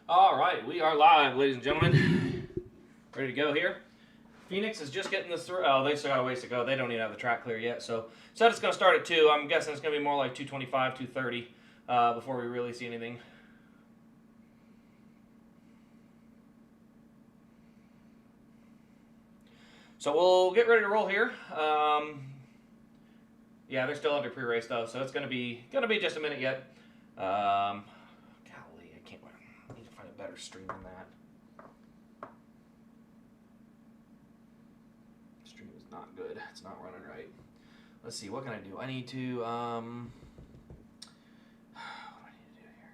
All right, we are live, ladies and gentlemen. Ready to go here. Phoenix is just getting this through. Oh, they still got a ways to go. They don't even have the track clear yet. So said it's going to start at 2. I'm guessing it's going to be more like 2:25, 2:30 before we really see anything. So we'll get ready to roll here. Yeah, they're still under pre-race though, so it's going to be just a minute yet. Golly, I can't. I need to find a better stream than that. Stream is not good. It's not running right. Let's see. What can I do? I need to. What do I need to do here?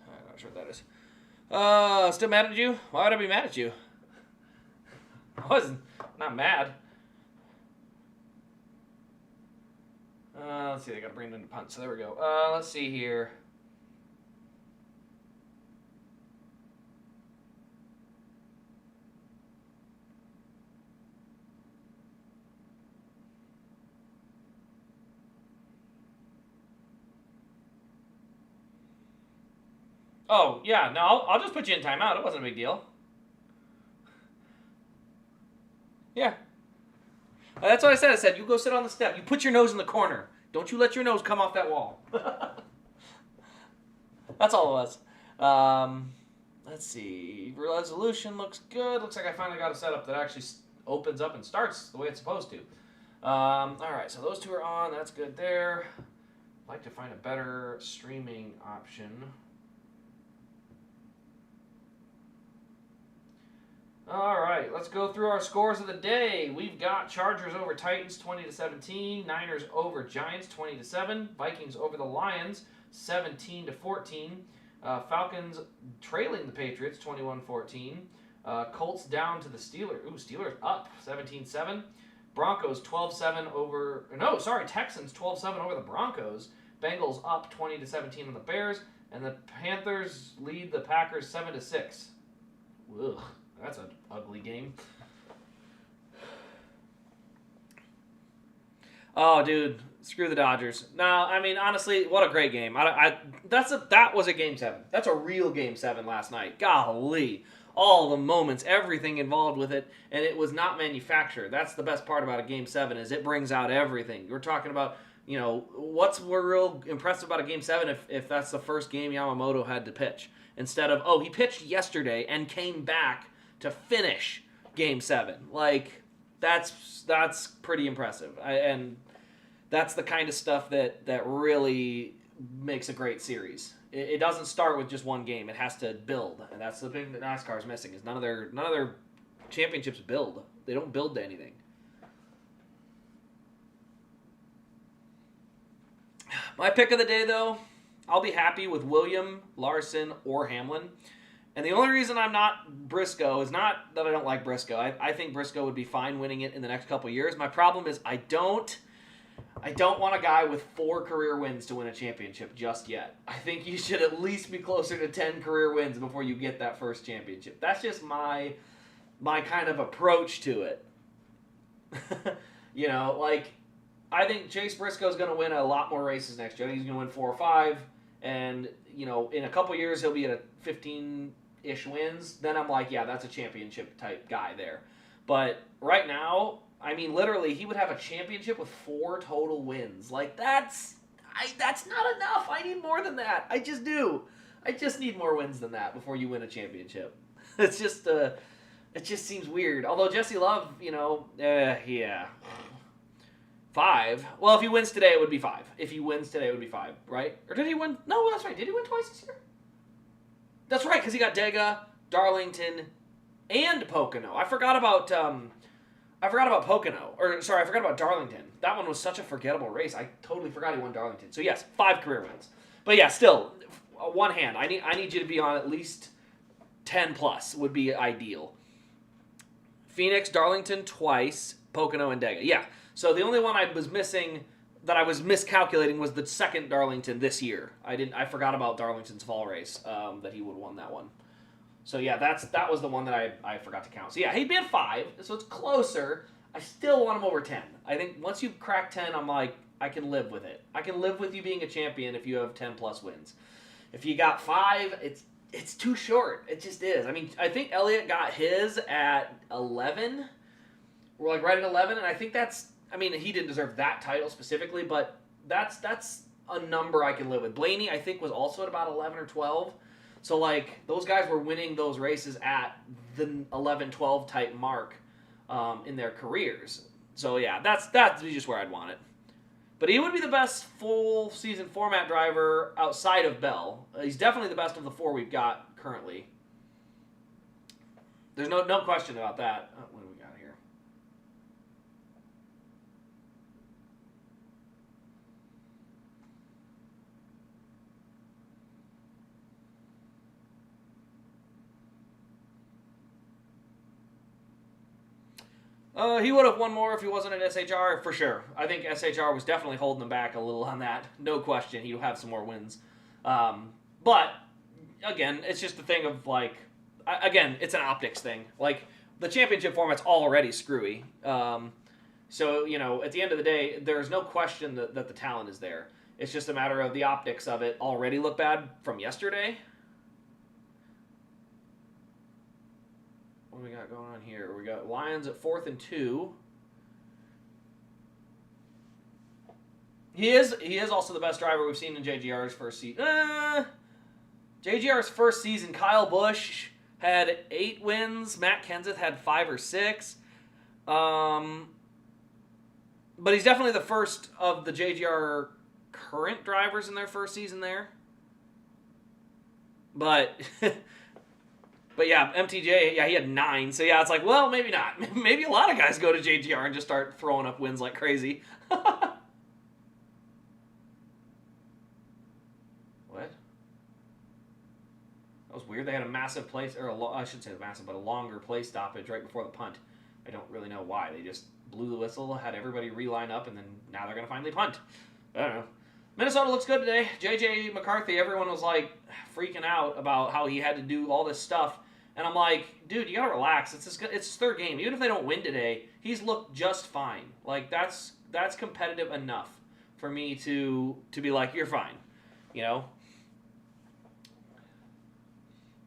I'm not sure what that is. Still mad at you? Why would I be mad at you? I wasn't not mad. Let's see, they gotta bring it into punt. So there we go. Let's see here. Oh, yeah, no, I'll just put you in timeout. It wasn't a big deal. Yeah. That's what I said. I said, you go sit on the step. You put your nose in the corner. Don't you let your nose come off that wall. That's all it was. Let's see. Resolution looks good. Looks like I finally got a setup that actually opens up and starts the way it's supposed to. All right, so those two are on. That's good there. I'd like to find a better streaming option. All right, let's go through our scores of the day. We've got Chargers over Titans 20-17, Niners over Giants 20-7, Vikings over the Lions 17-14, Falcons trailing the Patriots 21-14, Colts down to the Steelers. Ooh, Steelers up 17-7. Broncos 12-7 over. No, sorry, Texans 12-7 over the Broncos. Bengals up 20-17 on the Bears, and the Panthers lead the Packers 7-6. Ugh. That's an ugly game. Oh, dude, screw the Dodgers. No, I mean, honestly, what a great game. That was a Game 7. That's a real Game 7 last night. Golly. All the moments, everything involved with it, and it was not manufactured. That's the best part about a Game 7 is it brings out everything. We're talking about, what's real impressive about a Game 7 if that's the first game Yamamoto had to pitch. Instead of, he pitched yesterday and came back to finish Game 7. Like, that's pretty impressive. And that's the kind of stuff that really makes a great series. It doesn't start with just one game. It has to build. And that's the thing that NASCAR is missing, is none of their championships build. They don't build to anything. My pick of the day, though, I'll be happy with William, Larson, or Hamlin. And the only reason I'm not Briscoe is not that I don't like Briscoe. I think Briscoe would be fine winning it in the next couple of years. My problem is I don't want a guy with 4 career wins to win a championship just yet. I think you should at least be closer to 10 career wins before you get that first championship. That's just my kind of approach to it. I think Chase Briscoe's going to win a lot more races next year. I think he's going to win 4 or 5. And, in a couple years, he'll be at a 15-ish wins. Then I'm like, yeah, that's a championship-type guy there. But right now, I mean, literally, he would have a championship with 4 total wins. Like, that's not enough. I need more than that. I just do. I just need more wins than that before you win a championship. It's just, it just seems weird. Although Jesse Love, yeah. 5. Well, if he wins today, it would be 5. If he wins today, it would be 5, right? Or did he win? No, that's right. Did he win twice this year? That's right, because he got Dega, Darlington, and Pocono. I forgot about Pocono. Or, sorry, I forgot about Darlington. That one was such a forgettable race. I totally forgot he won Darlington. So, yes, 5 career wins. But, yeah, still, one hand. I need you to be on at least 10 plus would be ideal. Phoenix, Darlington twice, Pocono, and Dega. Yeah. So the only one I was missing that I was miscalculating was the second Darlington this year. I forgot about Darlington's fall race, that he would have won that one. So yeah, that was the one that I forgot to count. So yeah, he'd be at 5, so it's closer. I still want him over 10. I think once you crack 10, I'm like, I can live with it. I can live with you being a champion if you have 10 plus wins. If you got 5, it's too short. It just is. I mean, I think Elliott got his at 11. We're like right at 11, and I think that's. I mean, he didn't deserve that title specifically, but that's a number I can live with. Blaney, I think, was also at about 11 or 12. So, like, those guys were winning those races at the 11, 12 type mark in their careers. So, yeah, that's just where I'd want it. But he would be the best full-season format driver outside of Bell. He's definitely the best of the 4 we've got currently. There's no question about that. What do we got here? He would have won more if he wasn't at SHR, for sure. I think SHR was definitely holding him back a little on that. No question, he'll have some more wins. But, again, it's just the thing of, like, again, it's an optics thing. Like, the championship format's already screwy. So, you know, at the end of the day, there's no question that the talent is there. It's just a matter of the optics of it already look bad from yesterday. What do we got going on here? We got Lions at 4th and 2. He is also the best driver we've seen in JGR's first season. JGR's first season, Kyle Busch had 8 wins. Matt Kenseth had 5 or 6. But he's definitely the first of the JGR current drivers in their first season there. But but yeah, MTJ, yeah, he had 9. So yeah, it's like, well, maybe not. Maybe a lot of guys go to JGR and just start throwing up wins like crazy. What? That was weird. They had a massive place, or I shouldn't say massive, but a longer play stoppage right before the punt. I don't really know why. They just blew the whistle, had everybody reline up, and then now they're going to finally punt. I don't know. Minnesota looks good today. JJ McCarthy, everyone was like freaking out about how he had to do all this stuff. And I'm like, dude, you got to relax. It's his third game. Even if they don't win today, he's looked just fine. Like, that's competitive enough for me to be like, you're fine. You know?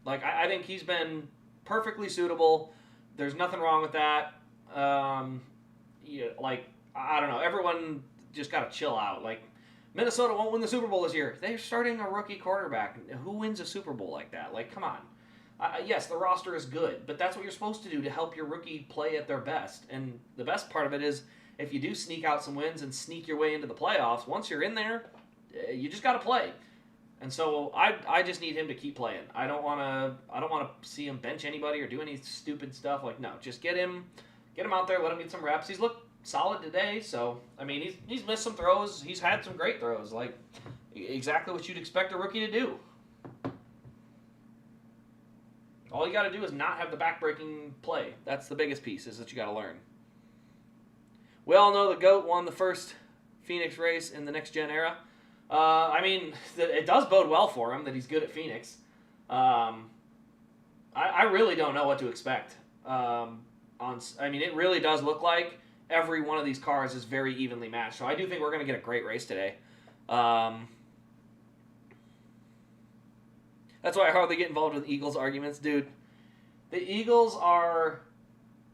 Like, I think he's been perfectly suitable. There's nothing wrong with that. Yeah, like, I don't know. Everyone just got to chill out. Like, Minnesota won't win the Super Bowl this year. They're starting a rookie quarterback. Who wins a Super Bowl like that? Like, come on. Yes, the roster is good, but that's what you're supposed to do to help your rookie play at their best. And the best part of it is if you do sneak out some wins and sneak your way into the playoffs, once you're in there, you just got to play. And so I just need him to keep playing. I don't want to see him bench anybody or do any stupid stuff. Like, no, just get him out there, let him get some reps. He's looked solid today, so I mean he's missed some throws. He's had some great throws, like exactly what you'd expect a rookie to do. All you got to do is not have the backbreaking play. That's the biggest piece, is that you got to learn. We all know the GOAT won the first Phoenix race in the next gen era. I mean, it does bode well for him that he's good at Phoenix. I really don't know what to expect. I mean, it really does look like every one of these cars is very evenly matched. So I do think we're going to get a great race today. That's why I hardly get involved with Eagles arguments. Dude, the Eagles are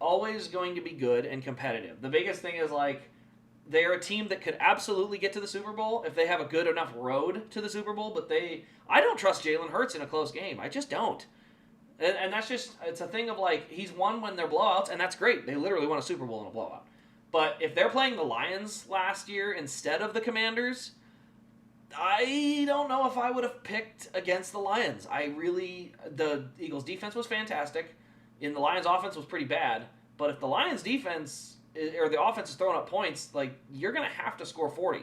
always going to be good and competitive. The biggest thing is, like, they're a team that could absolutely get to the Super Bowl if they have a good enough road to the Super Bowl, but I don't trust Jalen Hurts in a close game. I just don't. And that's just, it's a thing of, like, he's won when they're blowouts, and that's great. They literally won a Super Bowl in a blowout. But if they're playing the Lions last year instead of the Commanders, I don't know if I would have picked against the Lions. The Eagles' defense was fantastic, and the Lions' offense was pretty bad. But if the Lions' defense, or the offense is throwing up points, like, you're going to have to score 40.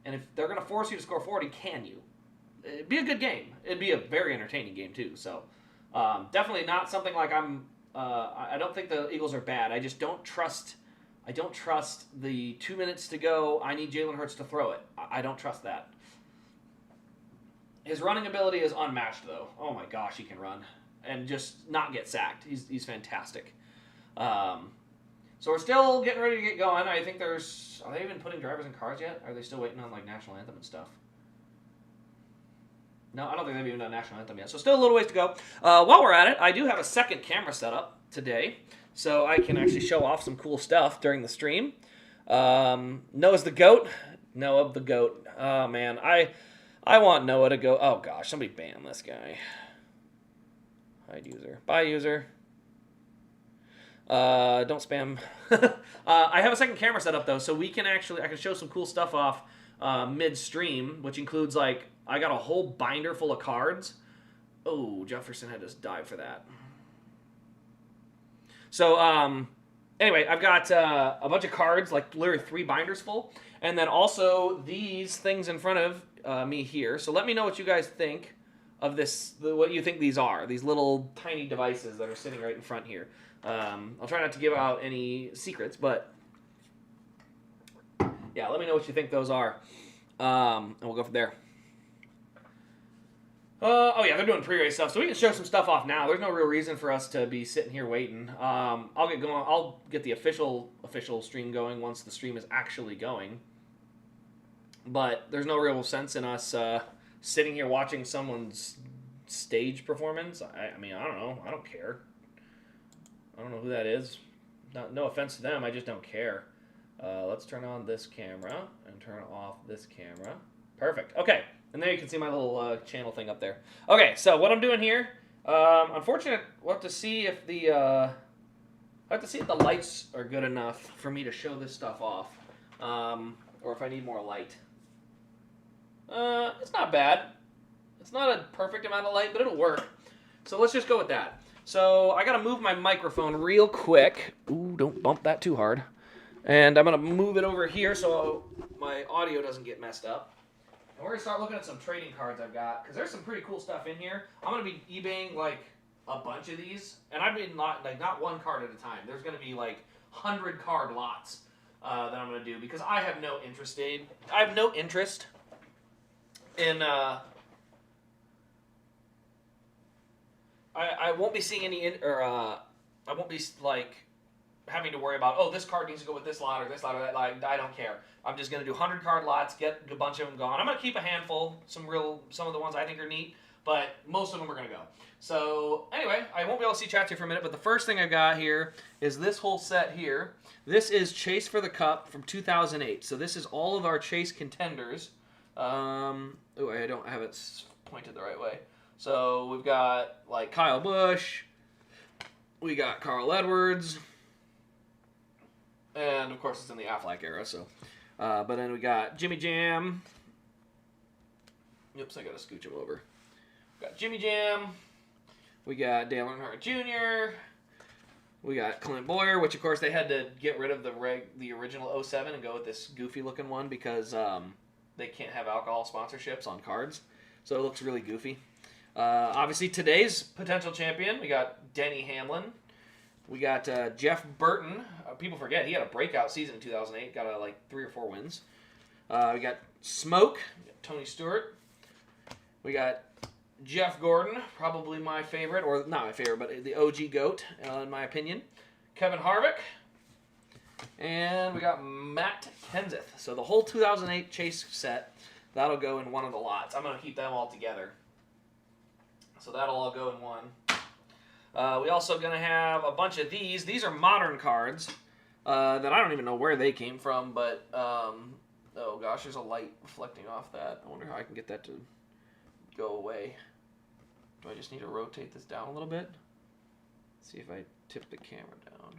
And if they're going to force you to score 40, can you? It'd be a good game. It'd be a very entertaining game, too. So, definitely not something like I don't think the Eagles are bad. I just don't trust I don't trust the 2 minutes to go. I need Jalen Hurts to throw it. I don't trust that. His running ability is unmatched, though. Oh my gosh, he can run and just not get sacked. He's fantastic. So we're still getting ready to get going. I think there's... Are they even putting drivers in cars yet? Are they still waiting on, like, national anthem and stuff? No, I don't think they've even done national anthem yet. So still a little ways to go. While we're at it, I do have a second camera set up today, so I can actually show off some cool stuff during the stream. Noah's the GOAT. Noah the GOAT. Oh, man. I want Noah to go... Oh, gosh. Somebody ban this guy. Hide user. Bye, user. Don't spam. I have a second camera set up, though, so we can actually... I can show some cool stuff off mid-stream, which includes, like... I got a whole binder full of cards. Oh, Jefferson had to dive for that. So, anyway, I've got a bunch of cards, like literally 3 binders full. And then also these things in front of me here. So let me know what you guys think of this, what you think these are. These little tiny devices that are sitting right in front here. I'll try not to give out any secrets, but yeah, let me know what you think those are. And we'll go from there. Oh yeah, they're doing pre-race stuff, so we can show some stuff off now. There's no real reason for us to be sitting here waiting. I'll get going. I'll get the official stream going once the stream is actually going. But there's no real sense in us sitting here watching someone's stage performance. I mean, I don't know. I don't care. I don't know who that is. No offense to them. I just don't care. Let's turn on this camera and turn off this camera. Perfect. Okay. And there you can see my little channel thing up there. Okay, so what I'm doing here, unfortunately, we'll have to see if the lights are good enough for me to show this stuff off, or if I need more light. It's not bad. It's not a perfect amount of light, but it'll work. So let's just go with that. So I gotta move my microphone real quick. Ooh, don't bump that too hard. And I'm gonna move it over here so my audio doesn't get messed up. And we're going to start looking at some trading cards I've got, because there's some pretty cool stuff in here. I'm going to be eBaying, like, a bunch of these. And I mean, not one card at a time. There's going to be, like, 100 card lots that I'm going to do, because I have no interest in... I have no interest in... I won't be seeing any... I won't be, like... having to worry about, oh, this card needs to go with this lot or that. Like, I don't care. I'm just going to do 100 card lots, get a bunch of them going. I'm going to keep a handful, some of the ones I think are neat, but most of them are going to go. So, anyway, I won't be able to see chat here for a minute, but the first thing I've got here is this whole set here. This is Chase for the Cup from 2008. So this is all of our Chase contenders. Oh, I don't have it pointed the right way. So we've got, like, Kyle Busch. We got Carl Edwards. And, of course, it's in the Affleck era, so... but then we got Jimmy Jam. Oops, I gotta scooch him over. We got Jimmy Jam. We got Dale Earnhardt Jr. We got Clint Boyer, which, of course, they had to get rid of the original 07 and go with this goofy-looking one because they can't have alcohol sponsorships on cards. So it looks really goofy. Obviously, today's potential champion, we got Denny Hamlin. We got Jeff Burton. People forget, he had a breakout season in 2008. Got like 3 or 4 wins. We got Smoke. We got Tony Stewart. We got Jeff Gordon, probably my favorite, or not my favorite, but the OG GOAT, in my opinion. Kevin Harvick. And we got Matt Kenseth. So the whole 2008 Chase set, that'll go in one of the lots. I'm going to keep them all together. So that'll all go in one. We also going to have a bunch of these. These are modern cards that I don't even know where they came from, but, oh gosh, there's a light reflecting off that. I wonder how I can get that to go away. Do I just need to rotate this down a little bit? See if I tip the camera down.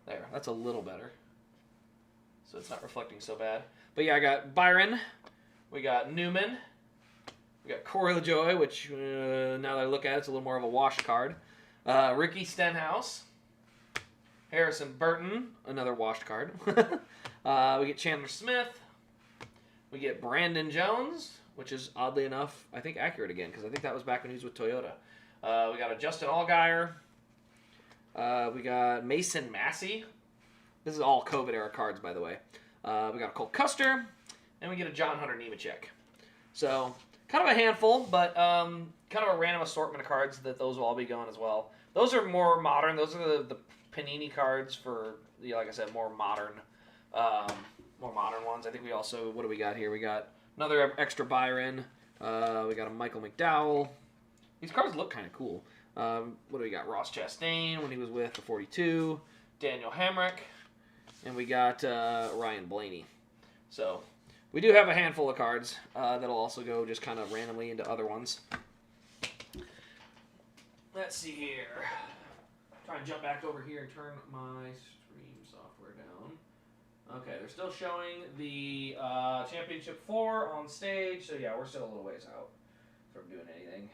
There, that's a little better. So it's not reflecting so bad. But yeah, I got Byron. We got Newman. We got Corey LaJoie, which now that I look at it, it's a little more of a wash card. Ricky Stenhouse. Harrison Burton, another washed card. We get Chandler Smith. We get Brandon Jones, which is oddly enough, I think accurate again, because I think that was back when he was with Toyota. We got a Justin Allgaier. We got Mason Massey. This is all COVID-era cards, by the way. We got a Cole Custer, and we get a John Hunter Nemechek. So, kind of a handful, but kind of a random assortment of cards that those will all be going as well. Those are more modern. Those are the Panini cards for, like I said, more modern ones. I think we also, what do we got here? We got another extra Byron. We got a Michael McDowell. These cards look kind of cool. What do we got? Ross Chastain when he was with the 42. Daniel Hamrick. And we got Ryan Blaney. So we do have a handful of cards that'll also go just kind of randomly into other ones. Let's see here. Try and jump back over here and turn my stream software down. Okay, they're still showing the Championship 4 on stage. So yeah, we're still a little ways out from doing anything.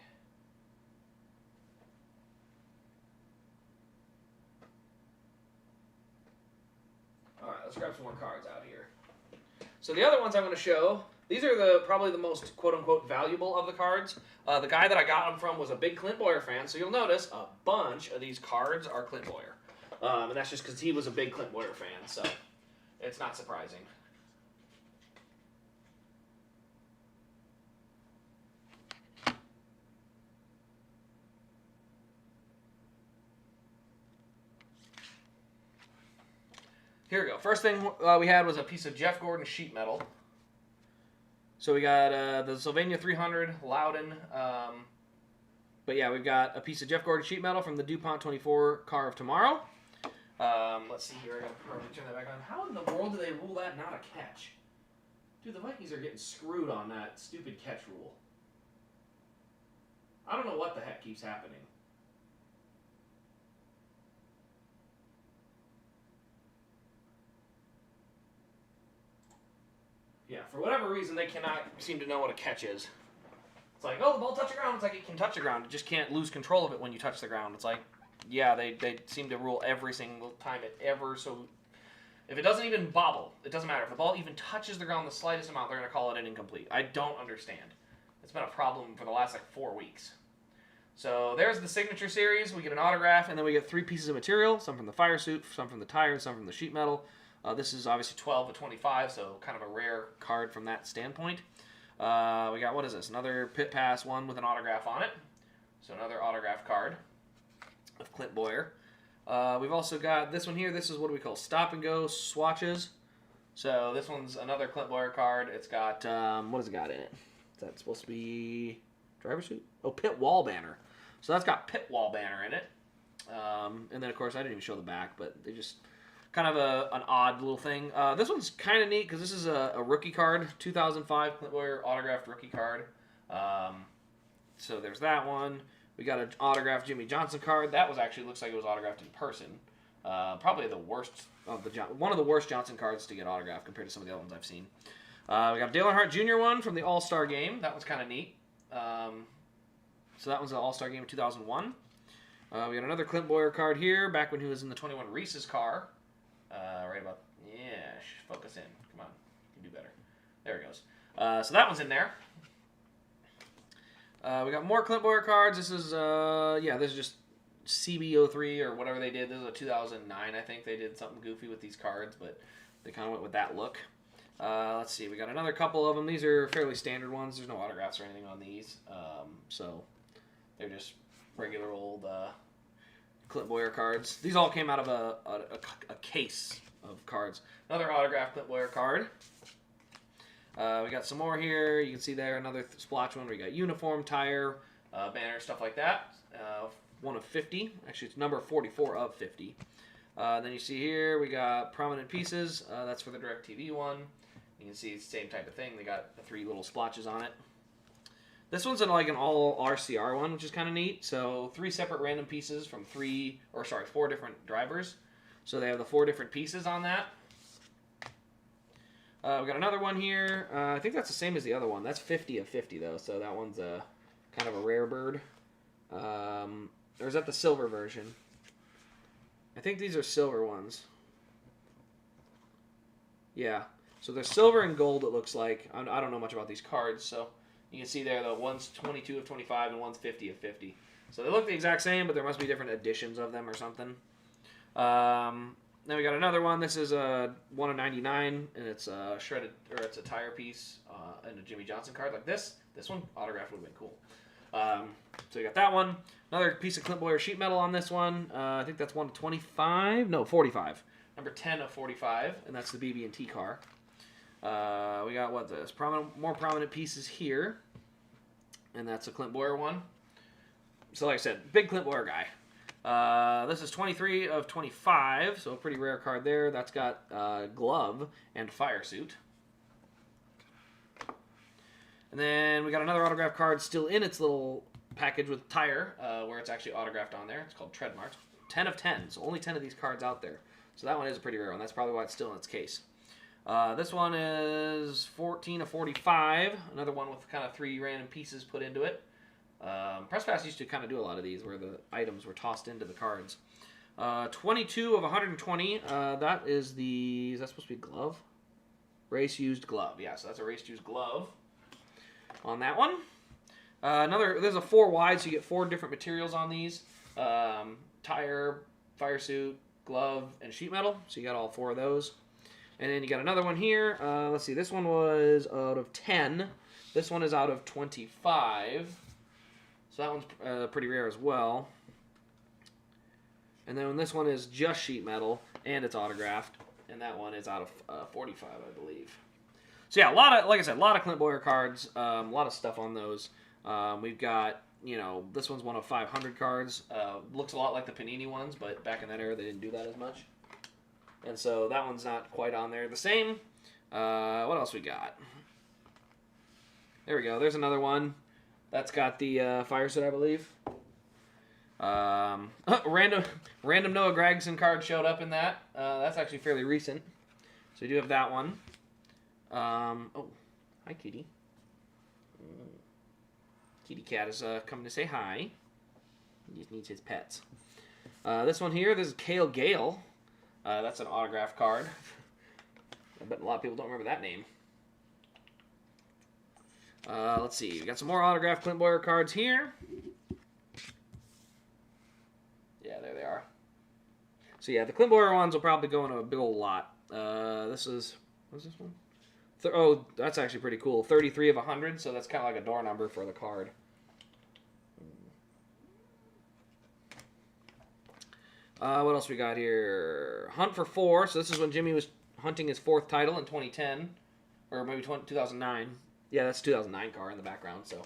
Alright, let's grab some more cards out here. So the other ones I'm going to show, these are probably the most quote-unquote valuable of the cards. The guy that I got them from was a big Clint Boyer fan, so you'll notice a bunch of these cards are Clint Boyer. And that's just because he was a big Clint Boyer fan, so it's not surprising. Here we go. First thing we had was a piece of Jeff Gordon sheet metal. So we got the Sylvania 300 Loudon. But yeah, we've got a piece of Jeff Gordon sheet metal from the DuPont 24 Car of Tomorrow. Let's see here. I gotta probably turn that back on. How in the world do they rule that not a catch? Dude, the Vikings are getting screwed on that stupid catch rule. I don't know what the heck keeps happening. Yeah, for whatever reason, they cannot seem to know what a catch is. It's like, oh, the ball touched the ground. It's like it can touch the ground. It just can't lose control of it when you touch the ground. It's like, yeah, they seem to rule every single time it ever. So if it doesn't even bobble, it doesn't matter. If the ball even touches the ground the slightest amount, they're going to call it an incomplete. I don't understand. It's been a problem for the last, 4 weeks. So there's the signature series. We get an autograph, and then we get 3 pieces of material, some from the fire suit, some from the tire, and some from the sheet metal. This is obviously 12 of 25, so kind of a rare card from that standpoint. We got, what is this? Another Pit Pass one with an autograph on it. So another autograph card of Clint Boyer. We've also got this one here. This is what we call stop and go swatches. So this one's another Clint Boyer card. It's got, what has it got in it? Is that supposed to be driver's suit? Oh, pit wall banner. So that's got pit wall banner in it. And then, of course, I didn't even show the back, but they just... kind of an odd little thing. This one's kind of neat because this is a rookie card, 2005 Clint Boyer autographed rookie card. So there's that one. We got an autographed Jimmy Johnson card. That was actually looks like it was autographed in person. Probably the worst of one of the worst Johnson cards to get autographed compared to some of the other ones I've seen. We got a Dale Earnhardt Jr. one from the All-Star Game. That one's kind of neat. So that one's the All-Star Game of 2001. We got another Clint Boyer card here, back when he was in the 21 Reese's car. Right about, yeah, focus in. Come on, you can do better. There it goes. So that one's in there. We got more Clint Boyer cards. This is, this is just CB03 or whatever they did. This is a 2009, I think. They did something goofy with these cards, but they kind of went with that look. Let's see. We got another couple of them. These are fairly standard ones. There's no autographs or anything on these. So they're just regular old... Clint Boyer cards. These all came out of a case of cards. Another autographed Clint Boyer card. We got some more here. You can see there another splotch one. We got uniform, tire, banner, stuff like that. One of 50. Actually, it's number 44 of 50. Then you see here we got prominent pieces. That's for the DirecTV one. You can see it's the same type of thing. They got the 3 little splotches on it. This one's an all RCR one, which is kind of neat. So 3 separate random pieces from 4 different drivers. So they have the 4 different pieces on that. We got another one here. I think that's the same as the other one. That's 50 of 50 though, so that one's kind of a rare bird. Or is that the silver version? I think these are silver ones. Yeah. So they're silver and gold, it looks like. I don't know much about these cards, so... You can see there, the one's 22 of 25 and one's 50 of 50. So they look the exact same, but there must be different editions of them or something. Then we got another one. This is a 1 of 99, and it's a shredded, or it's a tire piece and a Jimmy Johnson card like this. This one, autograph would have been cool. So you got that one. Another piece of Clint Boyer sheet metal on this one. I think that's 1 of 25. No, 45. Number 10 of 45, and that's the BB&T car. We got what this? More prominent pieces here, and that's a Clint Boyer one. So like I said, big Clint Boyer guy. This is 23 of 25, so a pretty rare card there. That's got glove and fire suit. And then we got another autograph card still in its little package with tire, where it's actually autographed on there. It's called Treadmarks. 10 of 10, so only 10 of these cards out there. So that one is a pretty rare one. That's probably why it's still in its case. This one is 14 of 45. Another one with kind of 3 random pieces put into it. Press Pass used to kind of do a lot of these where the items were tossed into the cards. 22 of 120. That is the... Is that supposed to be glove? Race used glove. Yeah, so that's a race used glove on that one. There's a 4 wide, so you get 4 different materials on these. Tire, fire suit, glove, and sheet metal. So you got all 4 of those. And then you got another one here. Let's see. This one was out of 10. This one is out of 25. So that one's pretty rare as well. And then this one is just sheet metal, and it's autographed. And that one is out of 45, I believe. So yeah, like I said, a lot of Clint Boyer cards. A lot of stuff on those. We've got... this one's 1 of 500 cards. Looks a lot like the Panini ones, but back in that era, they didn't do that as much. And so that one's not quite on there the same. What else we got? There we go. There's another one. That's got the fire suit, I believe. Random Noah Gragson card showed up in that. That's actually fairly recent. So you do have that one. Oh, hi, Kitty. Kitty Cat is coming to say hi. He just needs his pets. This one here, this is Cale Gale. That's an autograph card. I bet a lot of people don't remember that name. Let's see. We got some more autographed Clint Boyer cards here. Yeah, there they are. So yeah, the Clint Boyer ones will probably go into a big old lot. This is... What's this one? Oh, that's actually pretty cool. 33 of 100, so that's kind of like a door number for the card. What else we got here? Hunt for 4. So this is when Jimmy was hunting his 4th title in 2010. Or maybe 2009. Yeah, that's a 2009 car in the background, so. And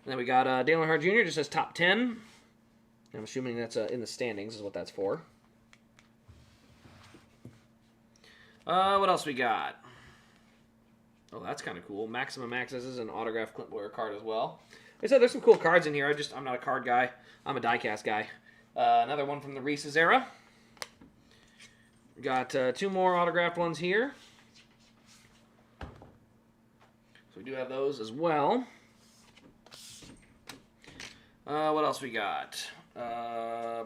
then we got Dale Earnhardt Jr. just says top 10. I'm assuming that's in the standings is what that's for. What else we got? Oh, that's kind of cool. Maximum Access is an autographed Clint Boyer card as well. Like I said, there's some cool cards in here. I'm not a card guy. I'm a diecast guy. Another one from the Reese's era. We got 2 more autographed ones here. So we do have those as well. What else we got?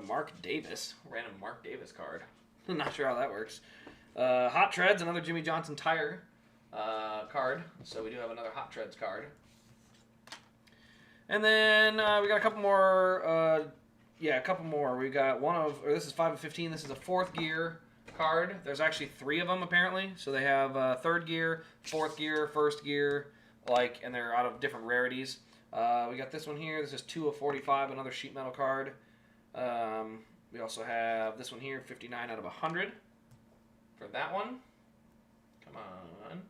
Mark Davis. Random Mark Davis card. I'm not sure how that works. Hot Treads, another Jimmy Johnson tire card. So we do have another Hot Treads card. And then we got a couple more. A couple more. We got this is 5 of 15. This is a 4th gear card. There's actually 3 of them apparently. So they have 3rd gear, 4th gear, 1st gear, and they're out of different rarities. We got this one here. This is 2 of 45, another sheet metal card. We also have this one here, 59 out of 100 for that one. Come on.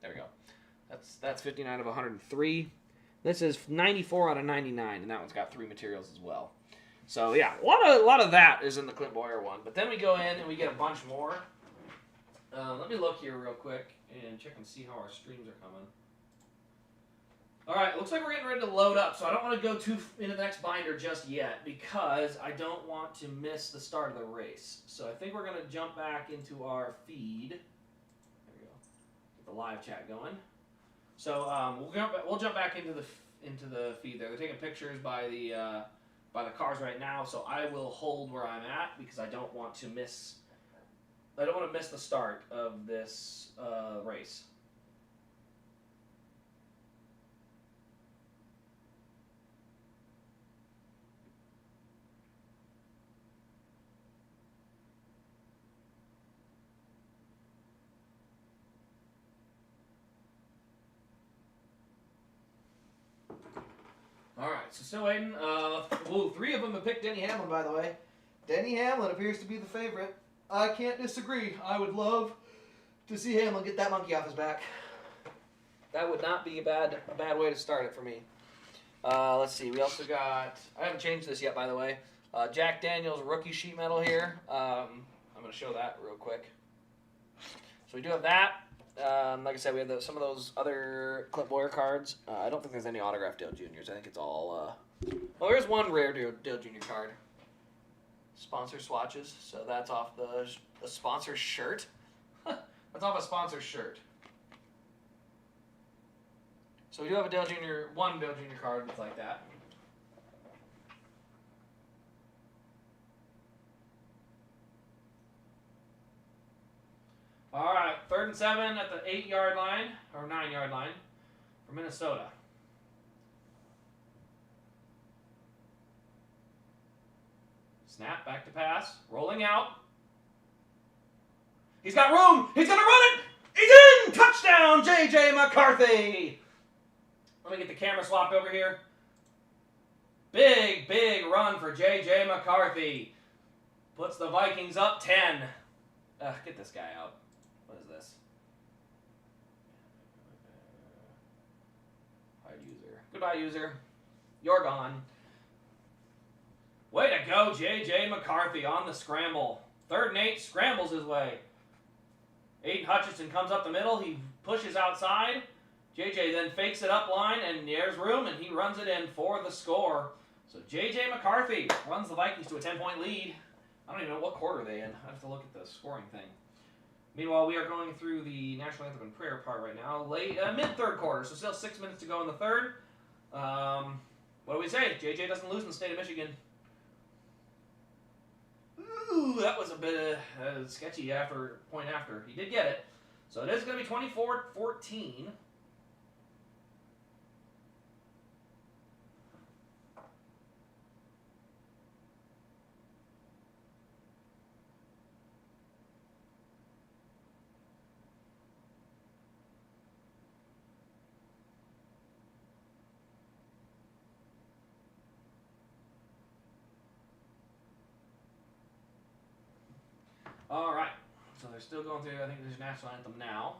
There we go. That's 59 of 103. This is 94 out of 99, and that one's got 3 materials as well. So yeah, a lot of that is in the Clint Boyer one. But then we go in and we get a bunch more. Let me look here real quick and check and see how our streams are coming. All right, looks like we're getting ready to load up, so I don't want to go too into the next binder just yet because I don't want to miss the start of the race. So I think we're going to jump back into our feed. There we go. Get the live chat going. So we'll jump back into the feed there. They're taking pictures by the cars right now, so I will hold where I'm at because I don't want to miss the start of this race. so still waiting. Three of them have picked Denny Hamlin, by the way. Denny Hamlin appears to be the favorite. I can't disagree. I would love to see Hamlin get that monkey off his back. That would not be a bad way to start it for me. Let's see. We also got... I haven't changed this yet, by the way. Jack Daniels rookie sheet metal here. I'm going to show that real quick. So we do have that. Like I said, we have some of those other Clint Boyer cards. I don't think there's any autographed Dale Jr.'s. I think it's all... Well, there's one rare Dale Jr. card. Sponsor swatches. So that's off the sponsor shirt. That's off a sponsor shirt. So we do have a one Dale Jr. card that's like that. All right, 3rd and 7 at the 8-yard line, or 9-yard line for Minnesota. Snap, back to pass, rolling out. He's got room, he's gonna run it! He's in! Touchdown, J.J. McCarthy! Let me get the camera swapped over here. Big run for J.J. McCarthy. Puts the Vikings up 10. Get this guy out. What is this? Hide user. Goodbye, user. You're gone. Way to go, J.J. McCarthy on the scramble. 3rd and 8, scrambles his way. Aiden Hutchinson comes up the middle. He pushes outside. J.J. then fakes it up line, and there's room, and he runs it in for the score. So J.J. McCarthy runs the Vikings to a 10-point lead. I don't even know what quarter they're in. I have to look at the scoring thing. Meanwhile, we are going through the national anthem and prayer part right now. Mid-3rd quarter, so still 6 minutes to go in the 3rd. What do we say? JJ doesn't lose in the state of Michigan. Ooh, that was a bit sketchy point after. He did get it. So it is going to be 24-14. All right, so they're still going through, I think there's national anthem now.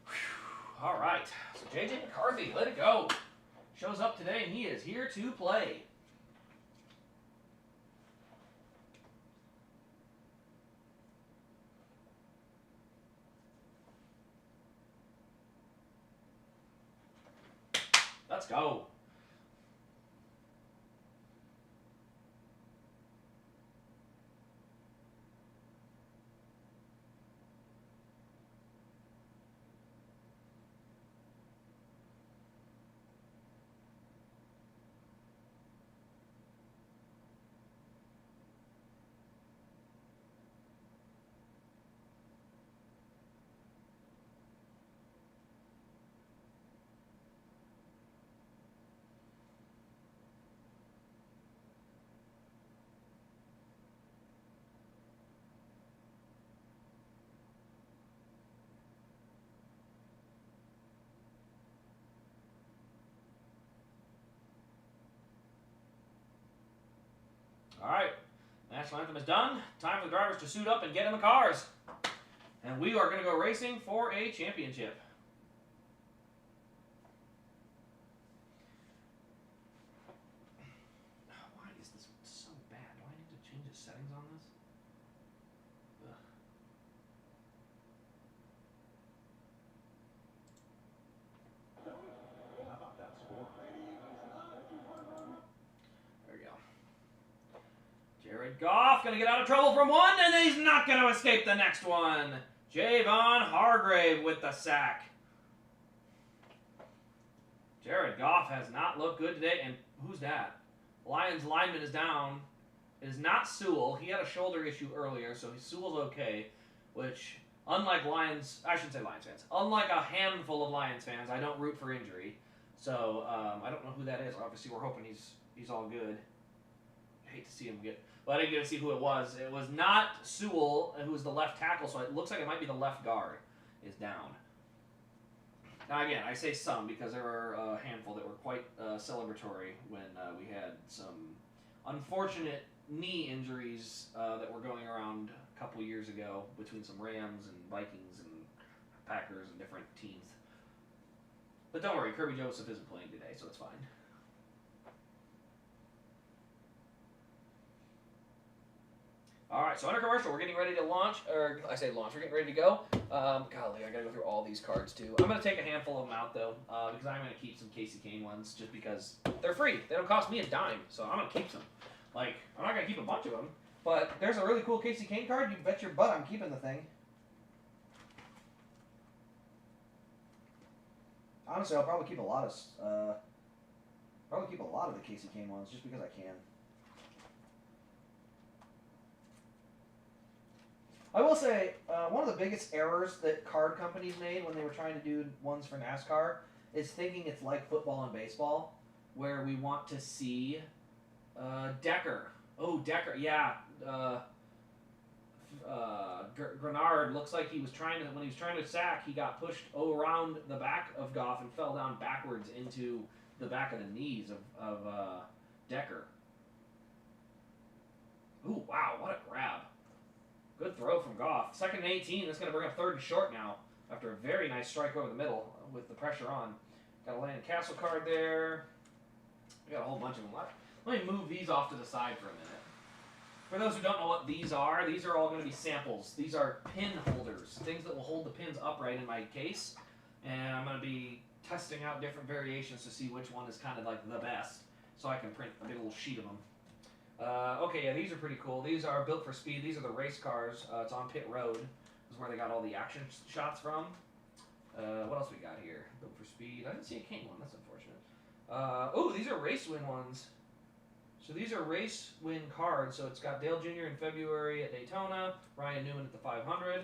Whew. All right, so J.J. McCarthy, let it go. Shows up today, and he is here to play. Let's go. All right, national anthem is done. Time for the drivers to suit up and get in the cars. And we are going to go racing for a championship. Why is this so bad? Do I need to change the settings on this? Ugh. How about that score? There we go. Jared Goff going to get out of trouble from one, and he's not going to escape the next one. Javon Hargrave with the sack. Jared Goff has not looked good today, and who's that? Lions lineman is down. It is not Sewell. He had a shoulder issue earlier, so Sewell's okay, which, unlike Lions, I shouldn't say Lions fans, unlike a handful of Lions fans, I don't root for injury. So, I don't know who that is. Obviously, we're hoping he's all good. I hate to see him get... But I didn't get to see who it was. It was not Sewell, who was the left tackle, so it looks like it might be the left guard is down. Now again, I say some because there were a handful that were quite celebratory when we had some unfortunate knee injuries that were going around a couple years ago between some Rams and Vikings and Packers and different teams. But don't worry, Kirby Joseph isn't playing today, so it's fine. All right, so under commercial, we're getting ready to launch, or I say launch, we're getting ready to go. Golly, I gotta go through all these cards too. I'm gonna take a handful of them out though, because I'm gonna keep some Casey Kane ones, just because they're free. They don't cost me a dime, so I'm gonna keep some. Like, I'm not gonna keep a bunch of them, but there's a really cool Casey Kane card. You bet your butt I'm keeping the thing. Honestly, I'll probably keep a lot of the Casey Kane ones just because I can. I will say, one of the biggest errors that card companies made when they were trying to do ones for NASCAR is thinking it's like football and baseball, where we want to see Decker. Oh, Decker, yeah. Grenard looks like he was trying to, when he was trying to sack, he got pushed around the back of Goff and fell down backwards into the back of the knees of Decker. Ooh, wow, what a grab. Good throw from Goff. Second and 18. That's going to bring up third and short now after a very nice strike over the middle with the pressure on. Got a Landon Castle card there. We got a whole bunch of them left. Let me move these off to the side for a minute. For those who don't know what these are all going to be samples. These are pin holders, things that will hold the pins upright in my case. And I'm going to be testing out different variations to see which one is kind of like the best, so I can print a big little sheet of them. Okay, yeah, these are pretty cool. These are built for speed. These are the race cars. It's on pit road. This is where they got all the action shots from. What else we got here? Built for speed. I didn't see a Kane one. That's unfortunate. Oh, these are race win ones. So these are race win cards. So it's got Dale Jr. in February at Daytona, Ryan Newman at the 500,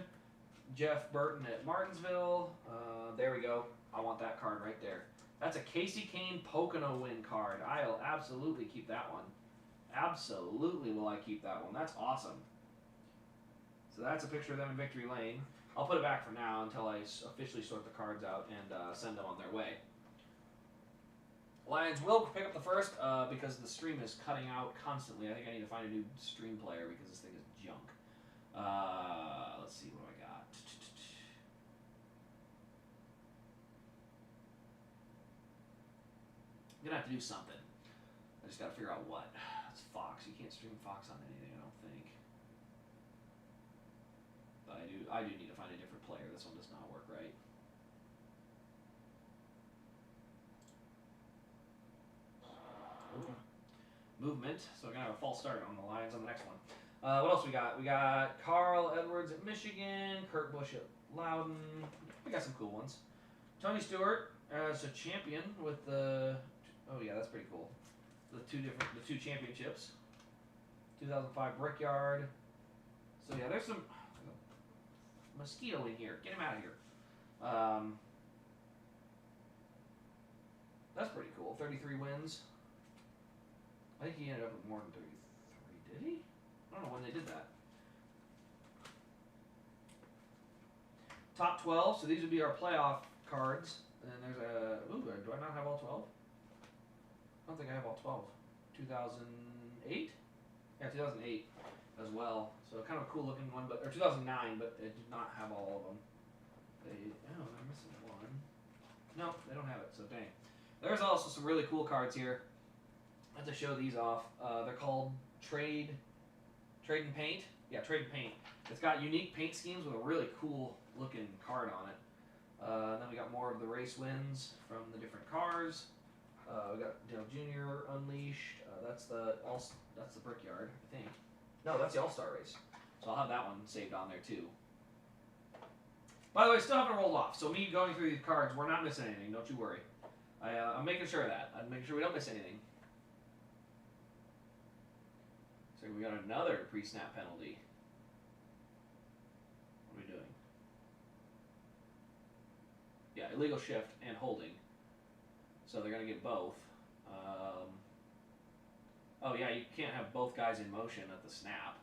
Jeff Burton at Martinsville. There we go. I want that card right there. That's a Casey Kane Pocono win card. I'll absolutely keep that one. Absolutely will I keep that one. That's awesome. So that's a picture of them in Victory Lane. I'll put it back for now until I officially sort the cards out and send them on their way. Lions will pick up the first because the stream is cutting out constantly. I think I need to find a new stream player because this thing is junk. Let's see what I got. I'm going to have to do something. I just got to figure out what. It's Fox. You can't stream Fox on anything, I don't think. But I do need to find a different player. This one does not work right. Movement. So we're going to have a false start on the Lions on the next one. What else we got? We got Carl Edwards at Michigan, Kurt Busch at Loudon. We got some cool ones. Tony Stewart as a champion with the... Oh yeah, that's pretty cool. The two championships. 2005 Brickyard. So yeah, there's some mosquito in here. Get him out of here. That's pretty cool. 33 wins. I think he ended up with more than 33. Did he? I don't know when they did that. Top 12. So these would be our playoff cards. And then there's a... Ooh, do I not have all 12? I don't think I have all 12. 2008? Yeah, 2008 as well. So kind of a cool looking one, or 2009, but it did not have all of them. Oh, they're missing one. No, they don't have it, so dang. There's also some really cool cards here. I have to show these off. They're called Trade and Paint. Yeah, Trade and Paint. It's got unique paint schemes with a really cool looking card on it. Then we got more of the race wins from the different cars. We got Dale Jr. Unleashed. That's the Brickyard, I think. No, that's the All-Star race. So I'll have that one saved on there too. By the way, still haven't rolled off. So me going through these cards, we're not missing anything. Don't you worry. I'm making sure of that. I'm making sure we don't miss anything. So we got another pre-snap penalty. What are we doing? Yeah, illegal shift and holding. So they're going to get both. Oh yeah, you can't have both guys in motion at the snap.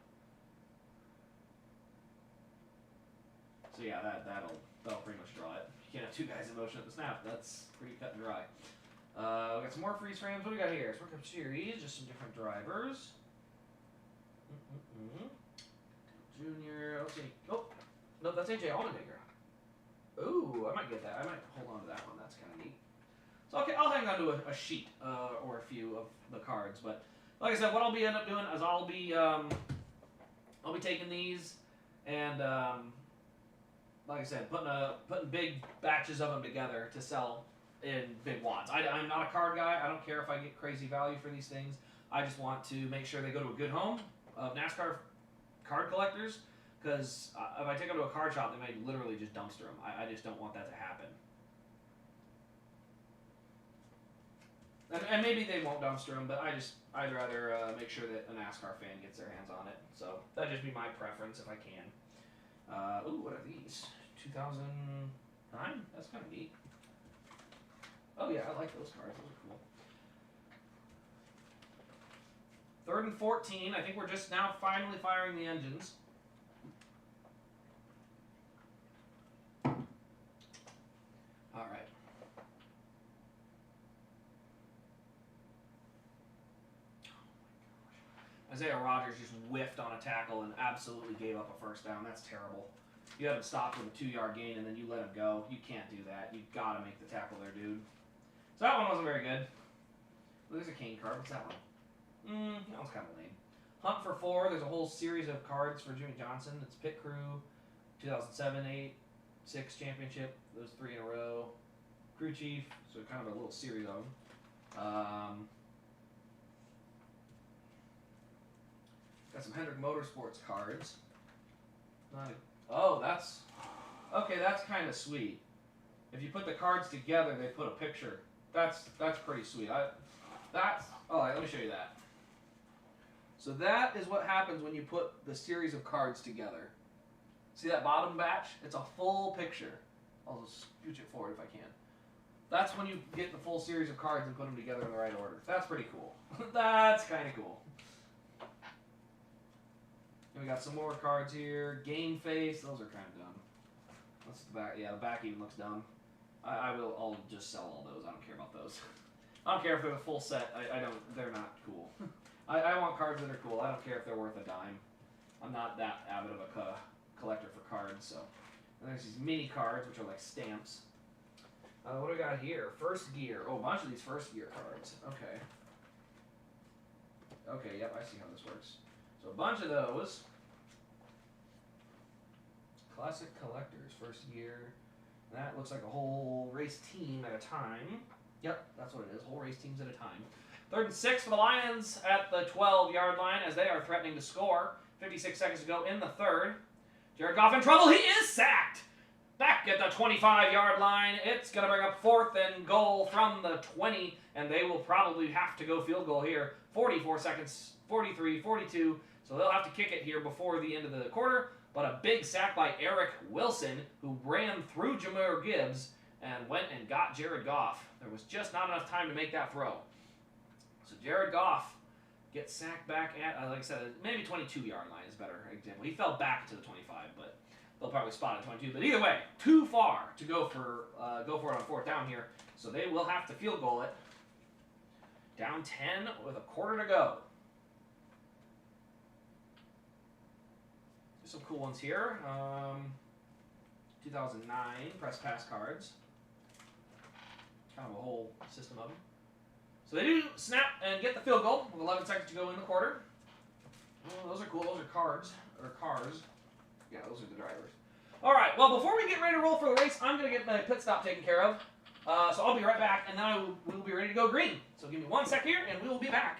So yeah, that'll pretty much draw it. can't have two guys in motion at the snap. That's pretty cut and dry. We got some more freeze frames. What do we got here? World Cup Series, just some different drivers. Junior, let's see. Oh, no, that's AJ Allmendinger. Ooh, I might get that. I might hold on to that one. That's kind of neat. So okay, I'll hang on to a sheet or a few of the cards. But like I said, what I'll be end up doing is I'll be taking these and like I said, putting big batches of them together to sell in big wads. I'm not a card guy. I don't care if I get crazy value for these things. I just want to make sure they go to a good home of NASCAR card collectors, because if I take them to a card shop, they might literally just dumpster them. I just don't want that to happen. And maybe they won't dumpster them, but I'd rather make sure that a NASCAR fan gets their hands on it. So that'd just be my preference if I can. Ooh, what are these? 2009? That's kind of neat. Oh yeah, I like those cards. Those are cool. 3rd and 14. I think we're just now finally firing the engines. All right. Isaiah Rodgers just whiffed on a tackle and absolutely gave up a first down. That's terrible. You have him stopped with a 2-yard gain and then you let him go. You can't do that. You've got to make the tackle there, dude. So that one wasn't very good. There's a Kane card. What's that one? That one's kind of lame. Hunt for 4. There's a whole series of cards for Jimmy Johnson. It's Pit Crew, 2007, 8, 6 championship. Those 3 in a row. Crew Chief. So kind of a little series of them. Got some Hendrick Motorsports cards. That's okay. That's kind of sweet. If you put the cards together, they put a picture. That's pretty sweet. Let me show you that. So that is what happens when you put the series of cards together. See that bottom batch? It's a full picture. I'll just scooch it forward if I can. That's when you get the full series of cards and put them together in the right order. That's pretty cool. That's kind of cool. And we got some more cards here. Game Face. Those are kind of dumb. That's the back. Yeah, the back even looks dumb. I'll just sell all those. I don't care about those. I don't care if they're the full set. They're not cool. I want cards that are cool. I don't care if they're worth a dime. I'm not that avid of a collector for cards. So, and there's these mini cards, which are like stamps. What do we got here? First Gear. Oh, a bunch of these First Gear cards. Okay. Okay, yep, I see how this works. So a bunch of those. Classic Collectors, First Gear. That looks like a whole race team at a time. Yep, that's what it is. Whole race teams at a time. 3rd and 6 for the Lions at the 12-yard line as they are threatening to score. 56 seconds to go in the 3rd. Jared Goff in trouble. He is sacked. Back at the 25-yard line. It's going to bring up 4th and goal from the 20, and they will probably have to go field goal here. 44 seconds, 43, 42. So they'll have to kick it here before the end of the quarter. But a big sack by Eric Wilson, who ran through Jahmyr Gibbs and went and got Jared Goff. There was just not enough time to make that throw. So Jared Goff gets sacked back at, like I said, maybe 22-yard line is a better example. He fell back to the 25, but they'll probably spot at 22. But either way, too far to go for it on 4th down here. So they will have to field goal it. Down 10 with a quarter to go. There's some cool ones here. 2009 press pass cards. Kind of a whole system of them. So they do snap and get the field goal with 11 seconds to go in the quarter. Oh, those are cool. Those are cards. Or cars. Yeah, those are the drivers. All right. Well, before we get ready to roll for the race, I'm going to get my pit stop taken care of. So I'll be right back, and then we'll be ready to go green. So give me 1 sec here, and we will be back.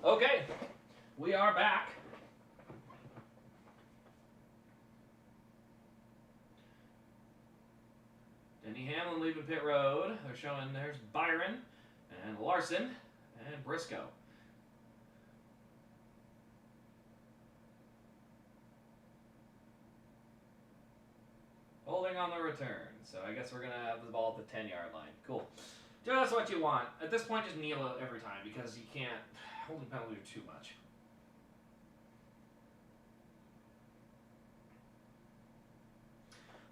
Okay, we are back. Denny Hamlin leaving pit road. They're showing there's Byron and Larson and Briscoe. Holding on the return. So I guess we're going to have the ball at the 10-yard line. Cool. Just what you want. At this point, just kneel it every time because you can't. Holding penalties are too much.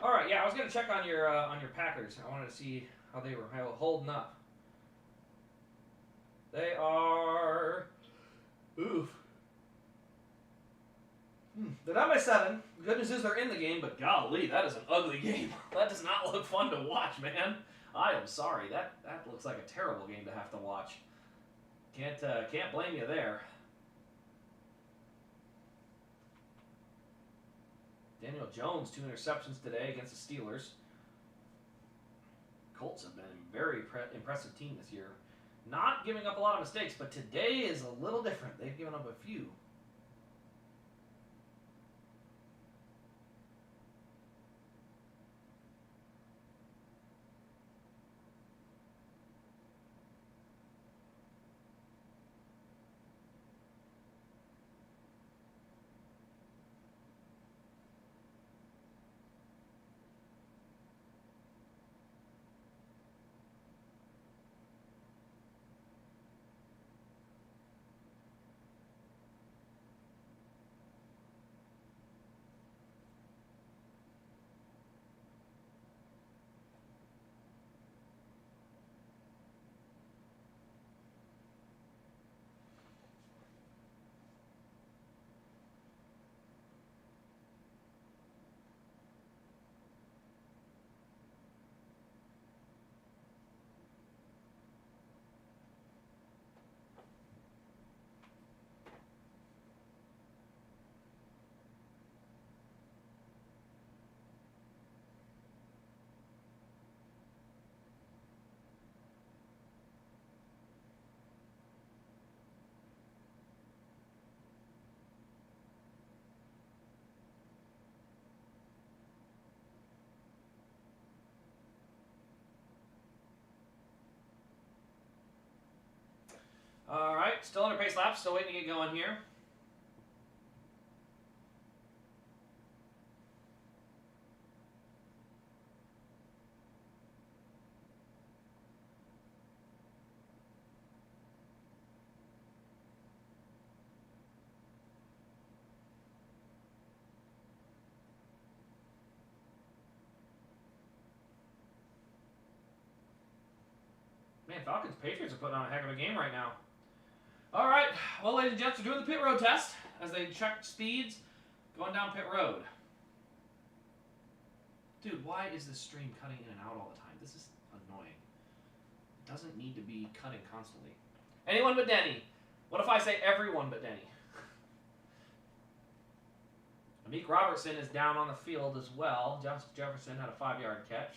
All right, yeah, I was going to check on your Packers. I wanted to see how they were holding up. They are... Oof. They're not by 7. The good news is they're in the game, but golly, that is an ugly game. That does not look fun to watch, man. I am sorry. That looks like a terrible game to have to watch. Can't blame you there. Daniel Jones, 2 interceptions today against the Steelers. Colts have been a very impressive team this year. Not giving up a lot of mistakes, but today is a little different. They've given up a few. All right, still under pace lap, still waiting to get going here. Man, Falcons Patriots are putting on a heck of a game right now. All right, well, ladies and gents, we're doing the pit road test as they check speeds going down pit road. Dude, why is this stream cutting in and out all the time? This is annoying. It doesn't need to be cutting constantly. Anyone but Denny. What if I say everyone but Denny? Amik Robertson is down on the field as well. Justin Jefferson had a 5-yard catch.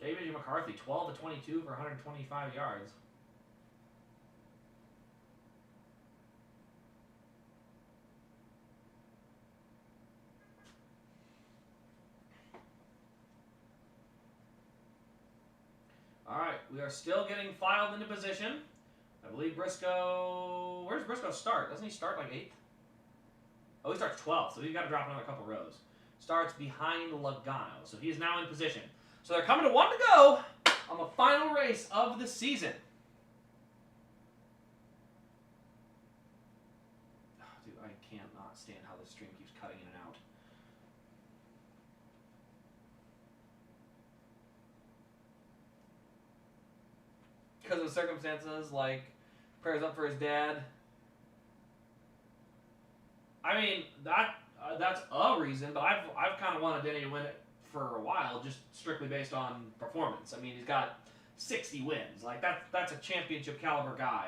David McCarthy, 12 to 22 for 125 yards. All right, we are still getting filed into position. I believe Briscoe... Where's Briscoe start? Doesn't he start like 8th? Oh, he starts 12th, so he's got to drop another couple rows. Starts behind Logano, so he is now in position. So they're coming to 1 to go on the final race of the season. Oh, dude, I cannot stand how this stream keeps cutting in and out. Because of circumstances like prayers up for his dad. I mean, that's a reason, but I've kind of wanted Denny to win it for a while, just strictly based on performance. I mean, he's got 60 wins. Like, that's a championship caliber guy.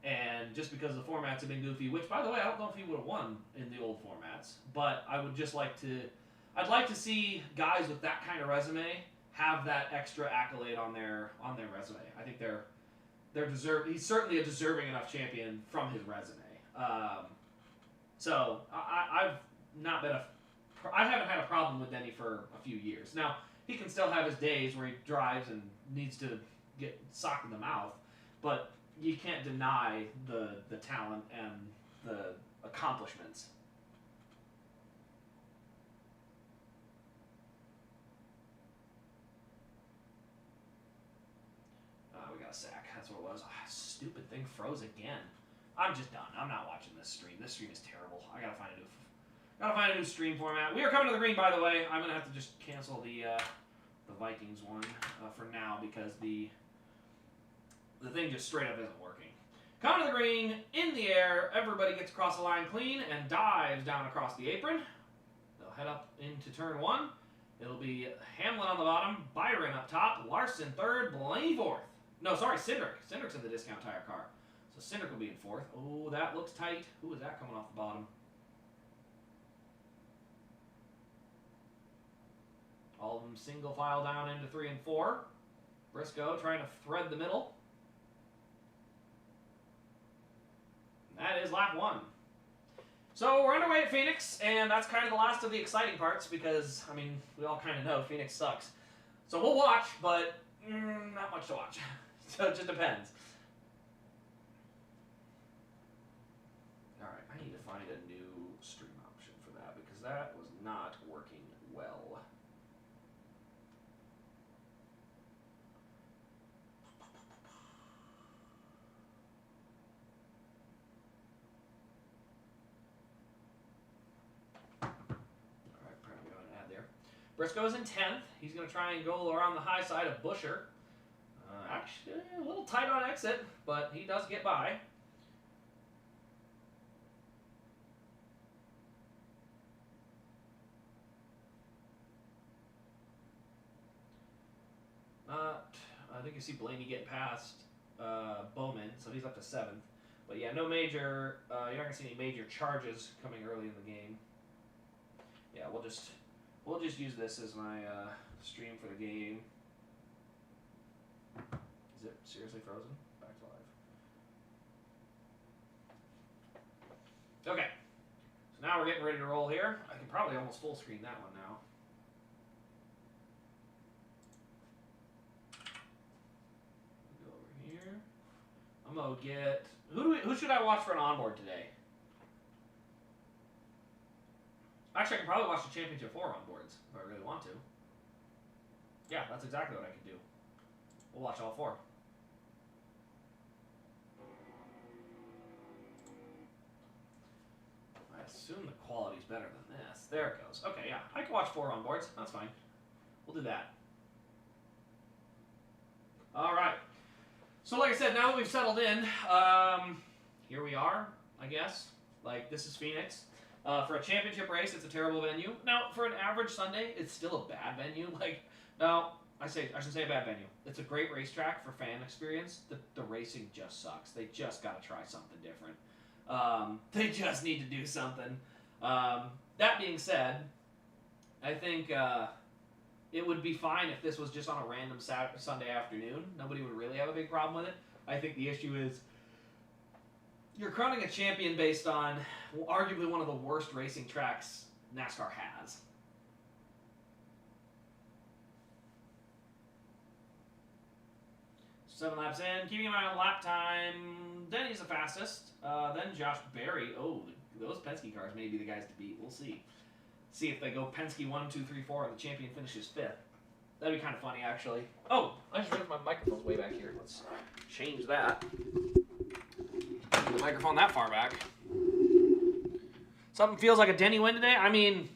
And just because the formats have been goofy, which, by the way, I don't know if he would have won in the old formats, but I would just like to... I'd like to see guys with that kind of resume have that extra accolade on their resume. I think they're He's certainly a deserving enough champion from his resume. So I've not been I haven't had a problem with Denny for a few years. Now he can still have his days where he drives and needs to get socked in the mouth, but you can't deny the talent and the accomplishments. We got a sack. That's what it was. Stupid thing froze again. I'm just done. I'm not watching this stream. This stream is terrible. I gotta find a new stream format. We are coming to the green, by the way. I'm gonna have to just cancel the Vikings one for now because the thing just straight up isn't working. Coming to the green, in the air, everybody gets across the line clean and dives down across the apron. They'll head up into turn one. It'll be Hamlin on the bottom, Byron up top, Larson third, Blaney fourth. No, sorry, Cindric. Cindric's in the discount tire car. So Cindric will be in fourth. Oh, that looks tight. Who is that coming off the bottom? All of them single file down into 3 and 4. Briscoe trying to thread the middle. That is lap 1. So we're underway at Phoenix, and that's kind of the last of the exciting parts because, I mean, we all kind of know Phoenix sucks. So we'll watch, but not much to watch. So it just depends. Alright, I need to find a new stream option for that because that was not working well. Briscoe's in 10th. He's going to try and go around the high side of Busher. Actually, a little tight on exit, but he does get by. I think you see Blaney getting past Bowman, so he's up to 7th. But yeah, no major, you're not going to see any major charges coming early in the game. Yeah, we'll just use this as my stream for the game. Is it seriously frozen? Back to live. Okay. So now we're getting ready to roll here. I can probably almost full screen that one now. Go over here. I'm gonna get who should I watch for an onboard today? Actually, I can probably watch the Championship 4 onboards if I really want to. Yeah, that's exactly what I could do. We'll watch all 4. I assume the quality's better than this. There it goes. Okay, yeah. I can watch 4 onboards. That's fine. We'll do that. All right. So like I said, now that we've settled in, here we are, I guess. Like, this is Phoenix. For a championship race, it's a terrible venue. Now, for an average Sunday, it's still a bad venue. Like, no, I should say a bad venue. It's a great racetrack for fan experience. The racing just sucks. They just got to try something different. They just need to do something. That being said, I think it would be fine if this was just on a random Sunday afternoon. Nobody would really have a big problem with it. I think the issue is you're crowning a champion based on arguably one of the worst racing tracks NASCAR has. Seven laps in, keeping him on lap time. Denny's the fastest. Then Josh Berry. Oh, those Penske cars may be the guys to beat. We'll see. See if they go Penske 1, 2, 3, 4, and the champion finishes 5th. That'd be kind of funny, actually. Oh, I just realized my microphone's way back here. Let's change that. The microphone that far back. Something feels like a Denny win today. I mean,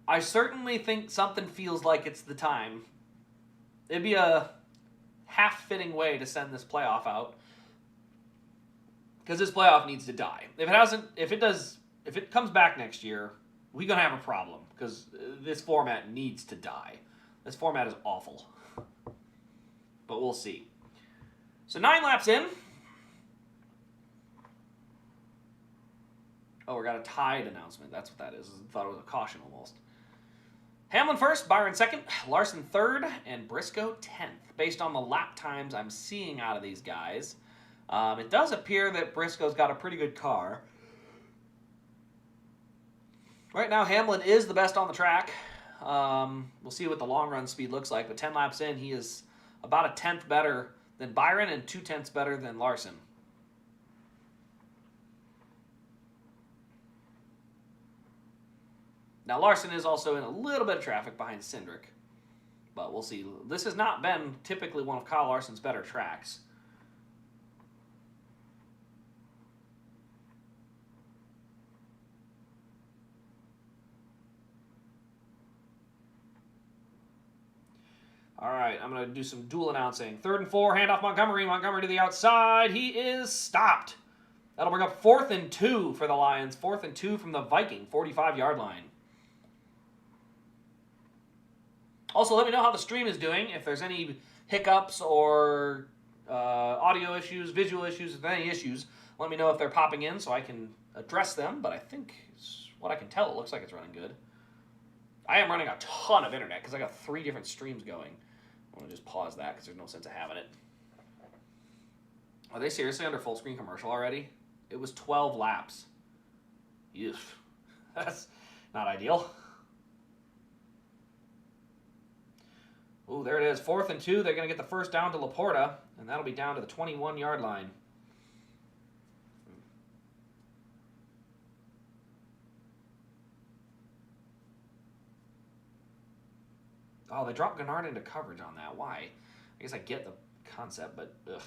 I certainly think something feels like it's the time. It'd be a half-fitting way to send this playoff out, because this playoff needs to die. If it comes back next year, we're gonna have a problem because this format needs to die. This format is awful, but we'll see. So 9 laps in. Oh, we got a tied announcement. That's what that is. I thought it was a caution almost. Hamlin first, Byron second, Larson third, and Briscoe 10th. Based on the lap times I'm seeing out of these guys, it does appear that Briscoe's got a pretty good car. Right now, Hamlin is the best on the track. We'll see what the long run speed looks like, but 10 laps in, he is about a tenth better than Byron and 2/10 better than Larson. Now, Larson is also in a little bit of traffic behind Cindric, but we'll see. This has not been typically one of Kyle Larson's better tracks. All right, I'm going to do some dual announcing. 3rd and 4, handoff Montgomery. Montgomery to the outside. He is stopped. That'll bring up 4th and 2 for the Lions. 4th and 2 from the Viking, 45-yard line. Also, let me know how the stream is doing. If there's any hiccups or audio issues, visual issues, if any issues, let me know if they're popping in so I can address them. But I think, what I can tell, it looks like it's running good. I am running a ton of internet because I got 3 different streams going. I'm going to just pause that because there's no sense of having it. Are they seriously under full screen commercial already? It was 12 laps. Eugh. That's not ideal. Ooh, there it is. 4th and 2. They're going to get the first down to Laporta, and that'll be down to the 21-yard line. Oh, they dropped Gennard into coverage on that. Why? I guess I get the concept, but ugh.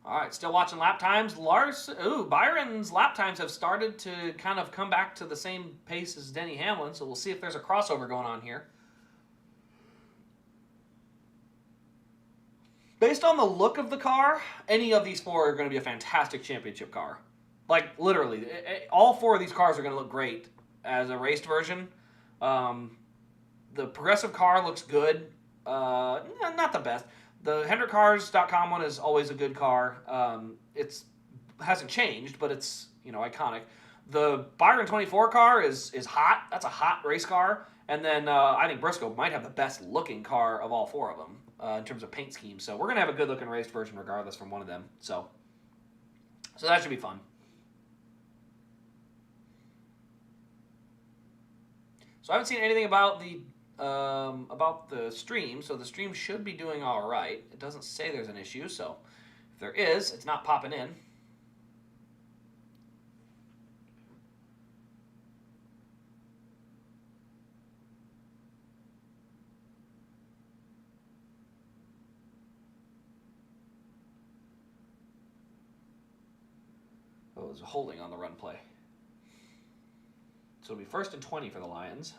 All right, still watching lap times. Byron's lap times have started to kind of come back to the same pace as Denny Hamlin, so we'll see if there's a crossover going on here. Based on the look of the car, any of these 4 are going to be a fantastic championship car. Like, literally, all 4 of these cars are going to look great as a raced version. The Progressive car looks good. Not the best. The HendrickCars.com one is always a good car. It hasn't changed, but it's, iconic. The Byron 24 car is hot. That's a hot race car. And then I think Briscoe might have the best looking car of all 4 of them in terms of paint scheme. So we're going to have a good looking raced version regardless from one of them. So that should be fun. So I haven't seen anything about the stream, so the stream should be doing all right. It doesn't say there's an issue, so if there is, it's not popping in. Oh, there's a holding on the run play. So it'll be 1st and 20 for the Lions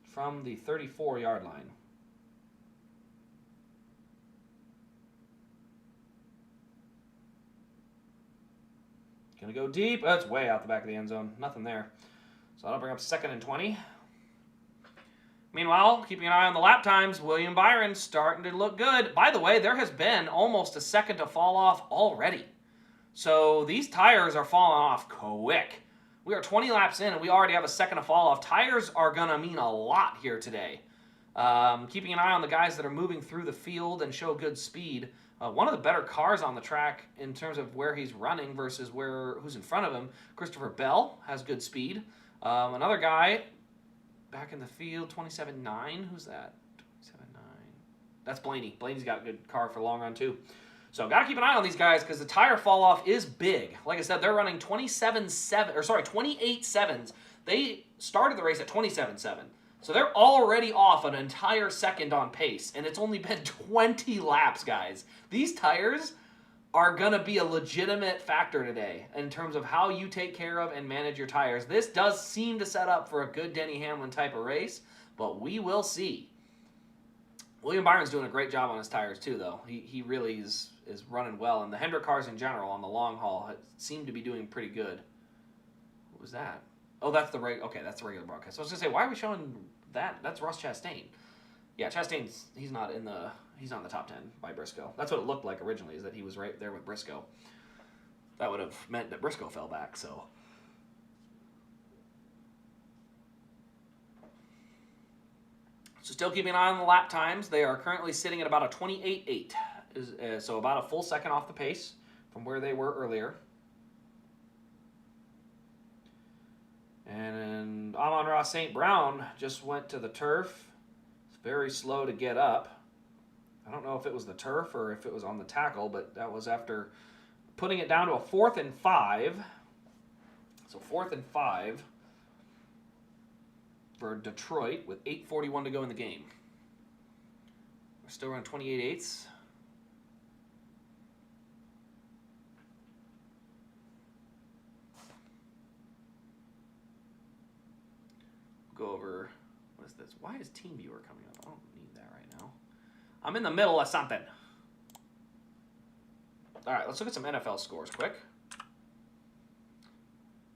from the 34-yard line. Gonna go deep. That's way out the back of the end zone. Nothing there. So that'll bring up 2nd and 20. Meanwhile, keeping an eye on the lap times, William Byron starting to look good. By the way, there has been almost a second to fall off already. So these tires are falling off quick. We are 20 laps in, and we already have a second to fall off. Tires are going to mean a lot here today. Keeping an eye on the guys that are moving through the field and show good speed. One of the better cars on the track in terms of where he's running versus who's in front of him. Christopher Bell has good speed. Another guy back in the field, 27.9. Who's that? 27.9. That's Blaney. Blaney's got a good car for long run, too. So got to keep an eye on these guys because the tire fall off is big. Like I said, they're running 28.7s. They started the race at 27.7. So they're already off an entire second on pace, and it's only been 20 laps, guys. These tires are going to be a legitimate factor today in terms of how you take care of and manage your tires. This does seem to set up for a good Denny Hamlin type of race, but we will see. William Byron's doing a great job on his tires too, though. He really is running well, and the Hendrick cars in general on the long haul seem to be doing pretty good. What was that? Oh, that's the that's the regular broadcast. So I was gonna say, why are we showing that? That's Ross Chastain. Yeah, Chastain's he's not in the top 10 by Briscoe. That's what it looked like originally, is that he was right there with Briscoe. that would have meant that Briscoe fell back. So still keeping an eye on the lap times. They are currently sitting at about a 28.8, so about a full second off the pace from where they were earlier. And Amon-Ra St. Brown just went to the turf. It's very slow to get up. I don't know if it was the turf or if it was on the tackle, but that was after putting it down to a 4th and 5. So 4th and 5 for Detroit with 8:41 to go in the game. We're still running 28.8s. Go over, what is this? Why is TeamViewer coming up? I don't need that right now. I'm in the middle of something. All right, let's look at some NFL scores quick.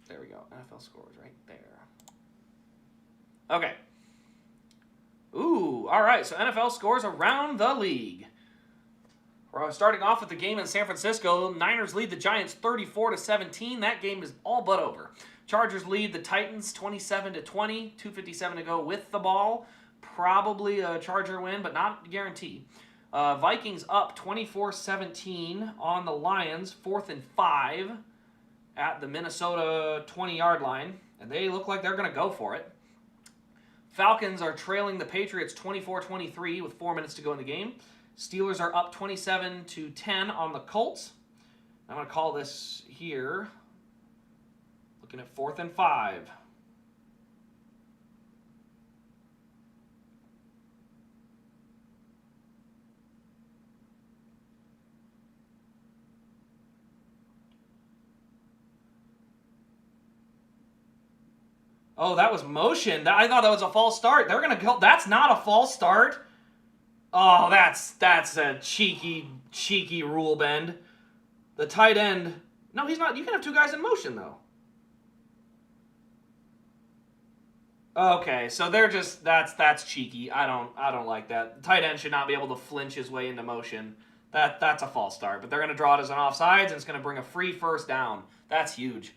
There we go. NFL scores right there. Okay. Ooh, all right. So NFL scores around the league. We're starting off with the game in San Francisco. Niners lead the Giants 34-17. That game is all but over. Chargers lead the Titans 27-20. 2:57 to go with the ball. Probably a Charger win, but not guaranteed. Vikings up 24-17 on the Lions, 4th and 5 at the Minnesota 20-yard line, and they look like they're going to go for it. Falcons are trailing the Patriots 24-23 with 4 minutes to go in the game. Steelers are up 27-10 on the Colts. I'm going to call this here, looking at 4th and 5. Oh, that was motion. I thought that was a false start. They're gonna go. That's not a false start. Oh, that's a cheeky rule bend. The tight end. No, he's not. You can have 2 guys in motion though. Okay, so they're just that's cheeky. I don't like that. The tight end should not be able to flinch his way into motion. That's a false start. But they're gonna draw it as an offsides, and it's gonna bring a free first down. That's huge.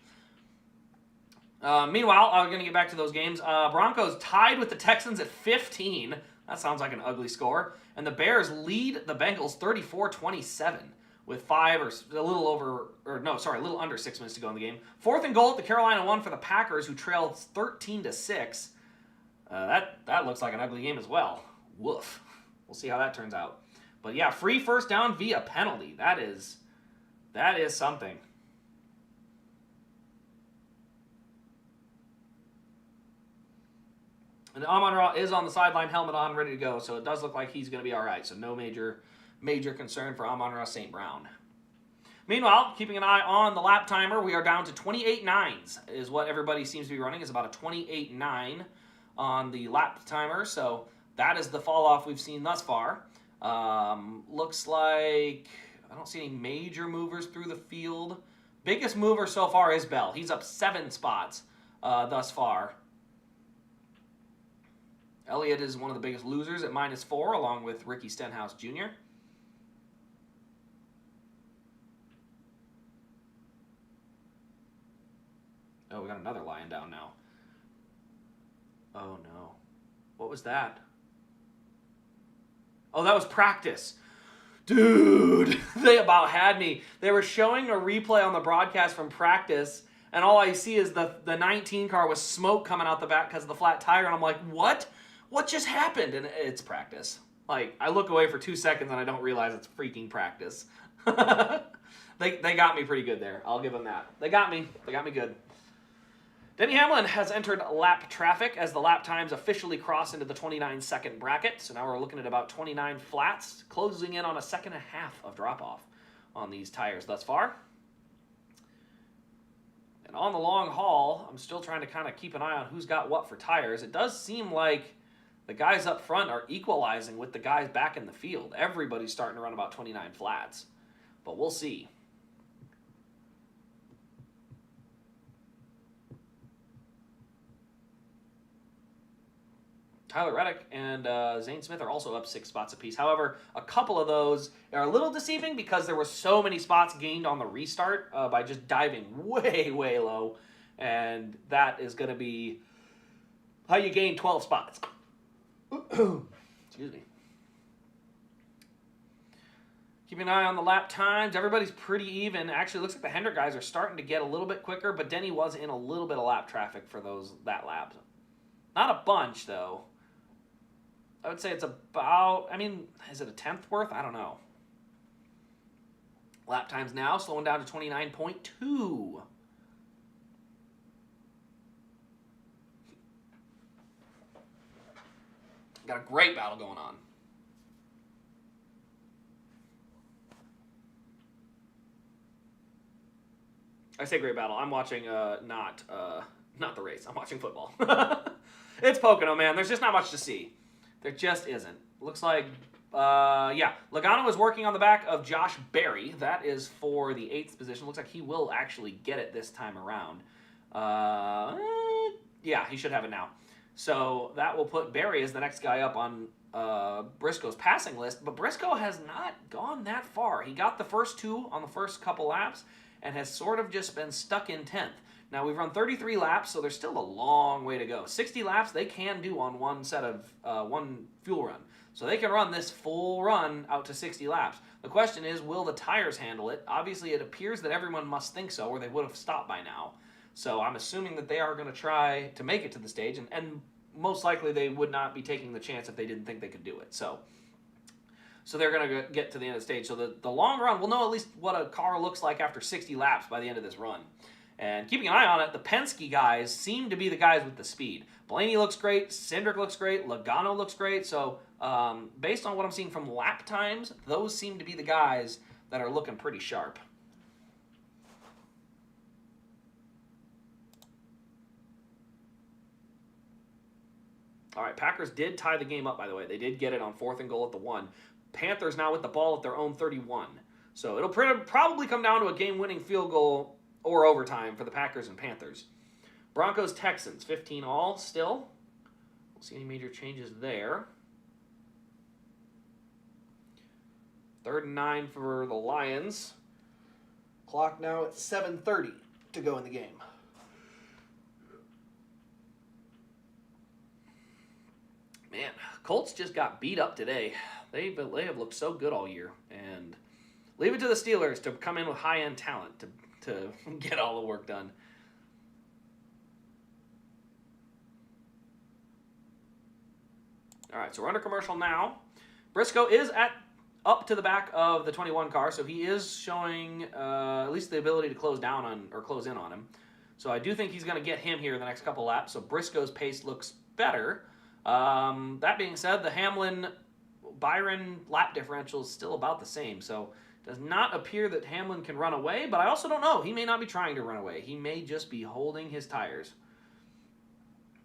Meanwhile, I'm going to get back to those games. Broncos tied with the Texans at 15. That sounds like an ugly score. And the Bears lead the Bengals 34-27 with a little under 6 minutes to go in the game. 4th and goal at the Carolina 1 for the Packers, who trailed 13-6. That looks like an ugly game as well. Woof. We'll see how that turns out. But yeah, free first down via penalty. That is something. And Amon-Ra is on the sideline, helmet on, ready to go. So it does look like he's going to be all right. So no major concern for Amon-Ra St. Brown. Meanwhile, keeping an eye on the lap timer, we are down to 28.9s is what everybody seems to be running. Is about a 28.9 on the lap timer. So that is the fall off we've seen thus far. Looks like I don't see any major movers through the field. Biggest mover so far is Bell. He's up 7 spots thus far. Elliott is one of the biggest losers at -4, along with Ricky Stenhouse Jr. Oh, we got another lying down now. Oh, no. What was that? Oh, that was practice. Dude, they about had me. They were showing a replay on the broadcast from practice, and all I see is the 19 car with smoke coming out the back because of the flat tire, and I'm like, what? What just happened? And it's practice. Like, I look away for 2 seconds and I don't realize it's freaking practice. They got me pretty good there. I'll give them that. They got me. They got me good. Denny Hamlin has entered lap traffic as the lap times officially cross into the 29-second bracket. So now we're looking at about 29 flats, closing in on a second and a half of drop-off on these tires thus far. And on the long haul, I'm still trying to kind of keep an eye on who's got what for tires. It does seem like the guys up front are equalizing with the guys back in the field. Everybody's starting to run about 29 flats. But we'll see. Tyler Reddick and Zane Smith are also up 6 spots apiece. However, a couple of those are a little deceiving because there were so many spots gained on the restart by just diving way, way low. And that is going to be how you gain 12 spots. Excuse me. Keeping an eye on the lap times. Everybody's pretty even. Actually, it looks like the Hendrick guys are starting to get a little bit quicker, but Denny was in a little bit of lap traffic for that lap. Not a bunch, though. I would say it's about, is it a tenth worth? I don't know. Lap times now slowing down to 29.2. Got a great battle going on. I say great battle. I'm watching not the race. I'm watching football. It's Pocono, man. There's just not much to see. There just isn't. Looks like, Logano is working on the back of Josh Berry. That is for the 8th position. Looks like he will actually get it this time around. He should have it now. So that will put Berry as the next guy up on Briscoe's passing list. But Briscoe has not gone that far. He got the first 2 on the first couple laps and has sort of just been stuck in 10th. Now, we've run 33 laps, so there's still a long way to go. 60 laps they can do on one set of one fuel run. So they can run this full run out to 60 laps. The question is, will the tires handle it? Obviously, it appears that everyone must think so, or they would have stopped by now. So I'm assuming that they are going to try to make it to the stage, and most likely they would not be taking the chance if they didn't think they could do it. So they're going to get to the end of the stage. So the long run, we'll know at least what a car looks like after 60 laps by the end of this run. And keeping an eye on it, the Penske guys seem to be the guys with the speed. Blaney looks great. Cindric looks great. Logano looks great. So based on what I'm seeing from lap times, those seem to be the guys that are looking pretty sharp. All right, Packers did tie the game up, by the way. They did get it on 4th and goal at the 1. Panthers now with the ball at their own 31. So it'll probably come down to a game-winning field goal or overtime for the Packers and Panthers. Broncos-Texans, 15 all still. We'll see any major changes there. 3rd and 9 for the Lions. Clock now at 7:30 to go in the game. Man, Colts just got beat up today. They have looked so good all year. And leave it to the Steelers to come in with high-end talent to get all the work done. All right, so we're under commercial now. Briscoe is up to the back of the 21 car, so he is showing at least the ability to close in on him. So I do think he's going to get him here in the next couple laps. So Briscoe's pace looks better. That being said, the Hamlin-Byron lap differential is still about the same. So it does not appear that Hamlin can run away, but I also don't know. He may not be trying to run away. He may just be holding his tires.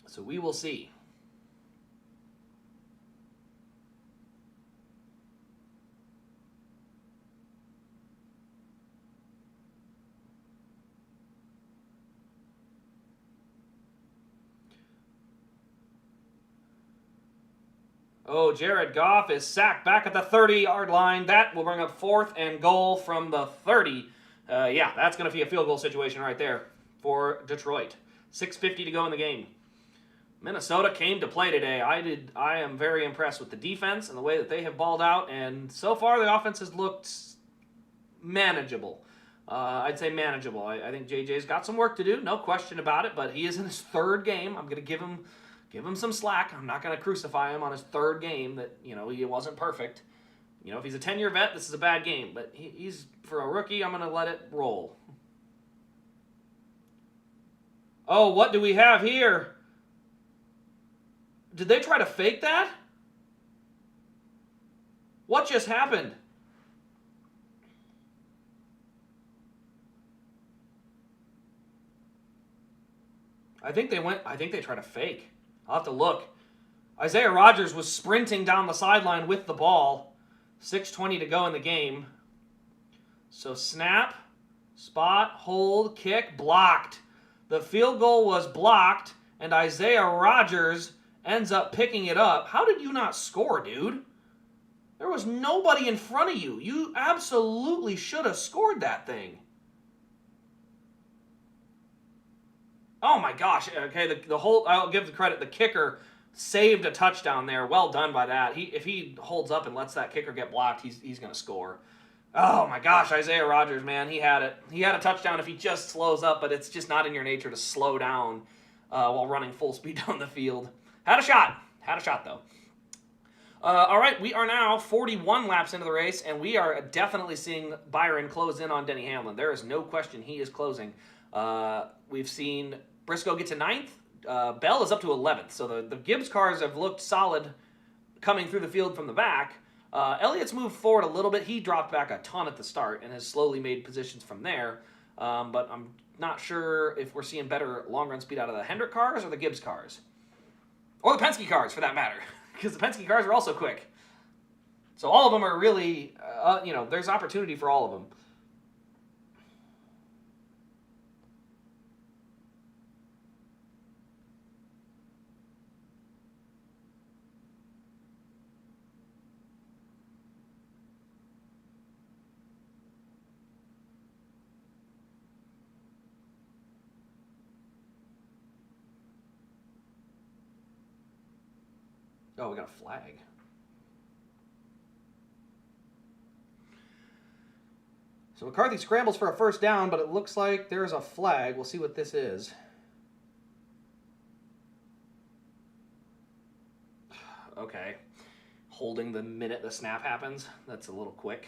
So we will see. Oh, Jared Goff is sacked back at the 30-yard line. That will bring up 4th and goal from the 30. That's going to be a field goal situation right there for Detroit. 6:50 to go in the game. Minnesota came to play today. I am very impressed with the defense and the way that they have balled out, and so far the offense has looked manageable. I'd say manageable. I think JJ's got some work to do, no question about it, but he is in his 3rd game. I'm going to give him some slack. I'm not going to crucify him on his 3rd game that, he wasn't perfect. If he's a 10-year vet, this is a bad game. But he's, for a rookie, I'm going to let it roll. Oh, what do we have here? Did they try to fake that? What just happened? I think they tried to fake. I'll have to look. Isaiah Rodgers was sprinting down the sideline with the ball. 6:20 to go in the game. So snap, spot, hold, kick, blocked. The field goal was blocked, and Isaiah Rodgers ends up picking it up. How did you not score, dude? There was nobody in front of you. You absolutely should have scored that thing. Oh my gosh. Okay, the whole, I'll give the credit, the kicker saved a touchdown there. Well done by that. If he holds up and lets that kicker get blocked, he's going to score. Oh my gosh, Isaiah Rodgers, man, he had it. He had a touchdown if he just slows up, but it's just not in your nature to slow down while running full speed down the field. Had a shot though. All right, we are now 41 laps into the race, and we are definitely seeing Byron close in on Denny Hamlin. There is no question he is closing. We've seen Briscoe get to 9th. Bell is up to 11th, so the Gibbs cars have looked solid coming through the field from the back. Elliott's moved forward a little bit. He dropped back a ton at the start and has slowly made positions from there. But I'm not sure if we're seeing better long-run speed out of the Hendrick cars or the Gibbs cars. Or the Penske cars, for that matter. Because the Penske cars are also quick. So all of them are really, there's opportunity for all of them. Oh, we got a flag. So McCarthy scrambles for a first down, but it looks like there's a flag. We'll see what this is. Okay. Holding the minute the snap happens. That's a little quick.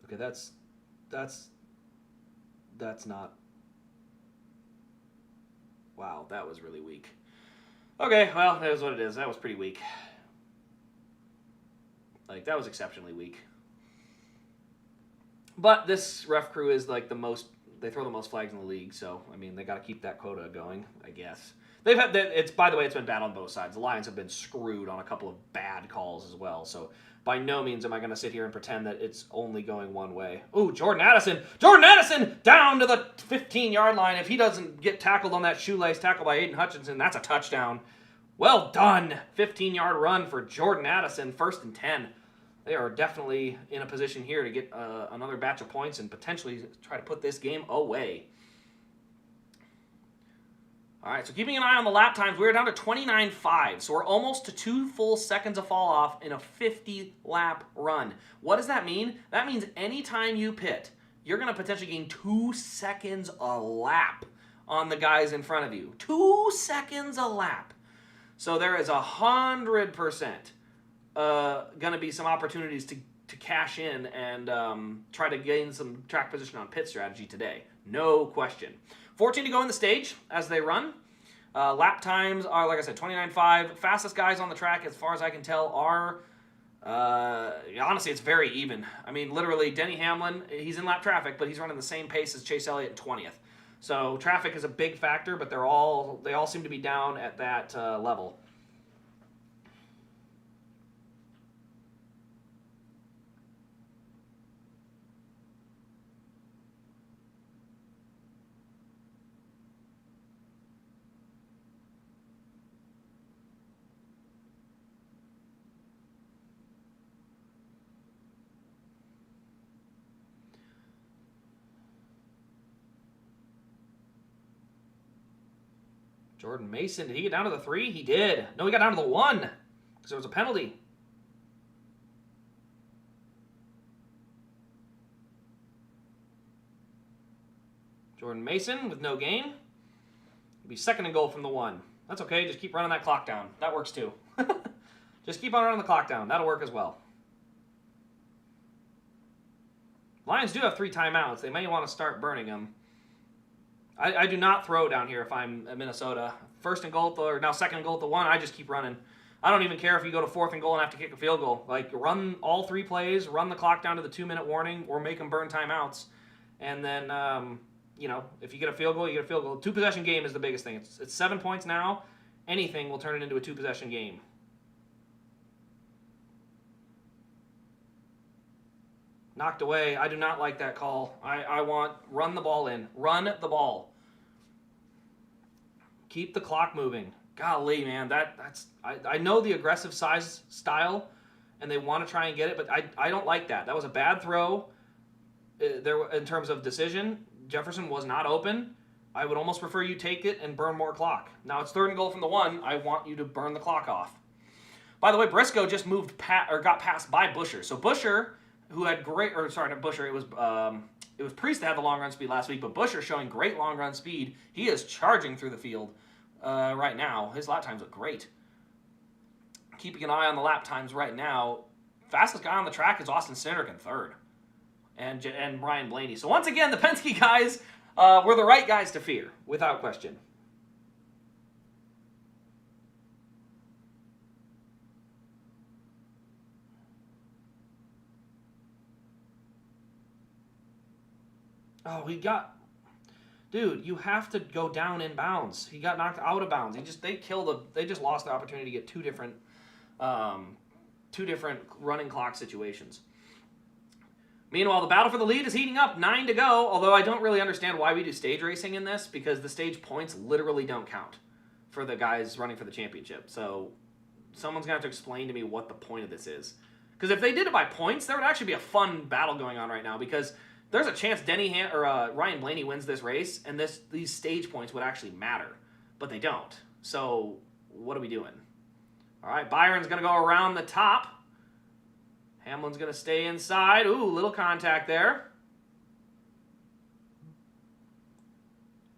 Okay, that's not... Wow, that was really weak. Okay, well, that is what it is. That was pretty weak. Like, that was exceptionally weak. But this ref crew is like the most, they throw the most flags in the league, so, I mean, they got to keep that quota going, I guess. They've had, by the way, it's been bad on both sides. The Lions have been screwed on a couple of bad calls as well, so by no means am I going to sit here and pretend that it's only going one way. Ooh, Jordan Addison down to the 15-yard line. If he doesn't get tackled on that shoelace tackle by Aiden Hutchinson, that's a touchdown. Well done. 15-yard run for Jordan Addison, 1st and 10. They are definitely in a position here to get another batch of points and potentially try to put this game away. All right, so keeping an eye on the lap times, we're down to 29.5, so we're almost to 2 full seconds of fall off in a 50-lap run. What does that mean? That means anytime you pit, you're going to potentially gain 2 seconds a lap on the guys in front of you. 2 seconds a lap. So there is 100% going to be some opportunities to cash in and try to gain some track position on pit strategy today. No question. 14 to go in the stage as they run. Lap times are, like I said, 29.5. Fastest guys on the track, as far as I can tell, are, honestly, it's very even. I mean, literally, Denny Hamlin, he's in lap traffic, but he's running the same pace as Chase Elliott in 20th. So traffic is a big factor, but they all seem to be down at that level. Jordan Mason, did he get down to the 3? He did. No, he got down to the 1 because there was a penalty. Jordan Mason with no gain. It'll be 2nd and goal from the 1. That's okay. Just keep running that clock down. That works too. Just keep on running the clock down. That'll work as well. Lions do have 3 timeouts. They may want to start burning them. I do not throw down here if I'm at Minnesota. 1st and goal, or now 2nd and goal at the 1, I just keep running. I don't even care if you go to 4th and goal and have to kick a field goal. Like, run all 3 plays, run the clock down to the 2-minute warning, or make them burn timeouts. And then, if you get a field goal, you get a field goal. 2-possession game is the biggest thing. It's 7 points now. Anything will turn it into a 2-possession game. Knocked away. I do not like that call. I want run the ball in. Run the ball. Keep the clock moving. Golly, man, that's I know the aggressive size style, and they want to try and get it, but I don't like that. That was a bad throw. There in terms of decision, Jefferson was not open. I would almost prefer you take it and burn more clock. Now it's 3rd and goal from the 1. I want you to burn the clock off. By the way, Briscoe just got passed by Busher. So Busher, who had not Busher, it was Priest that had the long run speed last week, but Busher showing great long run speed. He is charging through the field right now. His lap times look great. Keeping an eye on the lap times right now. Fastest guy on the track is Austin Cindric in 3rd. And Ryan Blaney. So once again, the Penske guys were the right guys to fear, without question. Oh, dude, you have to go down in bounds. He got knocked out of bounds. They just lost the opportunity to get two different running clock situations. Meanwhile, the battle for the lead is heating up. 9 to go, although I don't really understand why we do stage racing in this, because the stage points literally don't count for the guys running for the championship. So someone's going to have to explain to me what the point of this is. Because if they did it by points, there would actually be a fun battle going on right now, because there's a chance Ryan Blaney wins this race, and these stage points would actually matter. But they don't. So what are we doing? All right, Byron's going to go around the top. Hamlin's going to stay inside. Ooh, little contact there.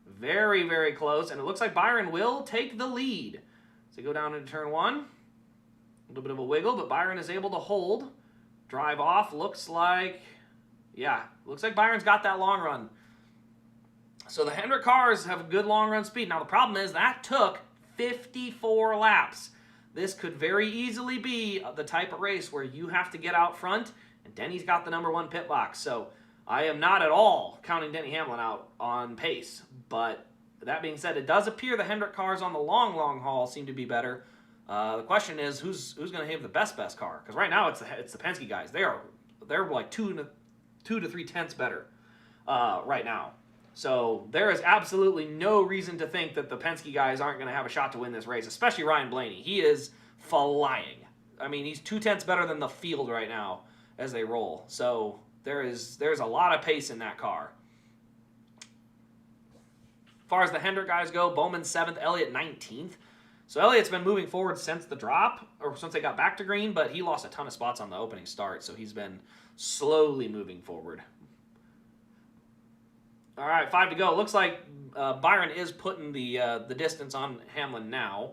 Very, very close. And it looks like Byron will take the lead. So go down into turn 1. A little bit of a wiggle, but Byron is able to hold. Drive off. Looks like Byron's got that long run. So the Hendrick cars have a good long run speed. Now the problem is that took 54 laps. This could very easily be the type of race where you have to get out front, and Denny's got the number 1 pit box. So I am not at all counting Denny Hamlin out on pace. But that being said, it does appear the Hendrick cars on the long haul seem to be better. The question is, who's going to have the best car? Because right now it's the Penske guys. They're like 2 to 3 tenths better right now. So there is absolutely no reason to think that the Penske guys aren't going to have a shot to win this race, especially Ryan Blaney. He is flying. I mean, he's 2 tenths better than the field right now as they roll. So there's a lot of pace in that car. As far as the Hendrick guys go, Bowman 7th, Elliott 19th. So Elliott's been moving forward since the drop, or since they got back to green, but he lost a ton of spots on the opening start, so he's been slowly moving forward. All right, 5 to go. Looks like Byron is putting the distance on Hamlin now.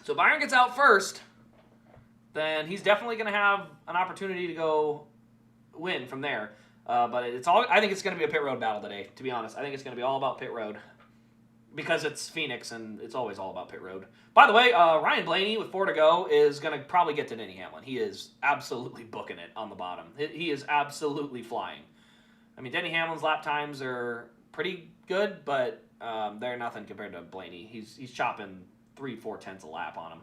So Byron gets out first, then he's definitely going to have an opportunity to go win from there. But I think it's going to be a pit road battle today, to be honest. I think it's going to be all about pit road because it's Phoenix and it's always all about pit road. By the way, Ryan Blaney with 4 to go is going to probably get to Denny Hamlin. He is absolutely booking it on the bottom. He is absolutely flying. I mean, Denny Hamlin's lap times are pretty good, but they're nothing compared to Blaney. He's chopping 3-4 tenths a lap on him.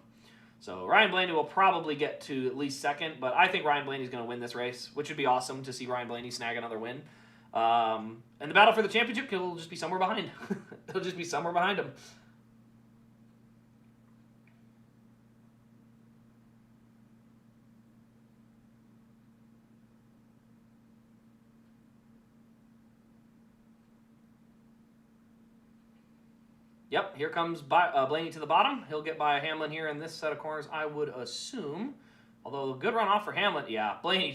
So Ryan Blaney will probably get to at least 2nd, but I think Ryan Blaney's going to win this race, which would be awesome to see Ryan Blaney snag another win. And the battle for the championship will just be somewhere behind. It'll just be somewhere behind him. Yep, here comes Blaney to the bottom. He'll get by Hamlin here in this set of corners, I would assume. Although, good run off for Hamlin. Yeah, Blaney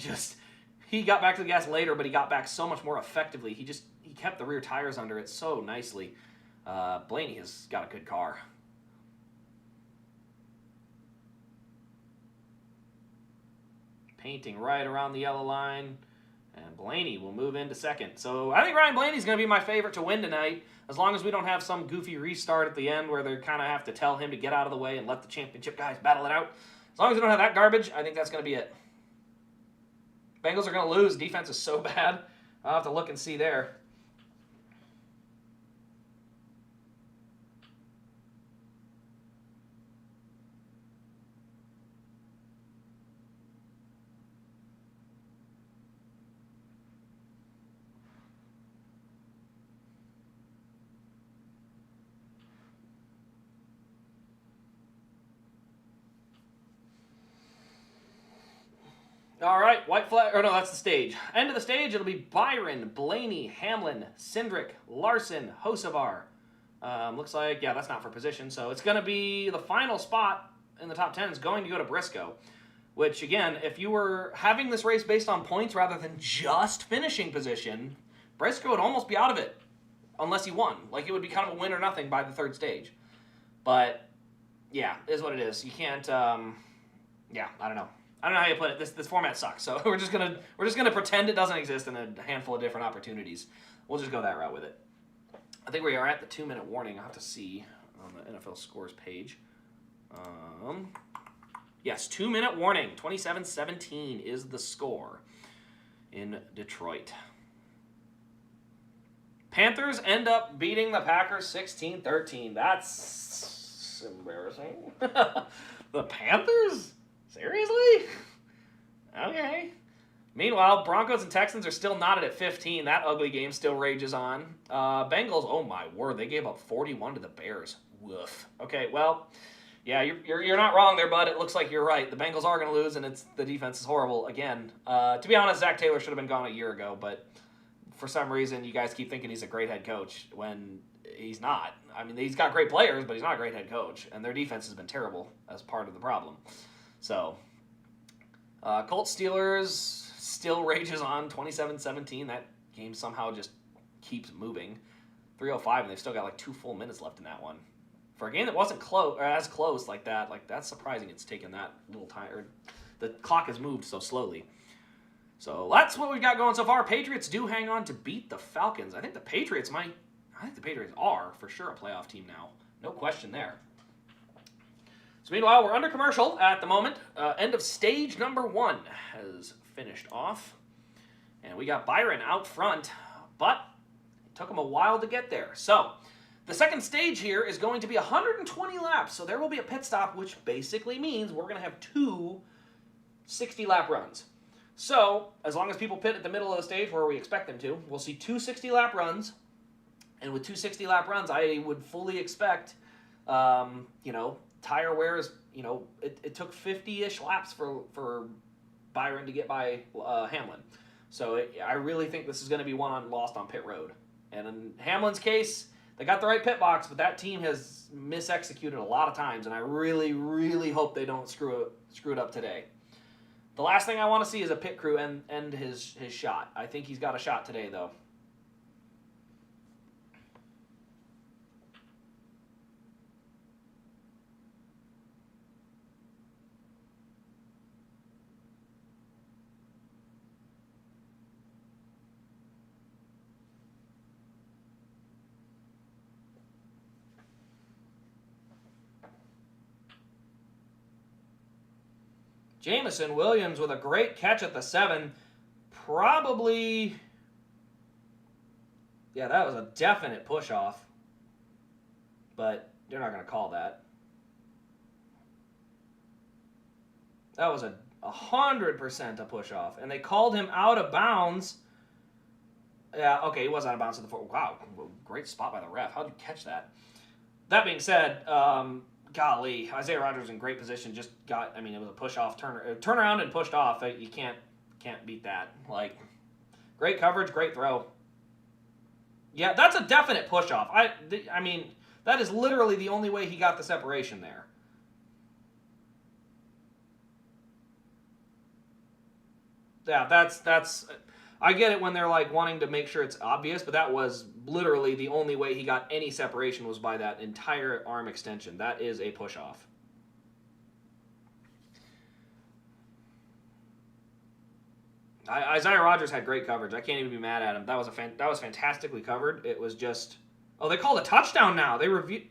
he got back to the gas later, but he got back so much more effectively. He kept the rear tires under it so nicely. Blaney has got a good car. Painting right around the yellow line. And Blaney will move into 2nd. So I think Ryan Blaney's going to be my favorite to win tonight. As long as we don't have some goofy restart at the end where they kind of have to tell him to get out of the way and let the championship guys battle it out. As long as we don't have that garbage, I think that's going to be it. Bengals are going to lose. Defense is so bad. I'll have to look and see there. All right, white flag. Or no, that's the stage. End of the stage, it'll be Byron, Blaney, Hamlin, Cindric, Larson, Hocevar. Looks like, yeah, that's not for position. So it's going to be the final spot in the top 10 is going to go to Briscoe. Which, again, if you were having this race based on points rather than just finishing position, Briscoe would almost be out of it unless he won. Like, it would be kind of a win or nothing by the third stage. But, yeah, it is what it is. You can't, yeah, I don't know. I don't know how you put it. This format sucks. So we're just gonna pretend it doesn't exist in a handful of different opportunities. We'll just go that route with it. I think we are at the 2-minute warning. I'll have to see on the NFL scores page. Yes, 2-minute warning. 27-17 is the score in Detroit. Panthers end up beating the Packers 16-13. That's embarrassing. The Panthers? Seriously? Okay. Meanwhile, Broncos and Texans are still knotted at 15. That ugly game still rages on. Bengals, oh my word, they gave up 41 to the Bears. Woof. Okay, well, yeah, you're not wrong there, bud. It looks like you're right. The Bengals are going to lose, and the defense is horrible again. To be honest, Zach Taylor should have been gone a year ago, but for some reason, you guys keep thinking he's a great head coach when he's not. I mean, he's got great players, but he's not a great head coach, and their defense has been terrible as part of the problem. So, Colts Steelers still rages on 27-17. That game somehow just keeps moving. 3:05, and they've still got like 2 full minutes left in that one. For a game that wasn't close or as close like that, that's surprising. It's taken that little time. Or the clock has moved so slowly. So that's what we've got going so far. Patriots do hang on to beat the Falcons. I think the Patriots are for sure a playoff team now. No question there. So meanwhile, we're under commercial at the moment. End of stage number 1 has finished off. And we got Byron out front, but it took him a while to get there. So the second stage here is going to be 120 laps. So there will be a pit stop, which basically means we're going to have 2 60-lap runs. So as long as people pit at the middle of the stage where we expect them to, we'll see 2 60-lap runs. And with 2 60-lap runs, I would fully expect, tire wears, it took 50-ish laps for Byron to get by Hamlin. So I really think this is going to be one lost on pit road. And in Hamlin's case, they got the right pit box, but that team has misexecuted a lot of times, and I really, really hope they don't screw it up today. The last thing I want to see is a pit crew end his shot. I think he's got a shot today, though. Jamison Williams with a great catch at the 7. Probably, yeah, that was a definite push-off. But they're not going to call that. That was 100% a push-off. And they called him out of bounds. Yeah, okay, he was out of bounds at the 4. Wow, great spot by the ref. How did you catch that? That being said, golly, Isaiah Rodgers in great position. It was a push-off, turn around and pushed off. You can't beat that. Like, great coverage, great throw. Yeah, that's a definite push-off. I mean, that is literally the only way he got the separation there. Yeah, that's. I get it when they're like wanting to make sure it's obvious, but that was literally the only way he got any separation was by that entire arm extension. That is a push-off. Isaiah Rodgers had great coverage. I can't even be mad at him. That was fantastically covered. It was just, they called a touchdown now. They reviewed.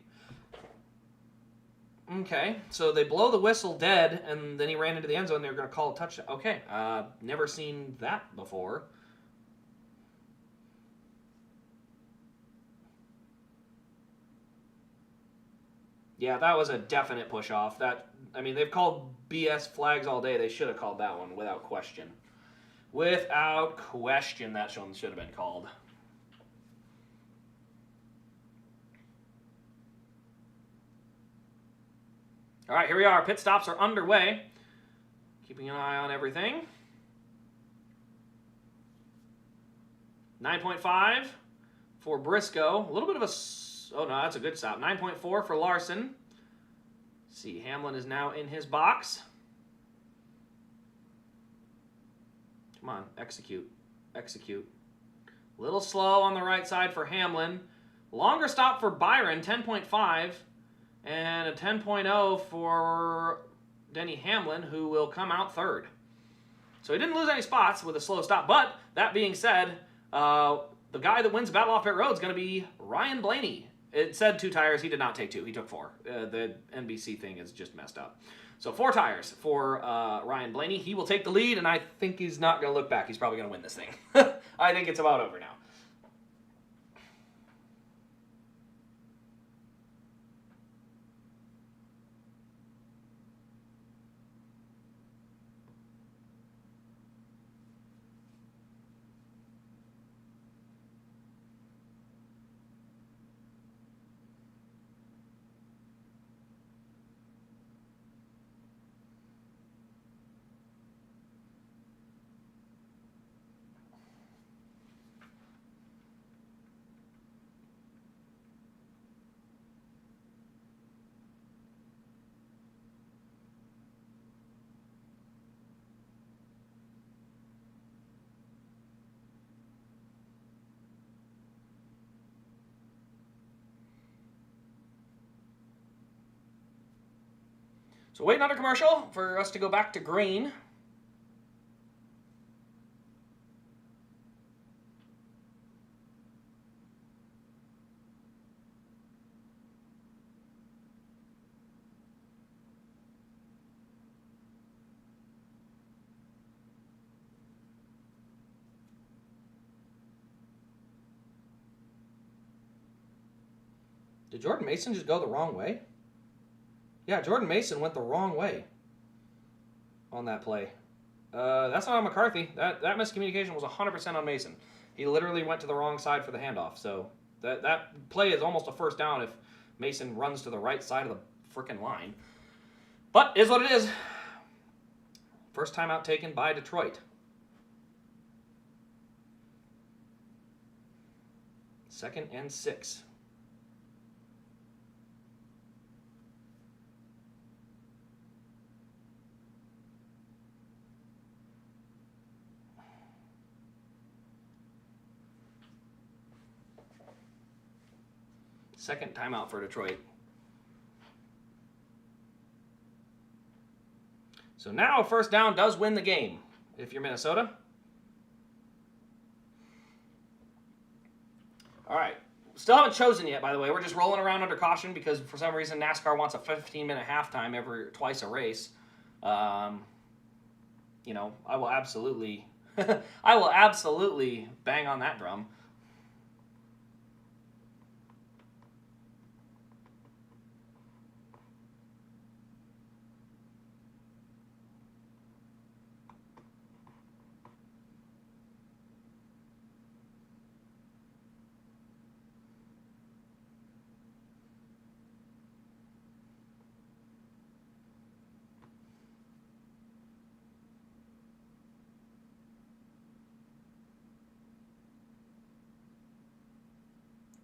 Okay, so they blow the whistle dead, and then he ran into the end zone. They're going to call a touchdown. Okay, never seen that before. Yeah, that was a definite push-off. They've called BS flags all day. They should have called that one without question. Without question, that one should have been called. All right, here we are. Pit stops are underway. Keeping an eye on everything. 9.5 for Briscoe. A little bit of a... Oh, no, that's a good stop. 9.4 for Larson. See, Hamlin is now in his box. Come on, execute. Execute. A little slow on the right side for Hamlin. Longer stop for Byron, 10.5. And a 10.0 for Denny Hamlin, who will come out third. So he didn't lose any spots with a slow stop. But that being said, the guy that wins Battle Off Pit Road is going to be Ryan Blaney. It said 2 tires. He did not take 2. He took 4. The NBC thing is just messed up. So 4 tires for Ryan Blaney. He will take the lead, and I think he's not going to look back. He's probably going to win this thing. I think it's about over now. So waiting on a commercial for us to go back to green. Did Jordan Mason just go the wrong way? Yeah, Jordan Mason went the wrong way on that play. That's not on McCarthy. That miscommunication was 100% on Mason. He literally went to the wrong side for the handoff. So that play is almost a first down if Mason runs to the right side of the freaking line. But is what it is. First timeout taken by Detroit. Second and 6. Second timeout for Detroit. So now a first down does win the game if you're Minnesota. All right. Still haven't chosen yet, by the way. We're just rolling around under caution because for some reason NASCAR wants a 15-minute halftime twice a race. I will absolutely bang on that drum.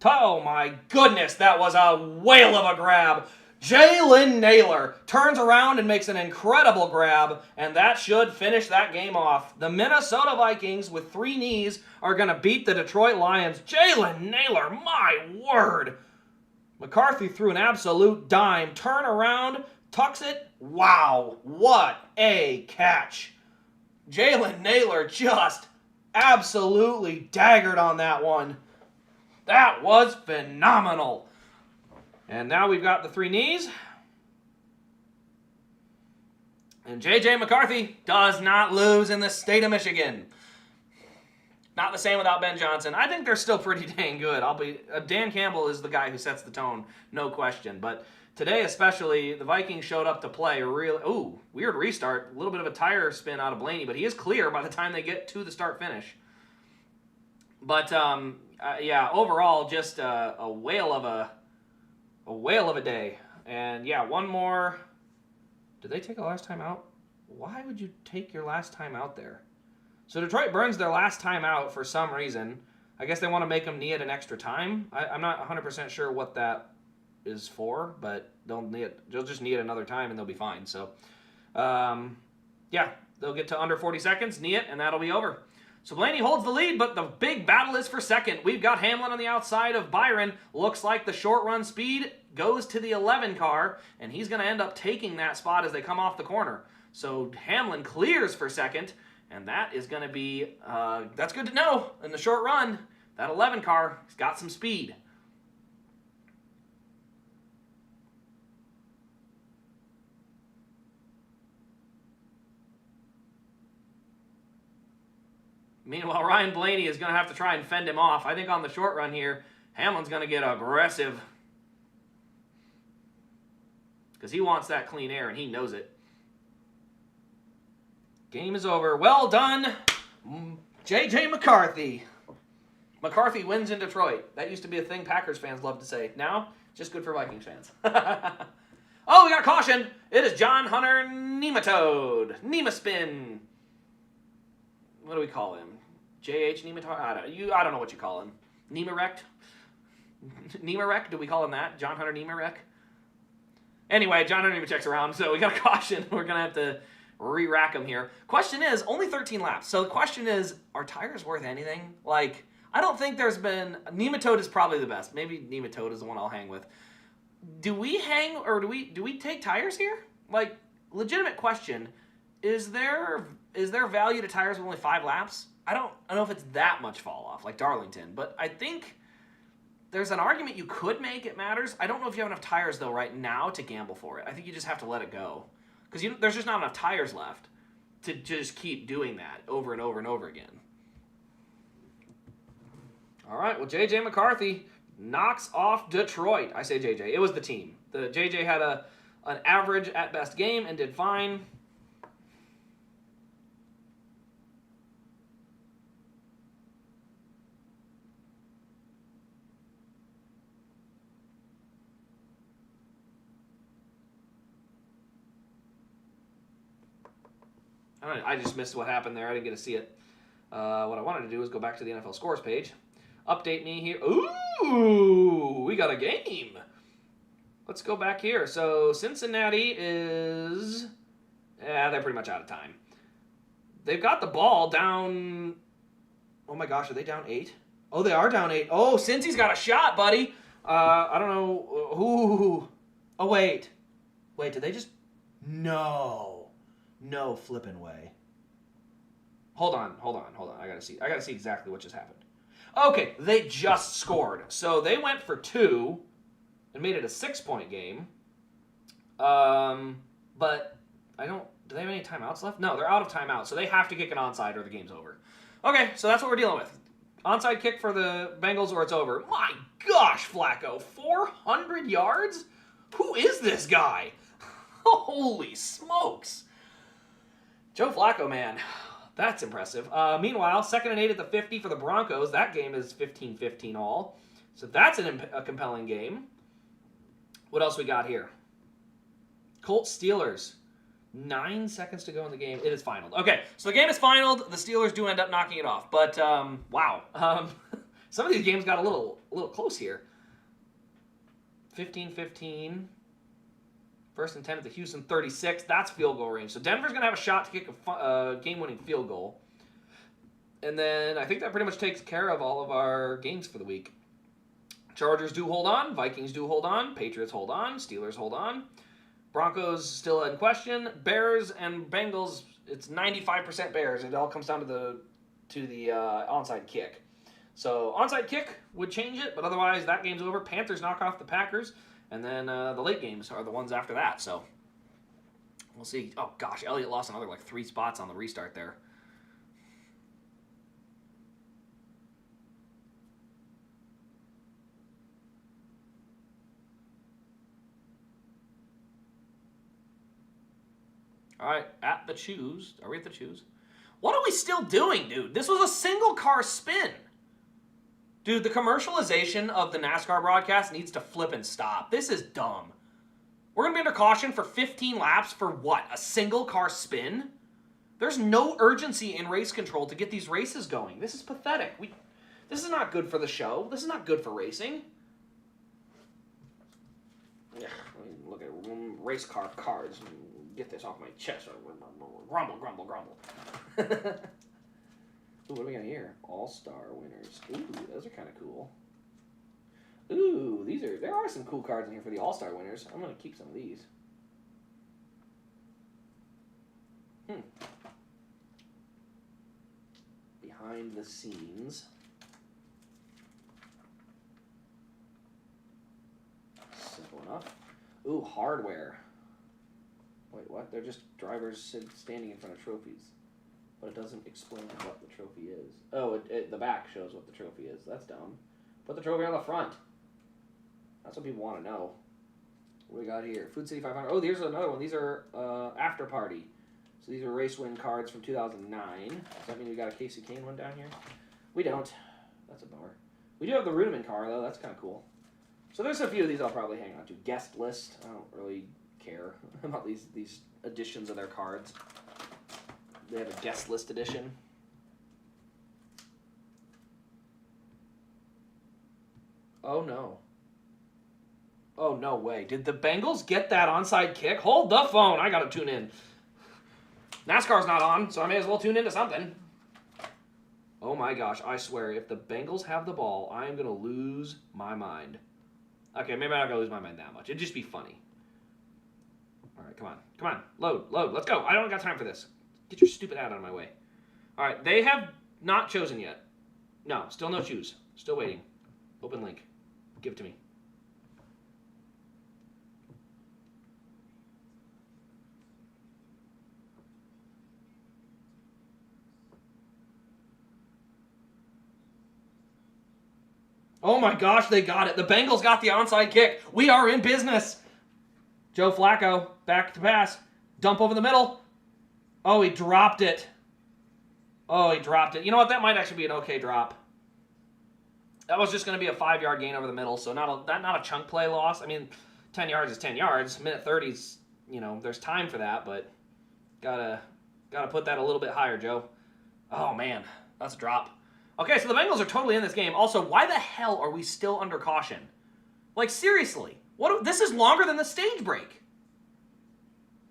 Oh my goodness, that was a whale of a grab. Jalen Naylor turns around and makes an incredible grab, and that should finish that game off. The Minnesota Vikings, with 3 knees, are going to beat the Detroit Lions. Jalen Naylor, my word. McCarthy threw an absolute dime. Turn around, tucks it. Wow, what a catch. Jalen Naylor just absolutely daggered on that one. That was phenomenal. And now we've got the 3 knees. And J.J. McCarthy does not lose in the state of Michigan. Not the same without Ben Johnson. I think they're still pretty dang good. Dan Campbell is the guy who sets the tone, no question. But today especially, the Vikings showed up to play weird restart. A little bit of a tire spin out of Blaney, but he is clear by the time they get to the start-finish. But overall, just a whale of a day. And yeah, one more. Did they take a last time out? Why would you take your last time out there? So Detroit burns their last time out for some reason. I guess they want to make him knee it an extra time. I'm not 100% sure what that is for, but they'll just knee it another time and they'll be fine. So, yeah, they'll get to under 40 seconds, knee it, and that'll be over. So Blaney holds the lead, but the big battle is for second. We've got Hamlin on the outside of Byron. Looks like the short run speed goes to the 11 car, and he's going to end up taking that spot as they come off the corner. So Hamlin clears for second, and that is going to be, that's good to know in the short run. That 11 car has got some speed. Meanwhile, Ryan Blaney is going to have to try and fend him off. I think on the short run here, Hamlin's going to get aggressive. Because he wants that clean air, and he knows it. Game is over. Well done, J.J. McCarthy. McCarthy wins in Detroit. That used to be a thing Packers fans love to say. Now, just good for Vikings fans. Oh, we got a caution. It is John Hunter Nematode. Nemaspin. What do we call him? J.H. Nematode? I don't know what you call him. Nemarect? Nemarek? Do we call him that? John Hunter Nemarek? Anyway, John Hunter checks around, so we got a caution. We're going to have to re-rack him here. Question is, only 13 laps. So the question is, are tires worth anything? Like, I don't think there's been... Nematode is probably the best. Maybe Nematode is the one I'll hang with. Do we hang, or do we take tires here? Like, legitimate question. Is there value to tires with only 5 laps? I don't know if it's that much fall off, like Darlington, but I think there's an argument you could make it matters. I don't know if you have enough tires, though, right now to gamble for it. I think you just have to let it go. Because there's just not enough tires left to just keep doing that over and over and over again. All right, well, J.J. McCarthy knocks off Detroit. I say J.J. It was the team. The J.J. had an average at best game and did fine. I just missed what happened there. I didn't get to see it. What I wanted to do is go back to the NFL scores page. Update me here. Ooh, we got a game. Let's go back here. So Cincinnati is... Yeah, they're pretty much out of time. They've got the ball down... Oh my gosh, are they down 8? Oh, they are down 8. Oh, Cincy's got a shot, buddy. I don't know. Ooh. Oh, wait. Wait, did they just... No. No flipping way. Hold on. I gotta see exactly what just happened. Okay, they just scored. So they went for 2 and made it a 6-point game. But do they have any timeouts left? No, they're out of timeout, so they have to kick an onside or the game's over. Okay, so that's what we're dealing with. Onside kick for the Bengals or it's over. My gosh, Flacco, 400 yards? Who is this guy? Holy smokes. Joe Flacco, man, that's impressive. Meanwhile, 2nd and 8 at the 50 for the Broncos. That game is 15-15 all. So that's a compelling game. What else we got here? Colts Steelers. 9 seconds to go in the game. It is finaled. Okay, so the game is finaled. The Steelers do end up knocking it off. But, wow. Some of these games got a little close here. 15-15. 1st and 10 at the Houston 36. That's field goal range. So Denver's going to have a shot to kick a game-winning field goal. And then I think that pretty much takes care of all of our games for the week. Chargers do hold on. Vikings do hold on. Patriots hold on. Steelers hold on. Broncos still in question. Bears and Bengals, it's 95% Bears. It all comes down to the onside kick. So onside kick would change it, but otherwise that game's over. Panthers knock off the Packers. And then the late games are the ones after that. So we'll see. Oh, gosh. Elliott lost another 3 spots on the restart there. All right. At the choose. Are we at the choose? What are we still doing, dude? This was a single car spin. Dude, the commercialization of the NASCAR broadcast needs to flip and stop. This is dumb. We're going to be under caution for 15 laps for what? A single car spin? There's no urgency in race control to get these races going. This is pathetic. This is not good for the show. This is not good for racing. Yeah, let me look at race car cards and get this off my chest. Grumble, grumble, grumble. Ooh, what do we got here? All-Star winners. Ooh, those are kind of cool. Ooh, there are some cool cards in here for the All-Star winners. I'm going to keep some of these. Behind the scenes. Simple enough. Ooh, hardware. Wait, what? They're just drivers standing in front of trophies. But it doesn't explain what the trophy is. Oh, the back shows what the trophy is. That's dumb. Put the trophy on the front. That's what people want to know. What do we got here? Food City 500. Oh, here's another one. These are After Party. So these are race win cards from 2009. Does that mean we got a Casey Kane one down here? We don't. That's a bummer. We do have the Rudiman car, though. That's kind of cool. So there's a few of these I'll probably hang on to. Guest list. I don't really care about these editions of their cards. They have a guest list edition. Oh, no. Oh, no way. Did the Bengals get that onside kick? Hold the phone. I got to tune in. NASCAR's not on, so I may as well tune into something. Oh, my gosh. I swear, if the Bengals have the ball, I am going to lose my mind. Okay, maybe I'm not going to lose my mind that much. It'd just be funny. All right, come on. Come on. Load. Let's go. I don't got time for this. Get your stupid ad out of my way. All right, they have not chosen yet. No, still no choose. Still waiting. Open link. Give it to me. Oh my gosh, they got it. The Bengals got the onside kick. We are in business. Joe Flacco, back to pass. Dump over the middle. Oh, he dropped it. Oh, he dropped it. You know what? That might actually be an okay drop. That was just going to be a 5-yard gain over the middle, so not a chunk play loss. I mean, 10 yards is 10 yards. Minute 30's, there's time for that, but gotta put that a little bit higher, Joe. Oh, man. That's a drop. Okay, so the Bengals are totally in this game. Also, why the hell are we still under caution? Like, seriously. This is longer than the stage break.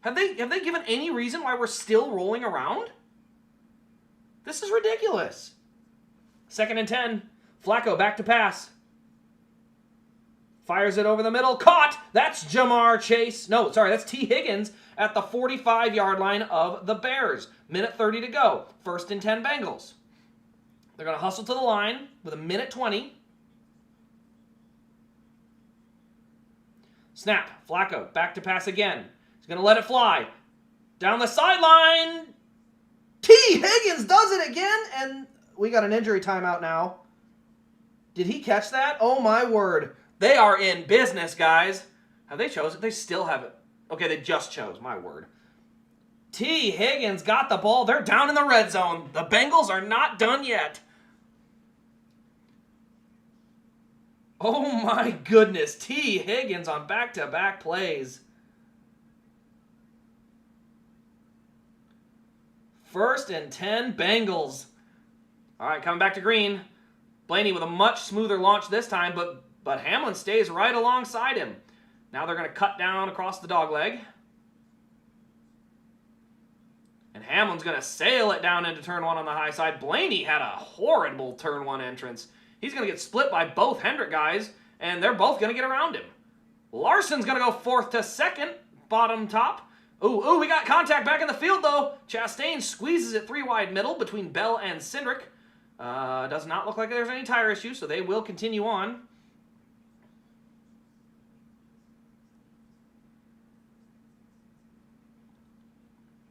Have they given any reason why we're still rolling around? This is ridiculous. 2nd and 10. Flacco back to pass. Fires it over the middle. Caught! That's Jamar Chase. No, sorry, that's T. Higgins at the 45-yard line of the Bears. Minute 30 to go. 1st and 10 Bengals. They're going to hustle to the line with a minute 20. Snap. Flacco back to pass again. He's going to let it fly. Down the sideline. T. Higgins does it again, and we got an injury timeout now. Did he catch that? Oh, my word. They are in business, guys. Have they chosen? They still have it. Okay, they just chose. My word. T. Higgins got the ball. They're down in the red zone. The Bengals are not done yet. Oh, my goodness. T. Higgins on back-to-back plays. 1st and 10 Bengals. All right, coming back to green. Blaney with a much smoother launch this time, but Hamlin stays right alongside him. Now they're going to cut down across the dogleg. And Hamlin's going to sail it down into turn 1 on the high side. Blaney had a horrible turn 1 entrance. He's going to get split by both Hendrick guys, and they're both going to get around him. Larson's going to go 4th to 2nd, bottom top. Ooh, we got contact back in the field, though. Chastain squeezes it 3 wide middle between Bell and Cindric. Does not look like there's any tire issues, so they will continue on.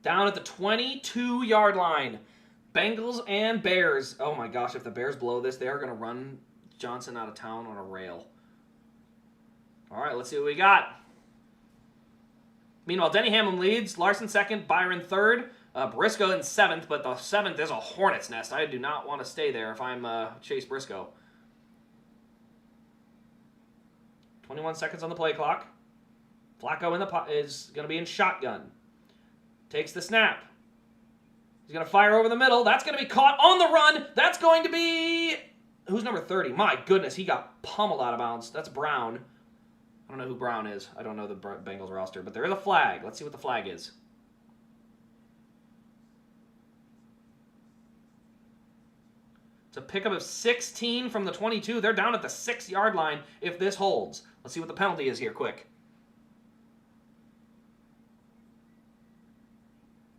Down at the 22-yard line. Bengals and Bears. Oh my gosh, if the Bears blow this, they are going to run Johnson out of town on a rail. All right, let's see what we got. Meanwhile, Denny Hamlin leads. Larson 2nd, Byron 3rd. Briscoe in 7th, but the 7th is a hornet's nest. I do not want to stay there if I'm Chase Briscoe. 21 seconds on the play clock. Flacco is going to be in shotgun. Takes the snap. He's going to fire over the middle. That's going to be caught on the run. That's going to be Who's number 30? My goodness, he got pummeled out of bounds. That's Brown. I don't know who Brown is. I don't know the Bengals roster, but there is a flag. Let's see what the flag is. It's a pickup of 16 from the 22. They're down at the 6-yard line if this holds. Let's see what the penalty is here quick.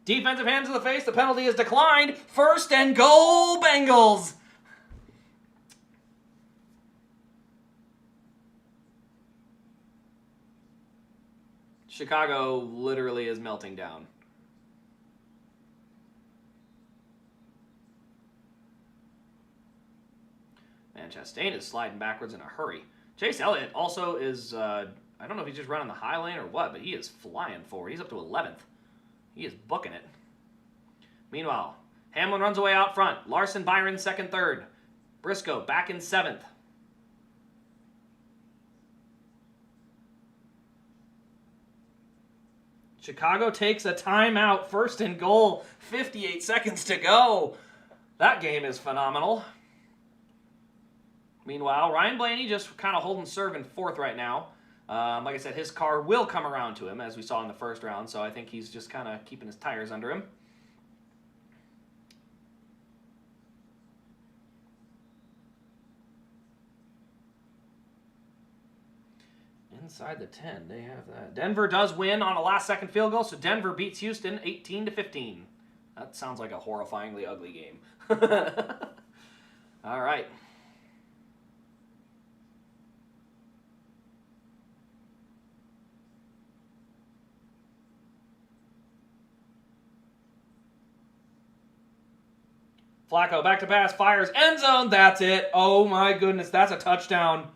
Defensive hands to the face. The penalty is declined. 1st and goal, Bengals. Chicago literally is melting down. Man, Chastain is sliding backwards in a hurry. Chase Elliott also is, I don't know if he's just running the high lane or what, but he is flying forward. He's up to 11th. He is booking it. Meanwhile, Hamlin runs away out front. Larson, Byron, 2nd, 3rd. Briscoe back in 7th. Chicago takes a timeout. 1st and goal. 58 seconds to go. That game is phenomenal. Meanwhile, Ryan Blaney just kind of holding serve in 4th right now. Like I said, his car will come around to him, as we saw in the 1st round, so I think he's just kind of keeping his tires under him. Inside the 10, they have that. Denver does win on a last-second field goal, so Denver beats Houston 18-15. That sounds like a horrifyingly ugly game. All right. Flacco back to pass, fires, end zone, that's it. Oh my goodness, that's a touchdown.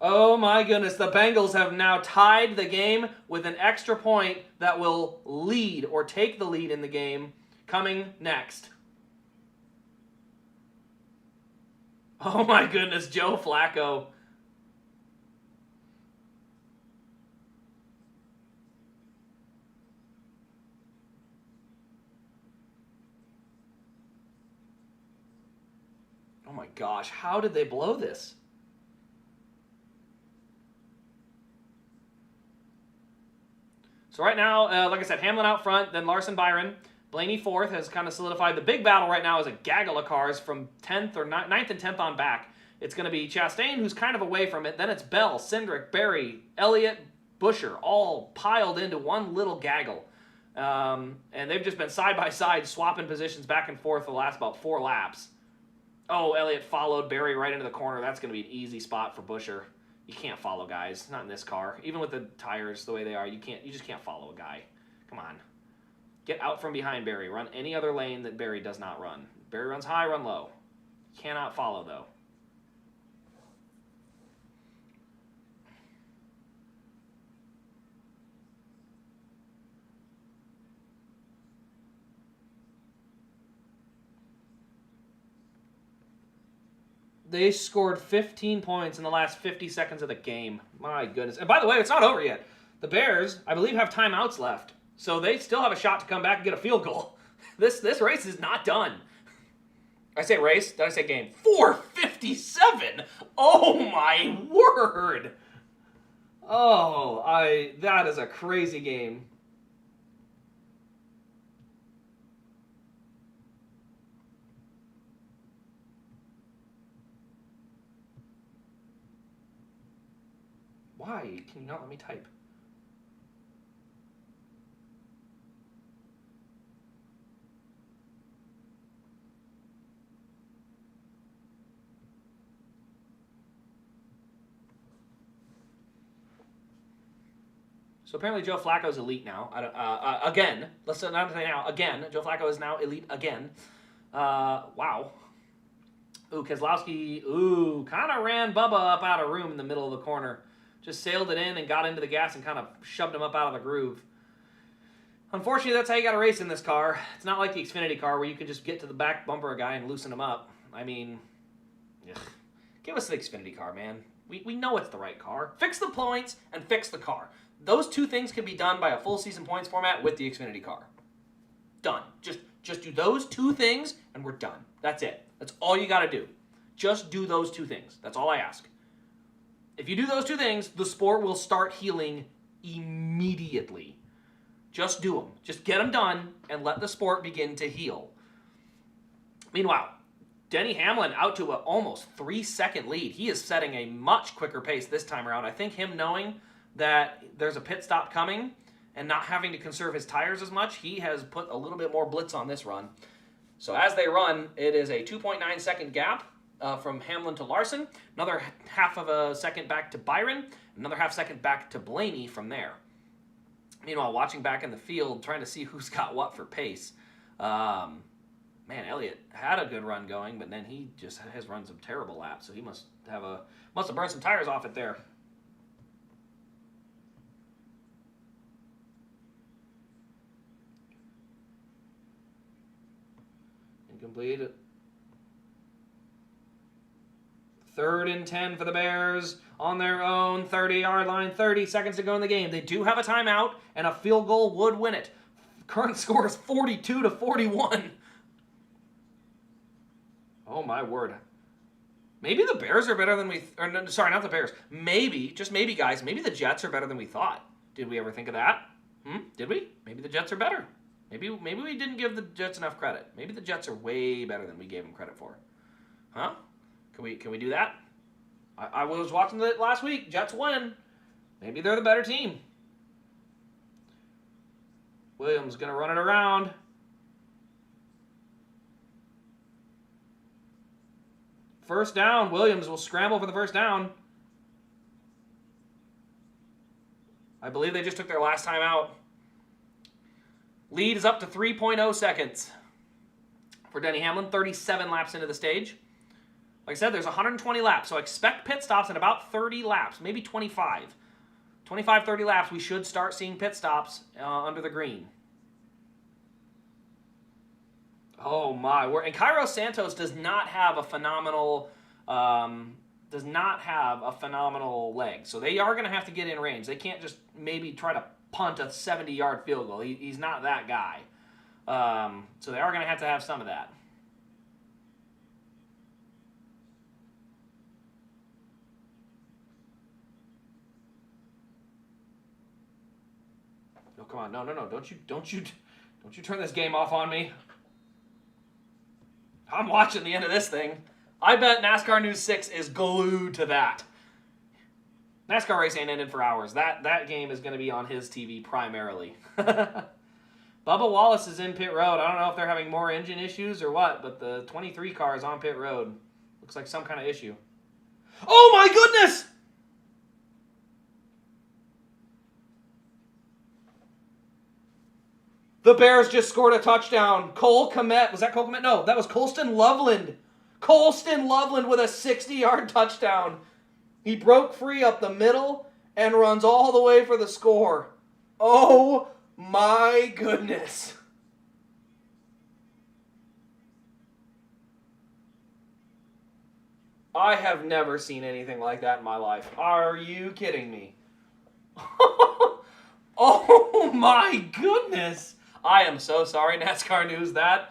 Oh my goodness, the Bengals have now tied the game with an extra point that will lead or take the lead in the game coming next. Oh my goodness, Joe Flacco. Oh my gosh, how did they blow this? So right now, like I said, Hamlin out front, then Larson, Byron. Blaney 4th has kind of solidified. The big battle right now is a gaggle of cars from 10th or 9th and 10th on back. It's going to be Chastain, who's kind of away from it. Then it's Bell, Cindric, Berry, Elliott, Busher, all piled into one little gaggle. And they've just been side by side, swapping positions back and forth for the last about 4 laps. Oh, Elliott followed Berry right into the corner. That's going to be an easy spot for Busher. You can't follow guys, not in this car. Even with the tires the way they are, you just can't follow a guy. Come on. Get out from behind Berry. Run any other lane that Berry does not run. Berry runs high, run low. Cannot follow, though. They scored 15 points in the last 50 seconds of the game. My goodness. And by the way, it's not over yet. The Bears, I believe, have timeouts left. So they still have a shot to come back and get a field goal. This race is not done. I say race? Did I say game? 4:57! Oh my word! Oh, that is a crazy game. Why can you not let me type? So apparently Joe Flacco's elite now. Again, let's not say now. Again, Joe Flacco is now elite again. Wow. Ooh, Keselowski. Ooh, kind of ran Bubba up out of room in the middle of the corner. Just sailed it in and got into the gas and kind of shoved him up out of the groove. Unfortunately, that's how you got to race in this car. It's not like the Xfinity car where you can just get to the back bumper a guy and loosen him up. I mean, ugh. Give us the Xfinity car, man. We know it's the right car. Fix the points and fix the car. Those two things can be done by a full season points format with the Xfinity car. Done. Just do those two things and we're done. That's it. That's all you got to do. Just do those two things. That's all I ask. If you do those two things, the sport will start healing immediately. Just do them. Just get them done and let the sport begin to heal. Meanwhile, Denny Hamlin out to an almost 3-second lead. He is setting a much quicker pace this time around. I think him knowing that there's a pit stop coming and not having to conserve his tires as much, he has put a little bit more blitz on this run. So as they run, it is a 2.9 second gap from Hamlin to Larson, another half of a second back to Byron, another half second back to Blaney from there. Meanwhile, watching back in the field, trying to see who's got what for pace. Man, Elliott had a good run going, but then he just has run some terrible laps, so he must have burned some tires off it there. Incomplete. 3rd and 10 for the Bears on their own 30-yard line. 30 seconds to go in the game. They do have a timeout, and a field goal would win it. Current score is 42-41. Oh, my word. Maybe the Bears are better than we... sorry, not the Bears. Maybe, just maybe, guys, maybe the Jets are better than we thought. Did we ever think of that? Did we? Maybe the Jets are better. Maybe we didn't give the Jets enough credit. Maybe the Jets are way better than we gave them credit for. Huh? Can we do that? I was watching it last week. Jets win. Maybe they're the better team. Williams going to run it around. First down. Williams will scramble for the first down. I believe they just took their last time out. Lead is up to 3.0 seconds for Denny Hamlin. 37 laps into the stage. Like I said, there's 120 laps, so expect pit stops at about 30 laps, maybe 25. 25, 30 laps, we should start seeing pit stops under the green. Oh my word! And Cairo Santos does not have a phenomenal leg, so they are going to have to get in range. They can't just maybe try to punt a 70-yard field goal. He's not that guy, so they are going to have some of that. Oh, come on. No. Don't you turn this game off on me. I'm watching the end of this thing. I bet NASCAR News 6 is glued to that. NASCAR race ain't ended for hours. That game is going to be on his TV primarily. Bubba Wallace is in pit road. I don't know if they're having more engine issues or what, but the 23 car is on pit road. Looks like some kind of issue. Oh my goodness! The Bears just scored a touchdown. Cole Kmet. Was that Cole Kmet? No, that was Colston Loveland. Colston Loveland with a 60-yard touchdown. He broke free up the middle and runs all the way for the score. Oh my goodness. I have never seen anything like that in my life. Are you kidding me? Oh my goodness. I am so sorry, NASCAR News. That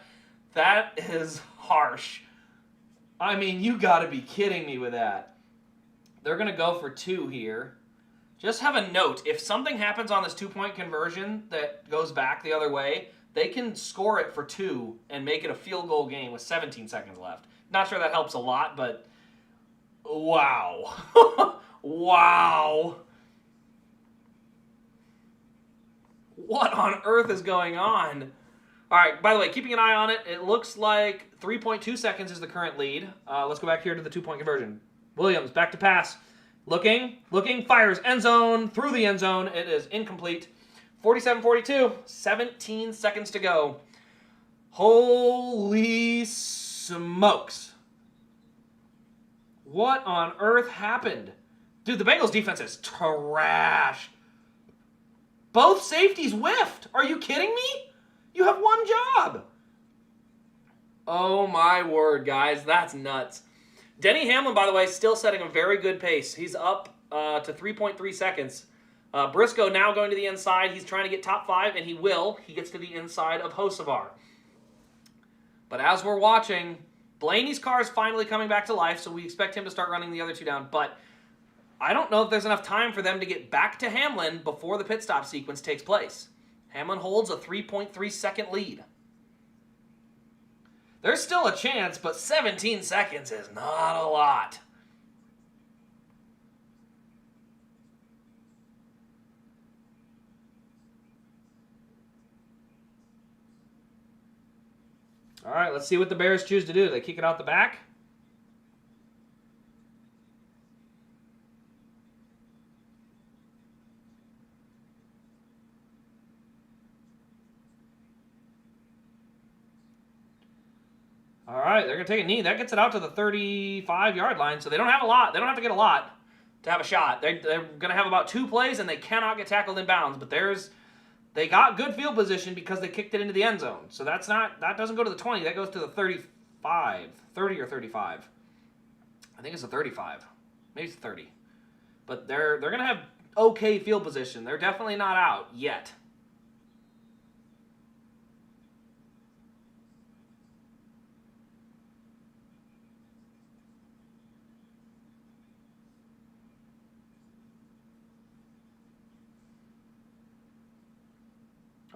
is harsh. I mean, you got to be kidding me with that. They're going to go for 2 here. Just have a note. If something happens on this 2-point conversion that goes back the other way, they can score it for 2 and make it a field goal game with 17 seconds left. Not sure that helps a lot, but wow. Wow. What on earth is going on? All right, by the way, keeping an eye on it, it looks like 3.2 seconds is the current lead. Let's go back here to the 2-point conversion. Williams, back to pass. Looking, fires, end zone, through the end zone. It is incomplete. 47-42, 17 seconds to go. Holy smokes. What on earth happened? Dude, the Bengals defense is trash. Both safeties whiffed. Are you kidding me? You have one job. Oh my word, guys. That's nuts. Denny Hamlin, by the way, still setting a very good pace. He's up to 3.3 seconds. Briscoe now going to the inside. He's trying to get top 5, and he will. He gets to the inside of Hocevar. But as we're watching, Blaney's car is finally coming back to life, so we expect him to start running the other two down. But I don't know if there's enough time for them to get back to Hamlin before the pit stop sequence takes place. Hamlin holds a 3.3 second lead. There's still a chance, but 17 seconds is not a lot. All right, let's see what the Bears choose to do. They kick it out the back. All right, they're going to take a knee. That gets it out to the 35-yard line, so they don't have a lot. They don't have to get a lot to have a shot. They're going to have about 2 plays, and they cannot get tackled in bounds. But they got good field position because they kicked it into the end zone. So that doesn't go to the 20. That goes to the 35, 30 or 35. I think it's a 35. Maybe it's 30. But they're going to have okay field position. They're definitely not out yet.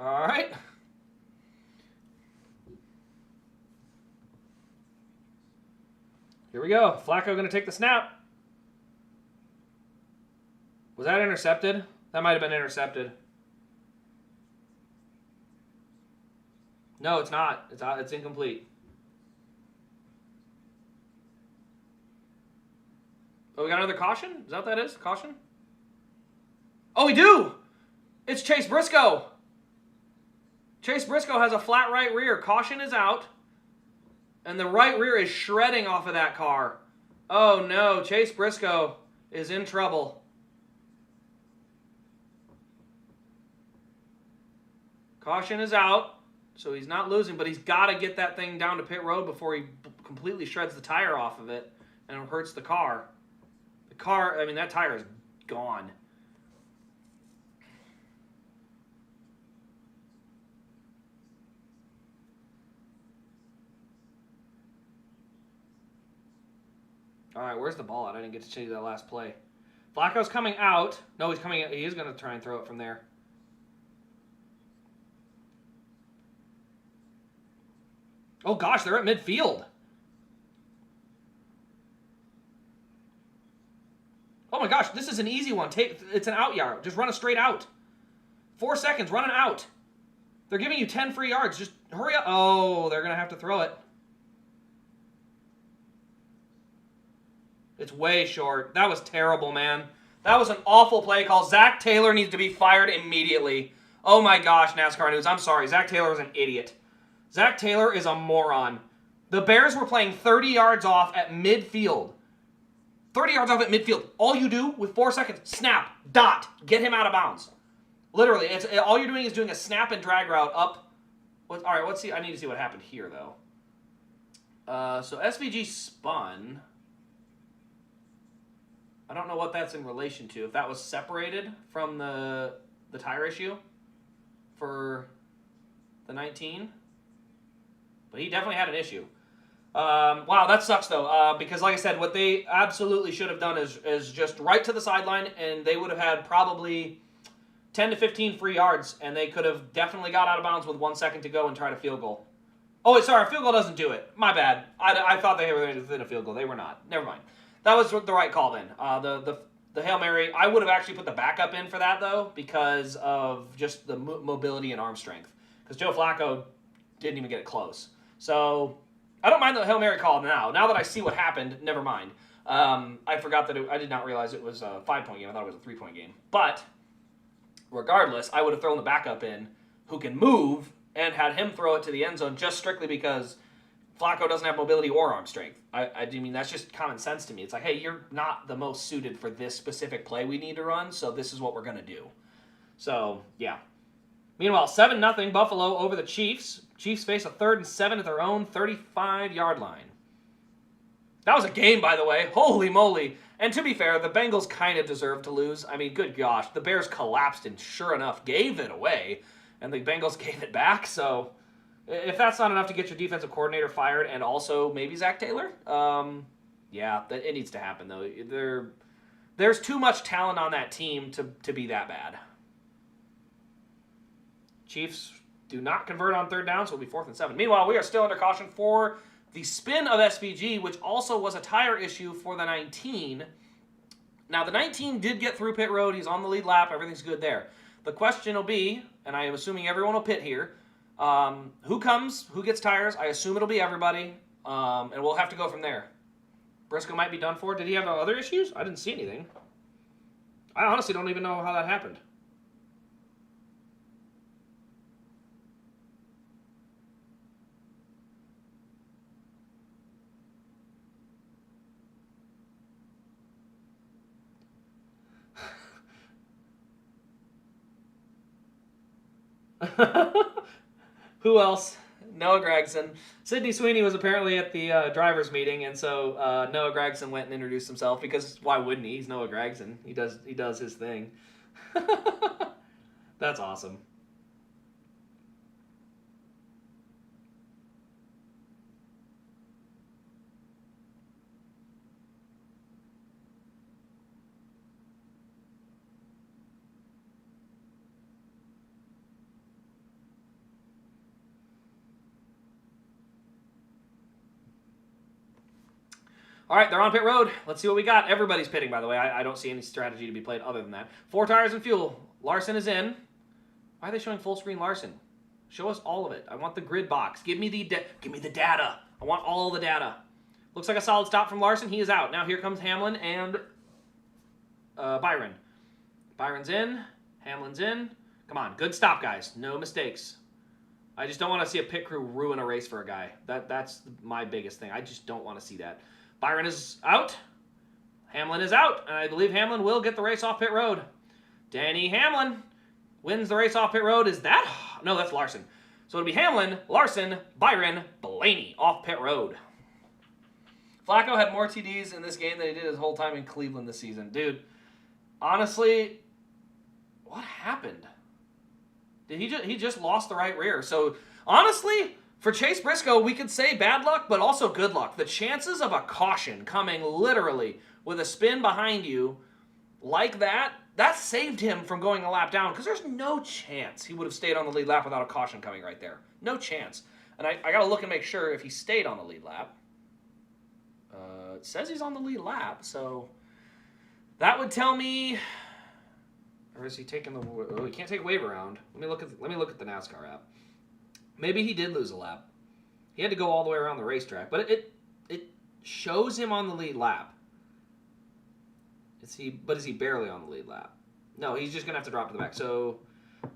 All right. Here we go. Flacco going to take the snap. Was that intercepted? That might have been intercepted. No, it's not. It's incomplete. Oh, we got another caution? Is that what that is? Caution? Oh, we do! It's Chase Briscoe. Chase Briscoe has a flat right rear. Caution is out. And the right rear is shredding off of that car. Oh no, Chase Briscoe is in trouble. Caution is out, so he's not losing, but he's got to get that thing down to pit road before he completely shreds the tire off of it and it hurts the car. That tire is gone. All right, where's the ball at? I didn't get to show you that last play. Flacco's coming out. No, he's coming out. He is going to try and throw it from there. Oh, gosh, they're at midfield. Oh, my gosh, this is an easy one. It's an out yard. Just run a straight out. 4 seconds, run an out. They're giving you 10 free yards. Just hurry up. Oh, they're going to have to throw it. It's way short. That was terrible, man. That was an awful play call. Zach Taylor needs to be fired immediately. Oh my gosh, NASCAR News. I'm sorry. Zach Taylor is an idiot. Zach Taylor is a moron. The Bears were playing 30 yards off at midfield. 30 yards off at midfield. All you do with 4 seconds, snap, dot, get him out of bounds. Literally, all you're doing is doing a snap and drag route up. All right, let's see. I need to see what happened here, though. So SVG spun. I don't know what that's in relation to. If that was separated from the tire issue for the 19. But he definitely had an issue. Wow, that sucks, though. Because, like I said, what they absolutely should have done is just right to the sideline, and they would have had probably 10 to 15 free yards, and they could have definitely got out of bounds with 1 second to go and tried a field goal. Oh, sorry, a field goal doesn't do it. My bad. I thought they were within a field goal. They were not. Never mind. That was the right call then. The Hail Mary, I would have actually put the backup in for that, though, because of just the mobility and arm strength. Because Joe Flacco didn't even get it close. So I don't mind the Hail Mary call now. Now that I see what happened, never mind. I forgot that I did not realize it was a 5-point game. I thought it was a 3-point game. But regardless, I would have thrown the backup in who can move and had him throw it to the end zone just strictly because Flacco doesn't have mobility or arm strength. I mean, that's just common sense to me. It's like, hey, you're not the most suited for this specific play we need to run, so this is what we're going to do. So, yeah. Meanwhile, 7-0 Buffalo over the Chiefs. Chiefs face a 3rd and 7 at their own 35-yard line. That was a game, by the way. Holy moly. And to be fair, the Bengals kind of deserved to lose. I mean, good gosh. The Bears collapsed and sure enough gave it away. And the Bengals gave it back, so If that's not enough to get your defensive coordinator fired and also maybe Zach Taylor, yeah, it needs to happen, though. There's too much talent on that team to be that bad. Chiefs do not convert on third down, so it'll be 4th and 7. Meanwhile, we are still under caution for the spin of SVG, which also was a tire issue for the 19. Now, the 19 did get through pit road. He's on the lead lap. Everything's good there. The question will be, and I am assuming everyone will pit here, who comes, who gets tires? I assume it'll be everybody, and we'll have to go from there. Briscoe might be done for. Did he have other issues? I didn't see anything. I honestly don't even know how that happened. Who else? Noah Gregson. Sydney Sweeney was apparently at the drivers' meeting, and so Noah Gregson went and introduced himself because why wouldn't he? He's Noah Gregson. He does his thing. That's awesome. All right, they're on pit road. Let's see what we got. Everybody's pitting, by the way. I don't see any strategy to be played other than that. 4 tires and fuel. Larson is in. Why are they showing full screen Larson? Show us all of it. I want the grid box. Give me the data. I want all the data. Looks like a solid stop from Larson. He is out. Now here comes Hamlin and Byron. Byron's in. Hamlin's in. Come on, good stop, guys. No mistakes. I just don't want to see a pit crew ruin a race for a guy. That's my biggest thing. I just don't want to see that. Byron is out. Hamlin is out. And I believe Hamlin will get the race off pit road. Danny Hamlin wins the race off pit road. Is that? No, that's Larson. So it'll be Hamlin, Larson, Byron, Blaney off pit road. Flacco had more TDs in this game than he did his whole time in Cleveland this season. Dude, honestly, what happened? He just lost the right rear. So, honestly, for Chase Briscoe, we could say bad luck, but also good luck. The chances of a caution coming literally with a spin behind you like that saved him from going a lap down because there's no chance he would have stayed on the lead lap without a caution coming right there. No chance. And I got to look and make sure if he stayed on the lead lap. It says he's on the lead lap, so that would tell me... Or is he taking the... Oh, he can't take wave around. Let me look at the NASCAR app. Maybe he did lose a lap. He had to go all the way around the racetrack, but it shows him on the lead lap. Is he barely on the lead lap? No, he's just gonna have to drop to the back. So,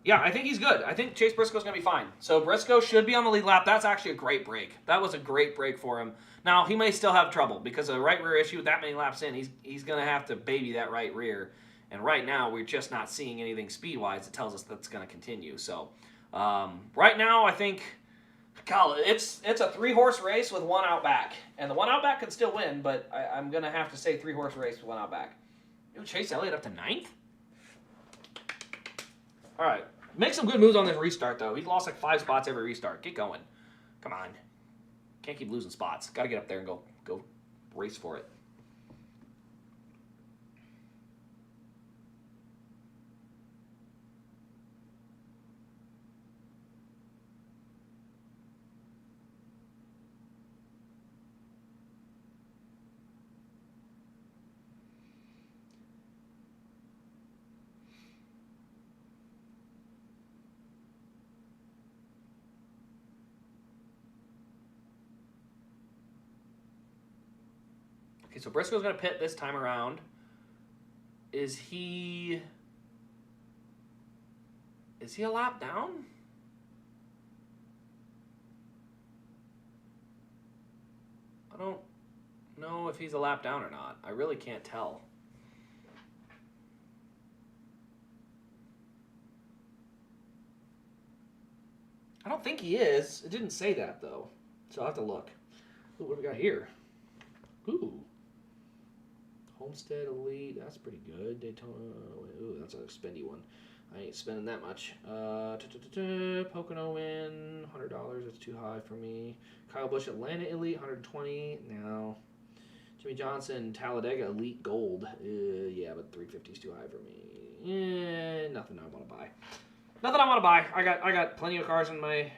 yeah, I think he's good. I think Chase Briscoe's gonna be fine. So Briscoe should be on the lead lap. That's actually a great break. That was a great break for him. Now he may still have trouble because of a right rear issue with that many laps in. He's gonna have to baby that right rear. And right now we're just not seeing anything speed-wise that tells us that's gonna continue. So. Right now, I think, Kyle, it's a 3-horse race with 1 out back. And the 1 out back could still win, but I'm going to have to say 3-horse race with 1 out back. Chase Elliott up to 9th? All right. Make some good moves on this restart, though. He's lost like 5 spots every restart. Get going. Come on. Can't keep losing spots. Got to get up there and go race for it. Okay, so Briscoe's going to pit this time around. Is he a lap down? I don't know if he's a lap down or not. I really can't tell. I don't think he is. It didn't say that, though. So I'll have to look. Ooh, what do we got here? Ooh. Homestead Elite, that's pretty good. Daytona, ooh, that's a spendy one. I ain't spending that much. Pocono win, $100. That's too high for me. Kyle Busch Atlanta Elite, 120. No. Jimmy Johnson Talladega Elite Gold. Yeah, but 350 is too high for me. Nothing I want to buy. Nothing I want to buy. I got plenty of cars in my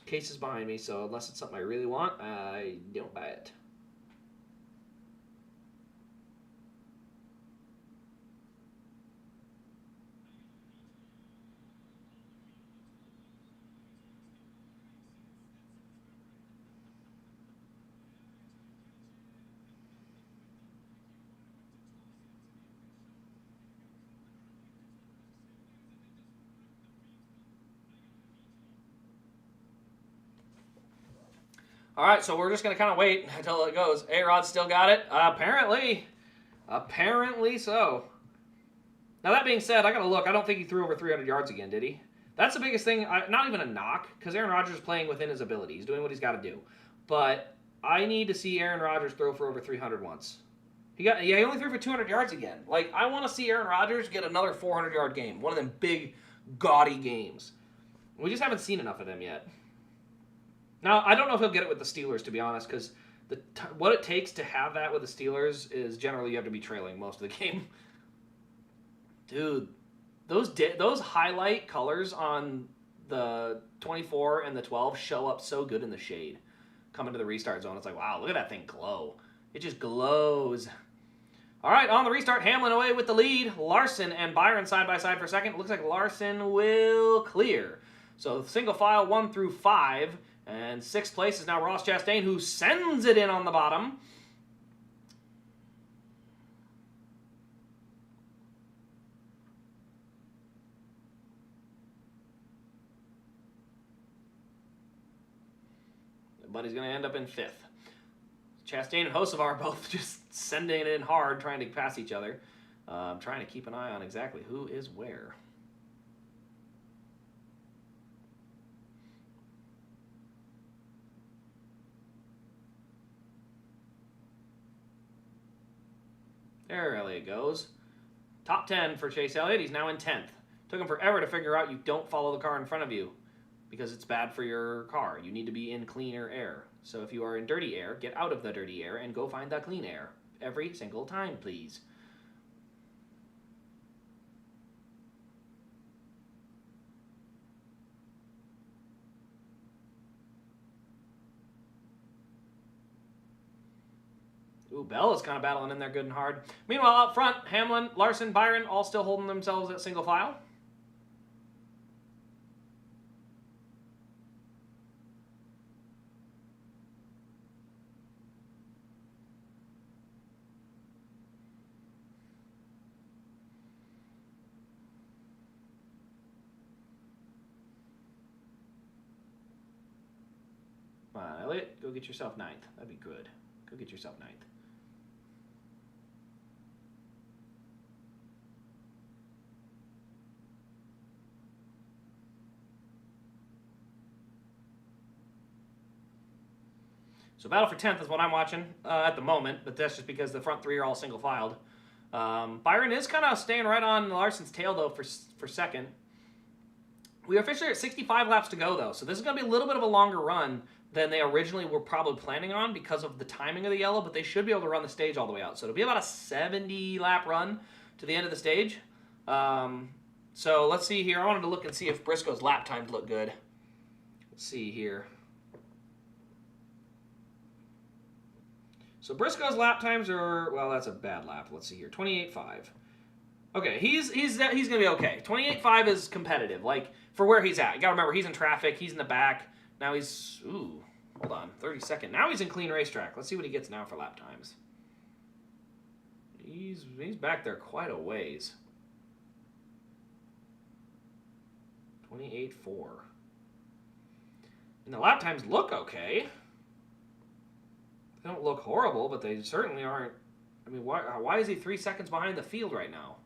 cases behind me. So unless it's something I really want, I don't buy it. All right, so we're just going to kind of wait until it goes. A-Rod still got it? Apparently. Apparently so. Now, that being said, I got to look. I don't think he threw over 300 yards again, did he? That's the biggest thing. Not even a knock, because Aaron Rodgers is playing within his ability. He's doing what he's got to do. But I need to see Aaron Rodgers throw for over 300 once. He only threw for 200 yards again. Like, I want to see Aaron Rodgers get another 400-yard game. One of them big, gaudy games. We just haven't seen enough of them yet. Now, I don't know if he'll get it with the Steelers, to be honest, because what it takes to have that with the Steelers is generally you have to be trailing most of the game. Dude, those highlight colors on the 24 and the 12 show up so good in the shade. Coming to the restart zone, it's like, wow, look at that thing glow. It just glows. All right, on the restart, Hamlin away with the lead. Larson and Byron side by side for second. Looks like Larson will clear. So single file 1 through 5. And 6th place is now Ross Chastain, who sends it in on the bottom. But he's going to end up in 5th. Chastain and Hocevar both just sending it in hard, trying to pass each other. Trying to keep an eye on exactly who is where. There Elliott goes. Top 10 for Chase Elliott. He's now in 10th. Took him forever to figure out you don't follow the car in front of you because it's bad for your car. You need to be in cleaner air. So if you are in dirty air, get out of the dirty air and go find the clean air. Every single time, please. Ooh, Bell is kind of battling in there good and hard. Meanwhile, out front, Hamlin, Larson, Byron, all still holding themselves at single file. Come on, Elliott, go get yourself 9th. That'd be good. Go get yourself 9th. So battle for 10th is what I'm watching at the moment, but that's just because the front 3 are all single filed. Byron is kind of staying right on Larson's tail, though, for second. We are officially at 65 laps to go, though, so this is going to be a little bit of a longer run than they originally were probably planning on because of the timing of the yellow, but they should be able to run the stage all the way out. So it'll be about a 70-lap run to the end of the stage. So let's see here. I wanted to look and see if Briscoe's lap times look good. Let's see here. So Briscoe's lap times are, well, that's a bad lap. Let's see here, 28.5. Okay, he's going to be okay. 28.5 is competitive, like, for where he's at. You got to remember, he's in traffic. He's in the back. Now he's, hold on, 32nd. Now he's in clean racetrack. Let's see what he gets now for lap times. He's back there quite a ways. 28.4. And the lap times look okay. They don't look horrible, but they certainly aren't. I mean, why is he 3 seconds behind the field right now?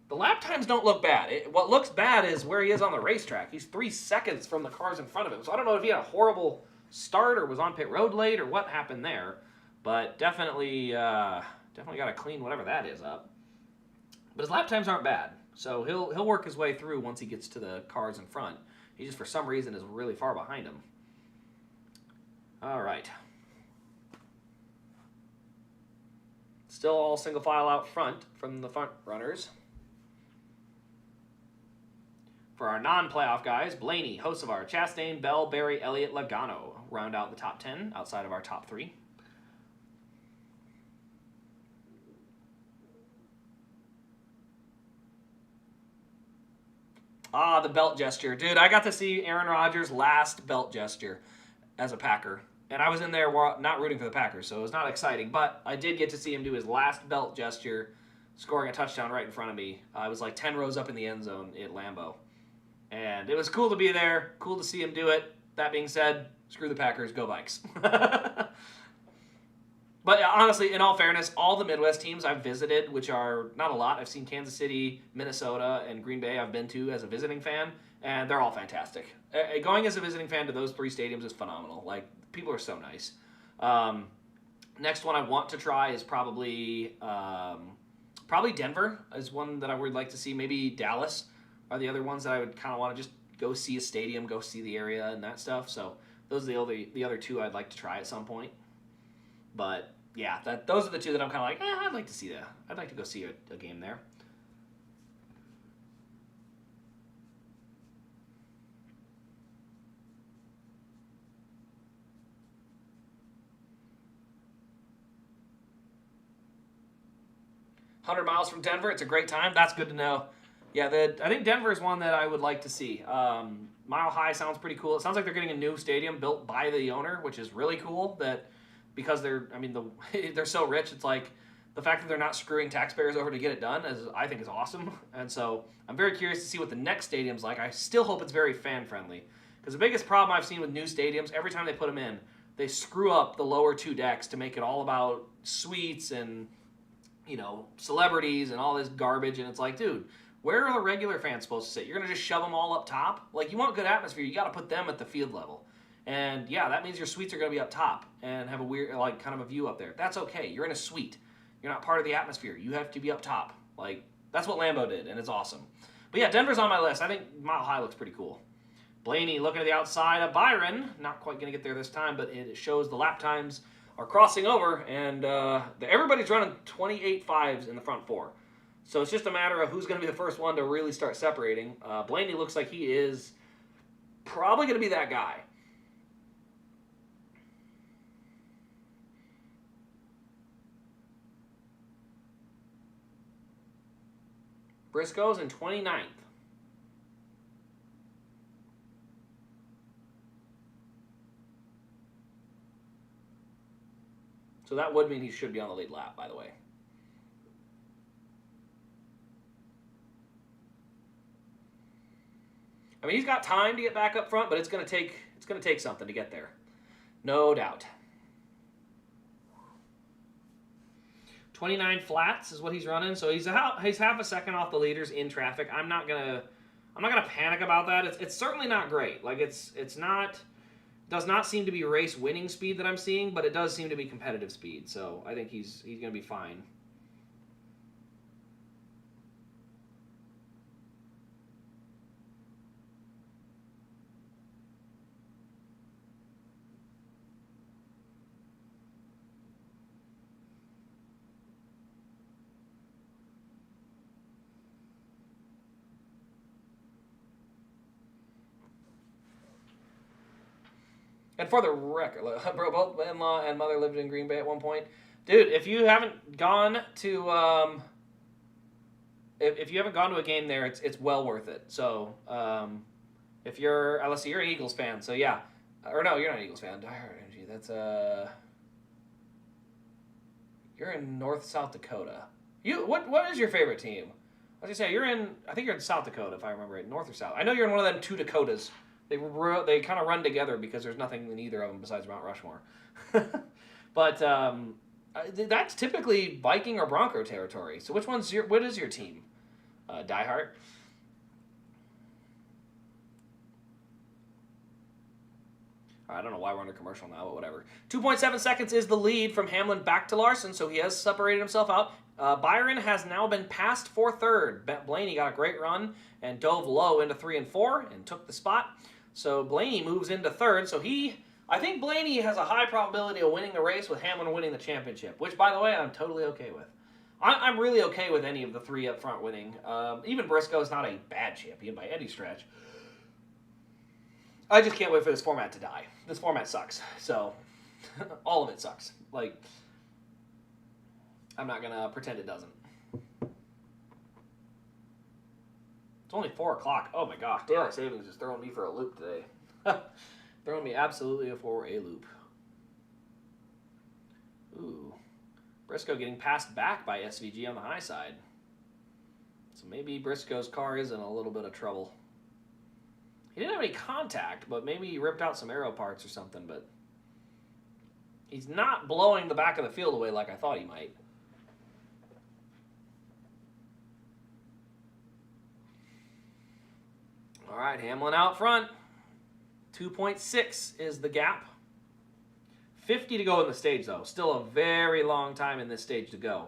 The lap times don't look bad. What looks bad is where he is on the racetrack. He's 3 seconds from the cars in front of him. So I don't know if he had a horrible start or was on pit road late or what happened there. But definitely got to clean whatever that is up. But his lap times aren't bad, so he'll work his way through once he gets to the cars in front. He just, for some reason, is really far behind him. All right. Still all single file out front from the front runners. For our non-playoff guys, Blaney, Hocevar, Chastain, Bell, Berry, Elliott, Logano round out the top 10 outside of our top 3. Ah, the belt gesture. Dude, I got to see Aaron Rodgers' last belt gesture as a Packer. And I was in there not rooting for the Packers, so it was not exciting. But I did get to see him do his last belt gesture, scoring a touchdown right in front of me. I was like 10 rows up in the end zone at Lambeau. And it was cool to be there, cool to see him do it. That being said, screw the Packers, go Vikes. But honestly, in all fairness, all the Midwest teams I've visited, which are not a lot, I've seen Kansas City, Minnesota, and Green Bay I've been to as a visiting fan, and they're all fantastic. Going as a visiting fan to those 3 stadiums is phenomenal. Like, people are so nice. Next one I want to try is probably Denver is one that I would like to see. Maybe Dallas are the other ones that I would kind of want to just go see a stadium, go see the area and that stuff. So those are the other 2 I'd like to try at some point. But yeah, those are the 2 that I'm kind of like, I'd like to see that. I'd like to go see a game there. $100 from Denver. It's a great time. That's good to know. Yeah, I think Denver is one that I would like to see. Mile High sounds pretty cool. It sounds like they're getting a new stadium built by the owner, which is really cool. That because they're so rich, it's like the fact that they're not screwing taxpayers over to get it done I think is awesome. And so I'm very curious to see what the next stadium's like. I still hope it's very fan friendly because the biggest problem I've seen with new stadiums, every time they put them in, they screw up the lower 2 decks to make it all about suites and celebrities and all this garbage. And it's like, dude, where are the regular fans supposed to sit? You're going to just shove them all up top? Like, you want good atmosphere, you got to put them at the field level. And yeah, that means your suites are going to be up top and have a weird, like, kind of a view up there. That's okay. You're in a suite. You're not part of the atmosphere. You have to be up top. Like, that's what Lambeau did, and it's awesome. But yeah, Denver's on my list. I think Mile High looks pretty cool. Blaney looking at the outside of Byron. Not quite going to get there this time, but it shows the lap times are crossing over, and everybody's running 28.5s in the front 4. So it's just a matter of who's going to be the first one to really start separating. Blaney looks like he is probably going to be that guy. Briscoe's in 29th. So that would mean he should be on the lead lap, by the way. I mean, he's got time to get back up front, but it's going to take something to get there. No doubt. 29 flats is what he's running, so he's half a second off the leaders in traffic. I'm not gonna panic about that. It's certainly not great. Like does not seem to be race winning speed that I'm seeing, but it does seem to be competitive speed. So I think he's gonna be fine. And for the record, both in-law and mother lived in Green Bay at one point. Dude, if you haven't gone to if you haven't gone to a game there, it's well worth it. So if you're let's see, you're an Eagles fan, so yeah, or no, you're not an Eagles fan. Die Hard Energy. That's you're in South Dakota. What is your favorite team? I was gonna say I think you're in South Dakota if I remember right, North or South. I know you're in one of them 2 Dakotas. They kind of run together because there's nothing in either of them besides Mount Rushmore. But that's typically Viking or Bronco territory. So what is your team? Die Hard? I don't know why we're under commercial now, but whatever. 2.7 seconds is the lead from Hamlin back to Larson, so he has separated himself out. Byron has now been passed for third. Blaney got a great run and dove low into 3 and 4 and took the spot. So Blaney moves into third. So I think Blaney has a high probability of winning the race with Hamlin winning the championship, which, by the way, I'm totally okay with. I'm really okay with any of the three up front winning. Even Briscoe is not a bad champion by any stretch. I just can't wait for this format to die. This format sucks. So, all of it sucks. Like, I'm not going to pretend it doesn't. It's only 4 o'clock. Oh my gosh. Daylight savings is throwing me for a loop today. Throwing me absolutely for a loop. Ooh. Briscoe getting passed back by SVG on the high side. So maybe Briscoe's car is in a little bit of trouble. He didn't have any contact, but maybe he ripped out some aero parts or something, but he's not blowing the back of the field away like I thought he might. All right, Hamlin out front. 2.6 is the gap. 50 to go in the stage, though. Still a very long time in this stage to go.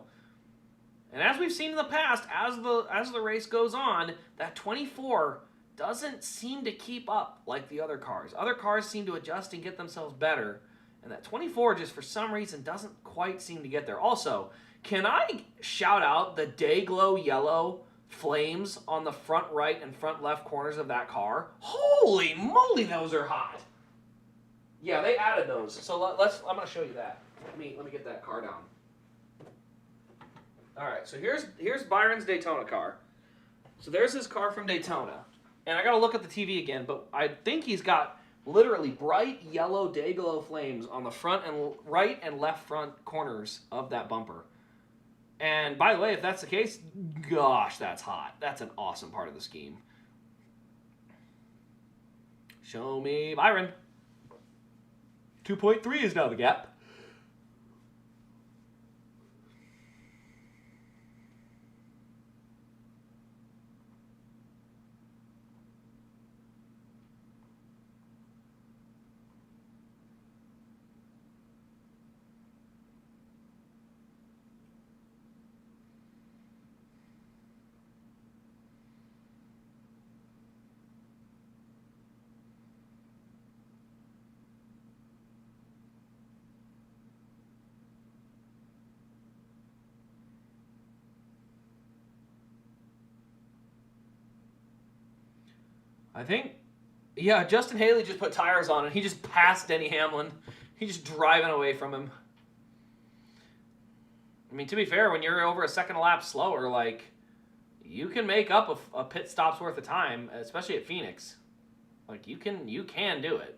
And as we've seen in the past, as the race goes on, that 24 doesn't seem to keep up like the other cars. Other cars seem to adjust and get themselves better, and that 24 just for some reason doesn't quite seem to get there. Also, can I shout out the day glow yellow flames on the front right and front left corners of that car? Holy moly, those are hot! Yeah, they added those. So I'm going to show you that. Let me get that car down. All right, so here's Byron's Daytona car. So there's his car from Daytona. And I got to look at the TV again, but I think he's got literally bright yellow day glow flames on the front and right and left front corners of that bumper. And by the way, if that's the case, gosh, that's hot. That's an awesome part of the scheme. Show me Byron. 2.3 is now the gap. I think, yeah, Justin Haley just put tires on and he just passed Denny Hamlin. He's just driving away from him. I mean, to be fair, when you're over a second a lap slower, like, you can make up a pit stop's worth of time, especially at Phoenix. Like, you can do it.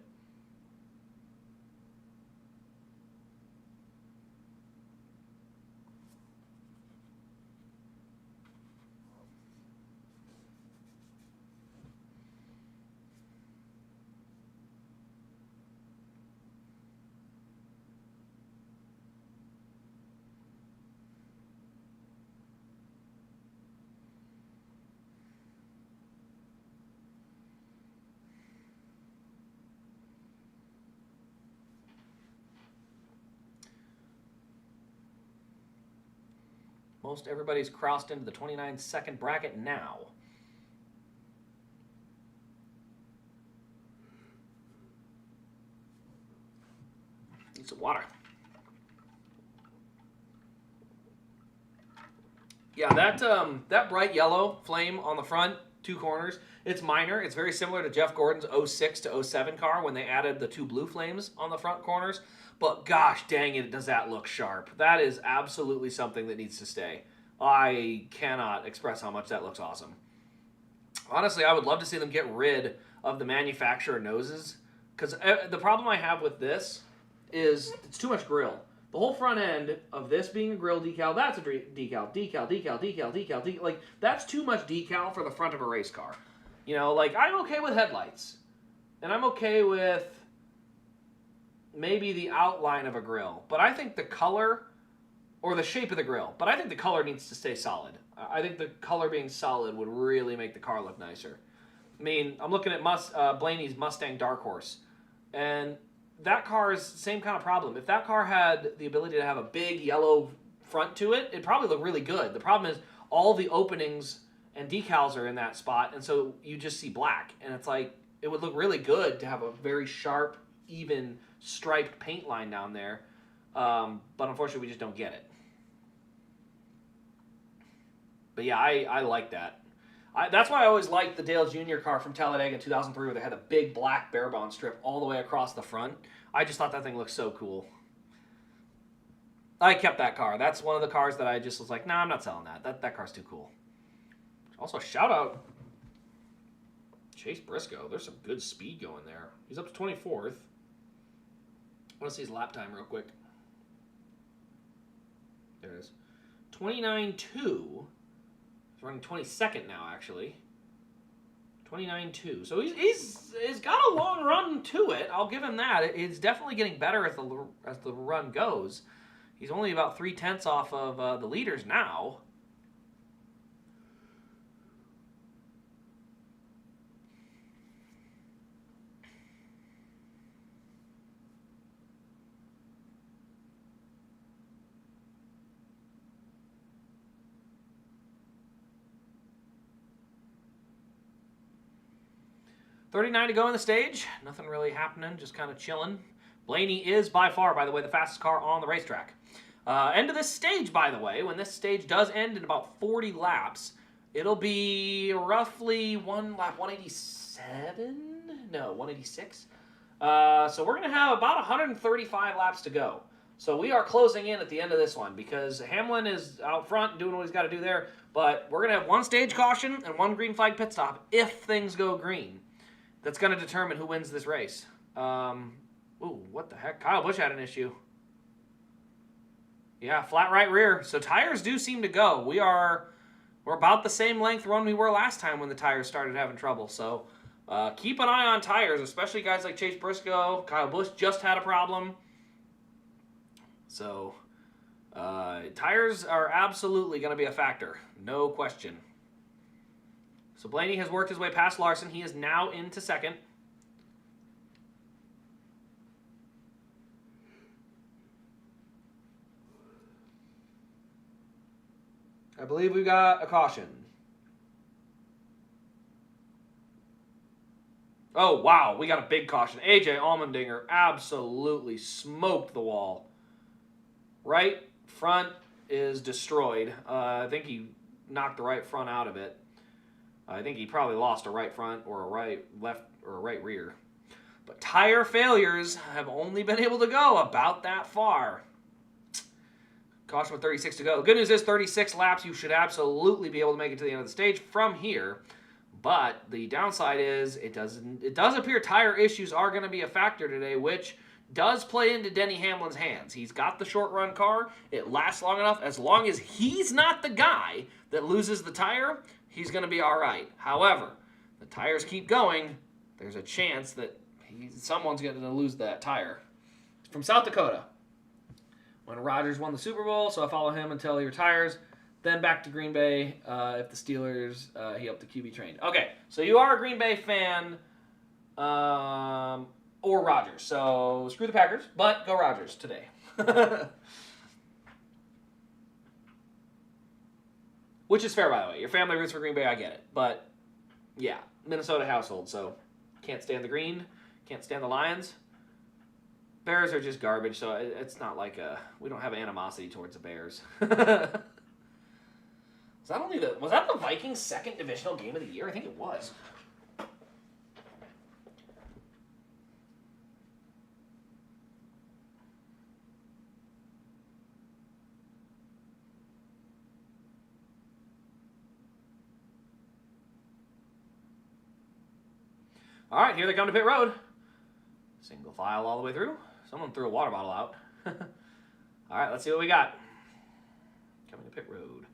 Most everybody's crossed into the 29-second bracket now. Need some water. Yeah, that bright yellow flame on the front, 2 corners, it's minor. It's very similar to Jeff Gordon's 06 to 07 car when they added the 2 blue flames on the front corners. But gosh dang it, does that look sharp. That is absolutely something that needs to stay. I cannot express how much that looks awesome. Honestly, I would love to see them get rid of the manufacturer noses, because the problem I have with this is it's too much grill. The whole front end of this being a grill decal, that's a decal. Like, that's too much decal for the front of a race car. You know, like, I'm okay with headlights. And I'm okay with maybe the outline of a grill. But I think the color, or the shape of the grill, but I think the color needs to stay solid. I think the color being solid would really make the car look nicer. I mean, I'm looking at Blaney's Mustang Dark Horse. And that car is the same kind of problem. If that car had the ability to have a big yellow front to it, it'd probably look really good. The problem is all the openings and decals are in that spot, and so you just see black. And it's like, it would look really good to have a very sharp, even striped paint line down there. But unfortunately, we just don't get it. But yeah, I like that. That's why I always liked the Dale Jr. car from Talladega in 2003 where they had a big black bare bone strip all the way across the front. I just thought that thing looked so cool. I kept that car. That's one of the cars that I just was like, nah, I'm not selling that. That car's too cool. Also, shout out Chase Briscoe. There's some good speed going there. He's up to 24th. I want to see his lap time real quick. There it is. 29.2. He's running 22nd now, actually. 29.2. So he's got a long run to it. I'll give him that. It's definitely getting better as the run goes. He's only about 3/10 off of the leaders now. $39 to go in the stage. Nothing really happening, just kind of chilling. Blaney is by far, by the way, the fastest car on the racetrack. End of this stage, by the way, when this stage does end in about 40 laps, it'll be roughly one lap 187? No, 186. So we're going to have about 135 laps to go. So we are closing in at the end of this one because Hamlin is out front doing what he's got to do there. But we're going to have one stage caution and one green flag pit stop if things go green. That's going to determine who wins this race. Ooh, what the heck? Kyle Busch had an issue. Yeah, flat right rear. So tires do seem to go. We're about the same length run we were last time when the tires started having trouble. So keep an eye on tires, especially guys like Chase Briscoe. Kyle Busch just had a problem. So tires are absolutely going to be a factor. No question. So Blaney has worked his way past Larson. He is now into second. I believe we've got a caution. Oh, wow. We got a big caution. AJ Allmendinger absolutely smoked the wall. Right front is destroyed. I think he knocked the right front out of it. I think he probably lost a right front or a right left or a right rear. But tire failures have only been able to go about that far. Caution with 36 to go. The good news is 36 laps, you should absolutely be able to make it to the end of the stage from here. But the downside is it does appear tire issues are going to be a factor today, which does play into Denny Hamlin's hands. He's got the short run car. It lasts long enough. As long as he's not the guy that loses the tire, he's going to be all right. However, the tires keep going, there's a chance that someone's going to lose that tire. From South Dakota, when Rogers won the Super Bowl, so I follow him until he retires. Then back to Green Bay if the Steelers, he helped the QB train. Okay, so you are a Green Bay fan or Rodgers. So screw the Packers, but go Rodgers today. Which is fair, by the way. Your family roots for Green Bay, I get it. But, yeah, Minnesota household, so can't stand the green, can't stand the Lions. Bears are just garbage, so it's not like we don't have animosity towards the Bears. Was that the Vikings' second divisional game of the year? I think it was. All right, here they come to pit road. Single file all the way through. Someone threw a water bottle out. All right, let's see what we got. Coming to pit road.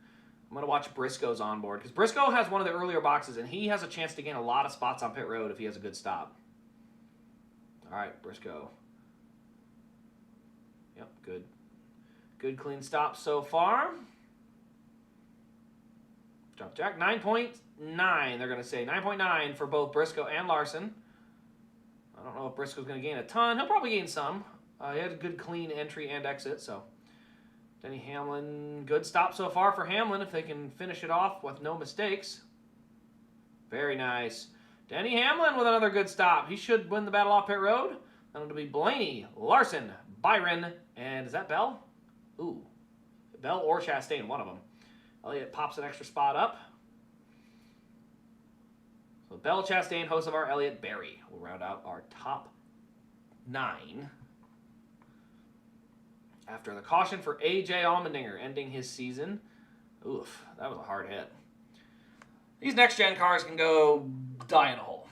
I'm going to watch Briscoe's onboard because Briscoe has one of the earlier boxes, and he has a chance to gain a lot of spots on pit road if he has a good stop. All right, Briscoe. Yep, good. Good clean stop so far. Drop jack, 9.9, they're going to say. 9.9 for both Briscoe and Larson. I don't know if Briscoe's going to gain a ton. He'll probably gain some. He had a good clean entry and exit, so Denny Hamlin, good stop so far for Hamlin if they can finish it off with no mistakes. Very nice. Denny Hamlin with another good stop. He should win the battle off pit road. And it'll be Blaney, Larson, Byron, and is that Bell? Ooh, Bell or Chastain, one of them. Elliott pops an extra spot up. So Bell, Chastain, Hocevar, Elliott, Berry will round out our top 9. After the caution for A.J. Allmendinger ending his season. Oof, that was a hard hit. These next-gen cars can go die in a hole.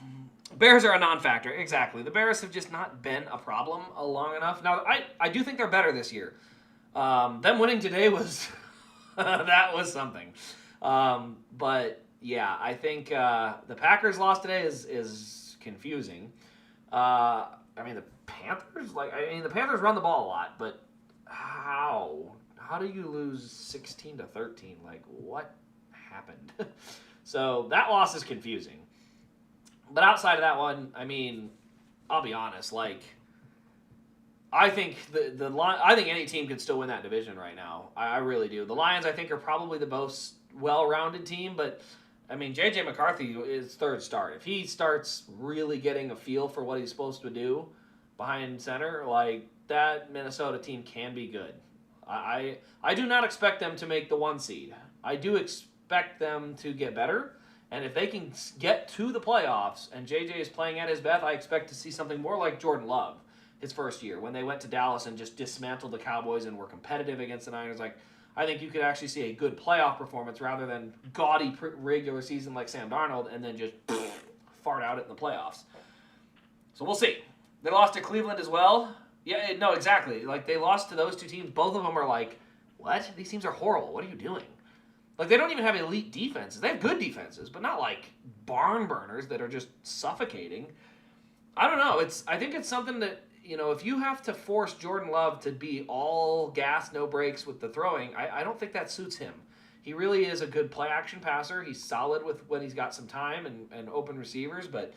Bears are a non-factor. Exactly. The Bears have just not been a problem long enough. Now, I do think they're better this year. Them winning today was... that was something. But, yeah, I think the Packers' loss today is confusing. I mean, the Panthers? The Panthers run the ball a lot, but how? How do you lose 16-13? Like, what happened? So that loss is confusing. But outside of that one, I mean, I'll be honest. Like, I think I think any team could still win that division right now. I really do. The Lions, I think, are probably the most well-rounded team. But I mean, J.J. McCarthy is third start. If he starts really getting a feel for what he's supposed to do behind center, like that Minnesota team can be good. I do not expect them to make the 1 seed. I do expect them to get better. And if they can get to the playoffs and JJ is playing at his best, I expect to see something more like Jordan Love his first year when they went to Dallas and just dismantled the Cowboys and were competitive against the Niners. Like, I think you could actually see a good playoff performance rather than gaudy regular season like Sam Darnold and then just fart out it in the playoffs. So we'll see. They lost to Cleveland as well. Yeah, no, exactly. Like, they lost to those two teams. Both of them are like, what? These teams are horrible. What are you doing? Like, they don't even have elite defenses. They have good defenses, but not like barn burners that are just suffocating. I don't know. I think it's something that, if you have to force Jordan Love to be all gas, no brakes with the throwing, I don't think that suits him. He really is a good play-action passer. He's solid with when he's got some time and open receivers, but,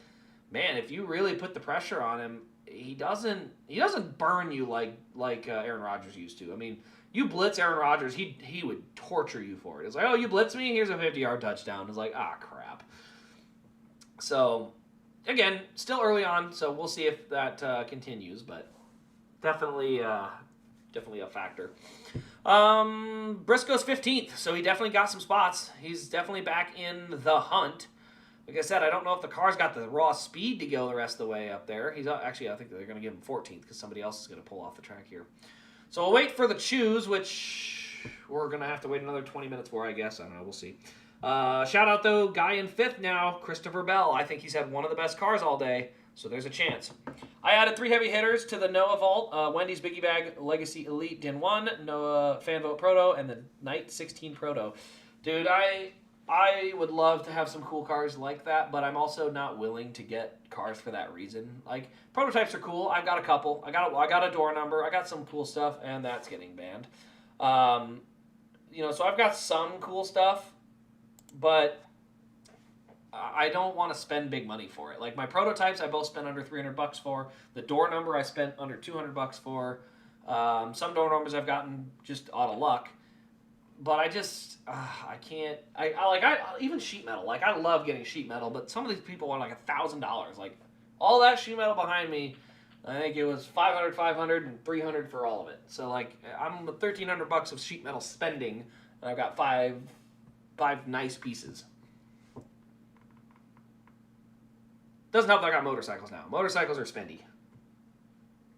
man, if you really put the pressure on him, he doesn't burn you like Aaron Rodgers used to. I mean, you blitz Aaron Rodgers, he would torture you for it. It's like, oh, you blitz me? Here's a 50-yard touchdown. It's like, crap. So, again, still early on, so we'll see if that continues, but definitely a factor. Briscoe's 15th, so he definitely got some spots. He's definitely back in the hunt. Like I said, I don't know if the car's got the raw speed to go the rest of the way up there. I think they're going to give him 14th because somebody else is going to pull off the track here. So we'll wait for the choose, which we're going to have to wait another 20 minutes for, I guess. I don't know. We'll see. Shout out, though, guy in 5th now, Christopher Bell. I think he's had one of the best cars all day, so there's a chance. I added 3 heavy hitters to the Noah Vault. Wendy's Biggie Bag Legacy Elite Din 1, Noah Fan Vote Proto, and the Night 16 Proto. Dude, I would love to have some cool cars like that, but I'm also not willing to get cars for that reason. Like, prototypes are cool. I've got a couple. I got a door number. I got some cool stuff, and that's getting banned. So I've got some cool stuff, but I don't want to spend big money for it. Like, my prototypes I both spent under $300 for. The door number I spent under $200 for. Some door numbers I've gotten just out of luck. But I just, I can't, even sheet metal. Like, I love getting sheet metal, but some of these people want like $1,000. Like, all that sheet metal behind me, I think it was $500, and $300 for all of it. So, like, I'm $1,300 of sheet metal spending, and I've got five nice pieces. Doesn't help that I got motorcycles now. Motorcycles are spendy.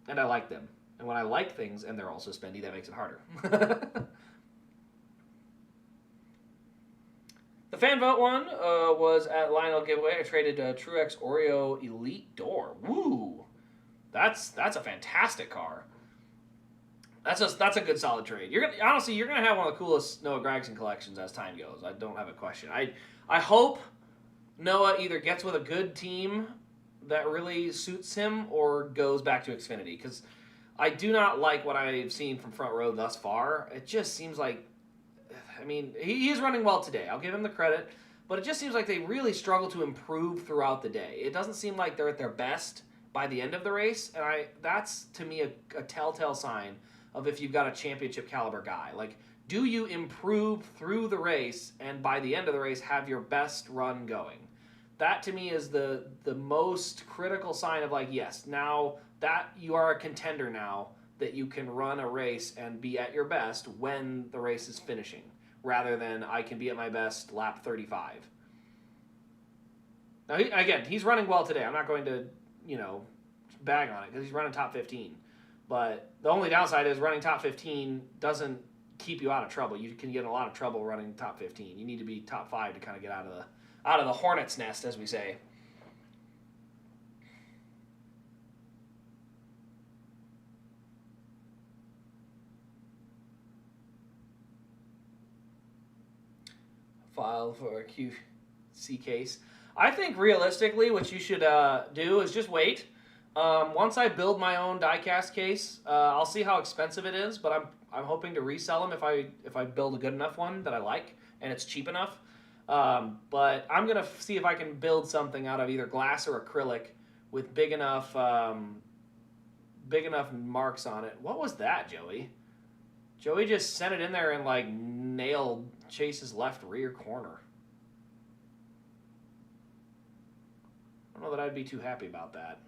And I like them. And when I like things and they're also spendy, that makes it harder. The fan vote one was at Lionel giveaway. I traded Truex Oreo Elite Door. Woo! That's a fantastic car. That's a good solid trade. You're gonna have one of the coolest Noah Gragson collections as time goes. I don't have a question. I hope Noah either gets with a good team that really suits him or goes back to Xfinity, because I do not like what I've seen from Front Row thus far. It just seems like, I mean, he is running well today. I'll give him the credit. But it just seems like they really struggle to improve throughout the day. It doesn't seem like they're at their best by the end of the race. And that's, to me, a telltale sign of if you've got a championship caliber guy. Like, do you improve through the race and by the end of the race have your best run going? That to me is the most critical sign of like, yes, now that you are a contender now, that you can run a race and be at your best when the race is finishing, rather than I can be at my best lap 35. Now, he's running well today. I'm not going to, bag on it because he's running top 15. But the only downside is running top 15 doesn't keep you out of trouble. You can get in a lot of trouble running top 15. You need to be top 5 to kind of get out of the hornet's nest, as we say. File for a QC case. I think realistically what you should do is just wait. Once I build my own diecast case, I'll see how expensive it is, but I'm hoping to resell them if I build a good enough one that I like and it's cheap enough. But I'm gonna see if I can build something out of either glass or acrylic with big enough marks on it. What was that, Joey? Joey just sent it in there and like nailed Chase's left rear corner. I don't know that I'd be too happy about that.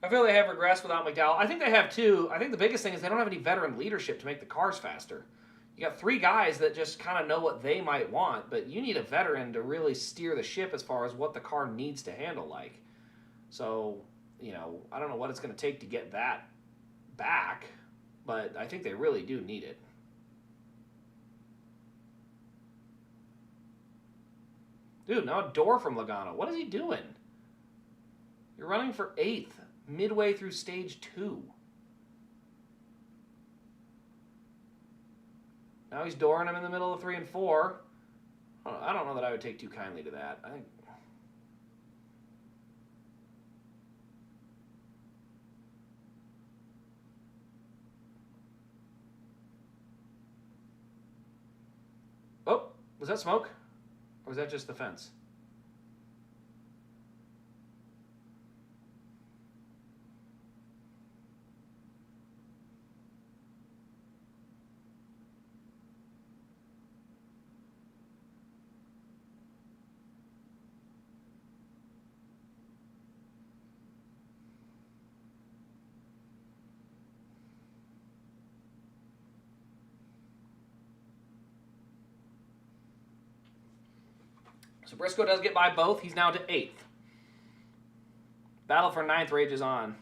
I feel they have regressed without McDowell. I think they have too. I think the biggest thing is they don't have any veteran leadership to make the cars faster. You got 3 guys that just kind of know what they might want, but you need a veteran to really steer the ship as far as what the car needs to handle like. So, I don't know what it's going to take to get that back, but I think they really do need it. Dude, now a door from Logano. What is he doing? You're running for 8th, midway through stage 2. Now he's dooring him in the middle of 3 and 4. I don't know that I would take too kindly to that. I think. Oh, was that smoke? Or was that just the fence? So Briscoe does get by both. He's now to 8th. Battle for 9th rages on.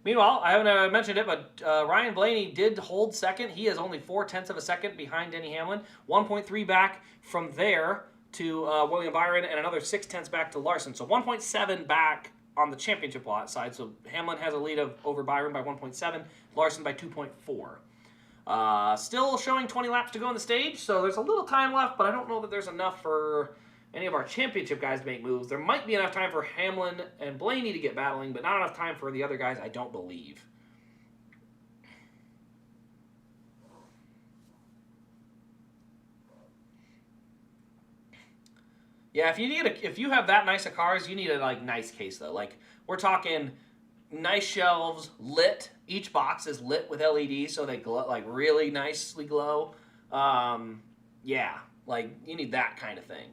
Meanwhile, I haven't mentioned it, but Ryan Blaney did hold second. He is only 0.4 of a second behind Denny Hamlin. 1.3 back from there to William Byron, and another 0.6 back to Larson. So 1.7 back on the championship lot side. So Hamlin has a lead over Byron by 1.7, Larson by 2.4. Still showing 20 laps to go on the stage, so there's a little time left, but I don't know that there's enough for any of our championship guys to make moves. There might be enough time for Hamlin and Blaney to get battling, but not enough time for the other guys, I don't believe. Yeah, if you have that nice of cars, you need a nice case though. Like we're talking nice shelves, lit. Each box is lit with LEDs, so they glow, really nicely glow. Yeah, you need that kind of thing.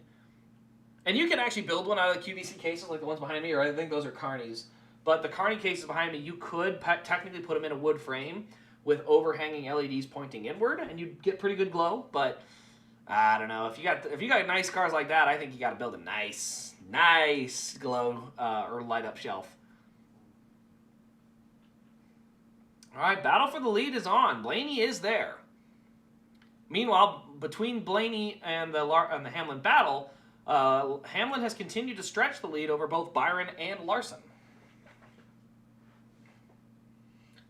And you can actually build one out of the QVC cases like the ones behind me, or I think those are Carney's. But the Carney cases behind me, you could technically put them in a wood frame with overhanging LEDs pointing inward, and you'd get pretty good glow. But I don't know, if you got nice cars like that, I think you got to build a nice glow or light up shelf. All right, battle for the lead is on. Blaney is there. Meanwhile, between Blaney and the Hamlin battle, Hamlin has continued to stretch the lead over both Byron and Larson.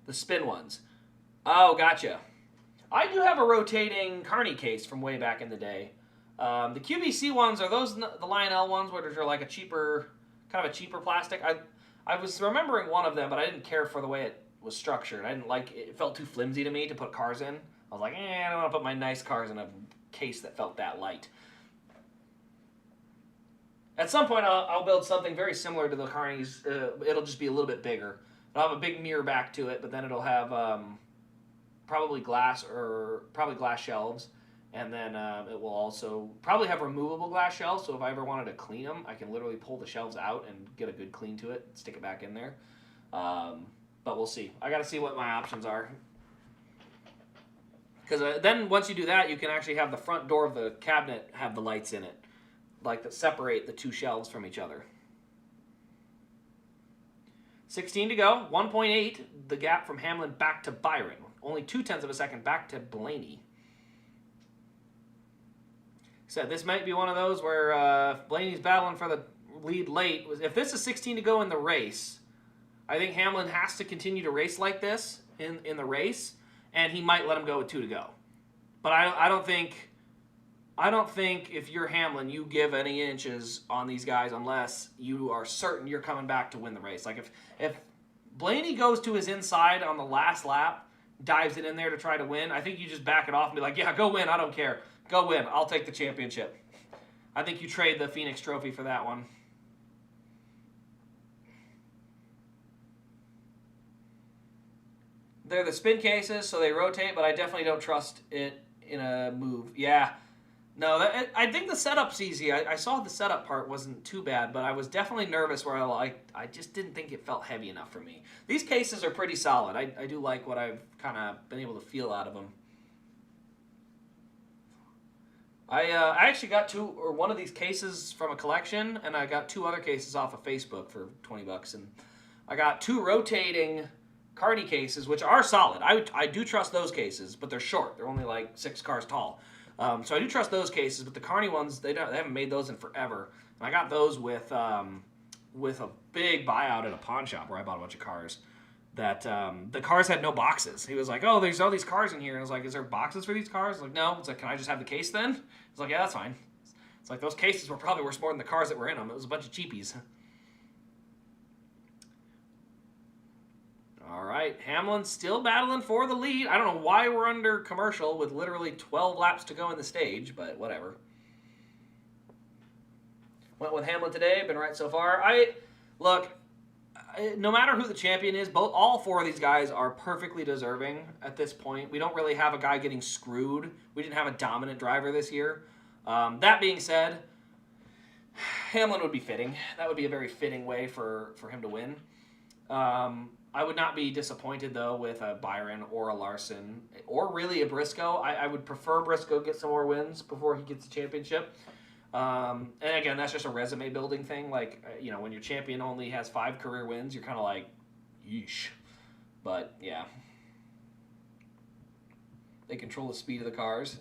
The spin ones. Oh, gotcha. I do have a rotating Carney case from way back in the day. The QVC ones, are those the Lionel ones, which are like a cheaper, kind of a cheaper plastic? I was remembering one of them, but I didn't care for the way it was structured. I didn't like it. It felt too flimsy to me to put cars in. I was like, I don't want to put my nice cars in a case that felt that light. At some point, I'll build something very similar to the Carney's. It'll just be a little bit bigger. It'll have a big mirror back to it, but then it'll have probably glass shelves, and then it will also probably have removable glass shelves. So if I ever wanted to clean them, I can literally pull the shelves out and get a good clean to it, stick it back in there. But we'll see. I got to see what my options are. Because then once you do that, you can actually have the front door of the cabinet have the lights in it, like that separate the two shelves from each other. 16 to go, 1.8, the gap from Hamlin back to Byron. Only 0.2 of a second back to Blaney. So this might be one of those where Blaney's battling for the lead late. If this is 16 to go in the race, I think Hamlin has to continue to race like this in the race, and he might let him go with 2 to go. But I don't think if you're Hamlin, you give any inches on these guys unless you are certain you're coming back to win the race. Like if Blaney goes to his inside on the last lap, dives it in there to try to win, I think you just back it off and be like, yeah, go win. I don't care. Go win. I'll take the championship. I think you trade the Phoenix Trophy for that one. They're the spin cases, so they rotate, but I definitely don't trust it in a move. Yeah. No, I think the setup's easy. I saw the setup part wasn't too bad, but I was definitely nervous where I just didn't think it felt heavy enough for me. These cases are pretty solid. I do like what I've kind of been able to feel out of them. I actually got one of these cases from a collection, and I got 2 other cases off of Facebook for $20, and I got 2 rotating Carney cases, which are solid. I do trust those cases, but they're short. They're only like 6 cars tall. So I do trust those cases, but the Carney ones, they haven't made those in forever. And I got those with a big buyout at a pawn shop where I bought a bunch of cars. That the cars had no boxes. He was like, "Oh, there's all these cars in here," and I was like, "Is there boxes for these cars?" I was like, "No." It's like, "Can I just have the case then?" It's like, "Yeah, that's fine." It's like those cases were probably worth more than the cars that were in them. It was a bunch of cheapies. All right, Hamlin still battling for the lead. I don't know why we're under commercial with literally 12 laps to go in the stage, but whatever. Went with Hamlin today, been right so far. No matter who the champion is, all 4 of these guys are perfectly deserving at this point. We don't really have a guy getting screwed. We didn't have a dominant driver this year. That being said, Hamlin would be fitting. That would be a very fitting way for him to win. I would not be disappointed, though, with a Byron or a Larson or really a Briscoe. I would prefer Briscoe get some more wins before he gets the championship. And again, that's just a resume building thing. Like, when your champion only has 5 career wins, you're kind of like, yeesh. But, yeah. They control the speed of the cars.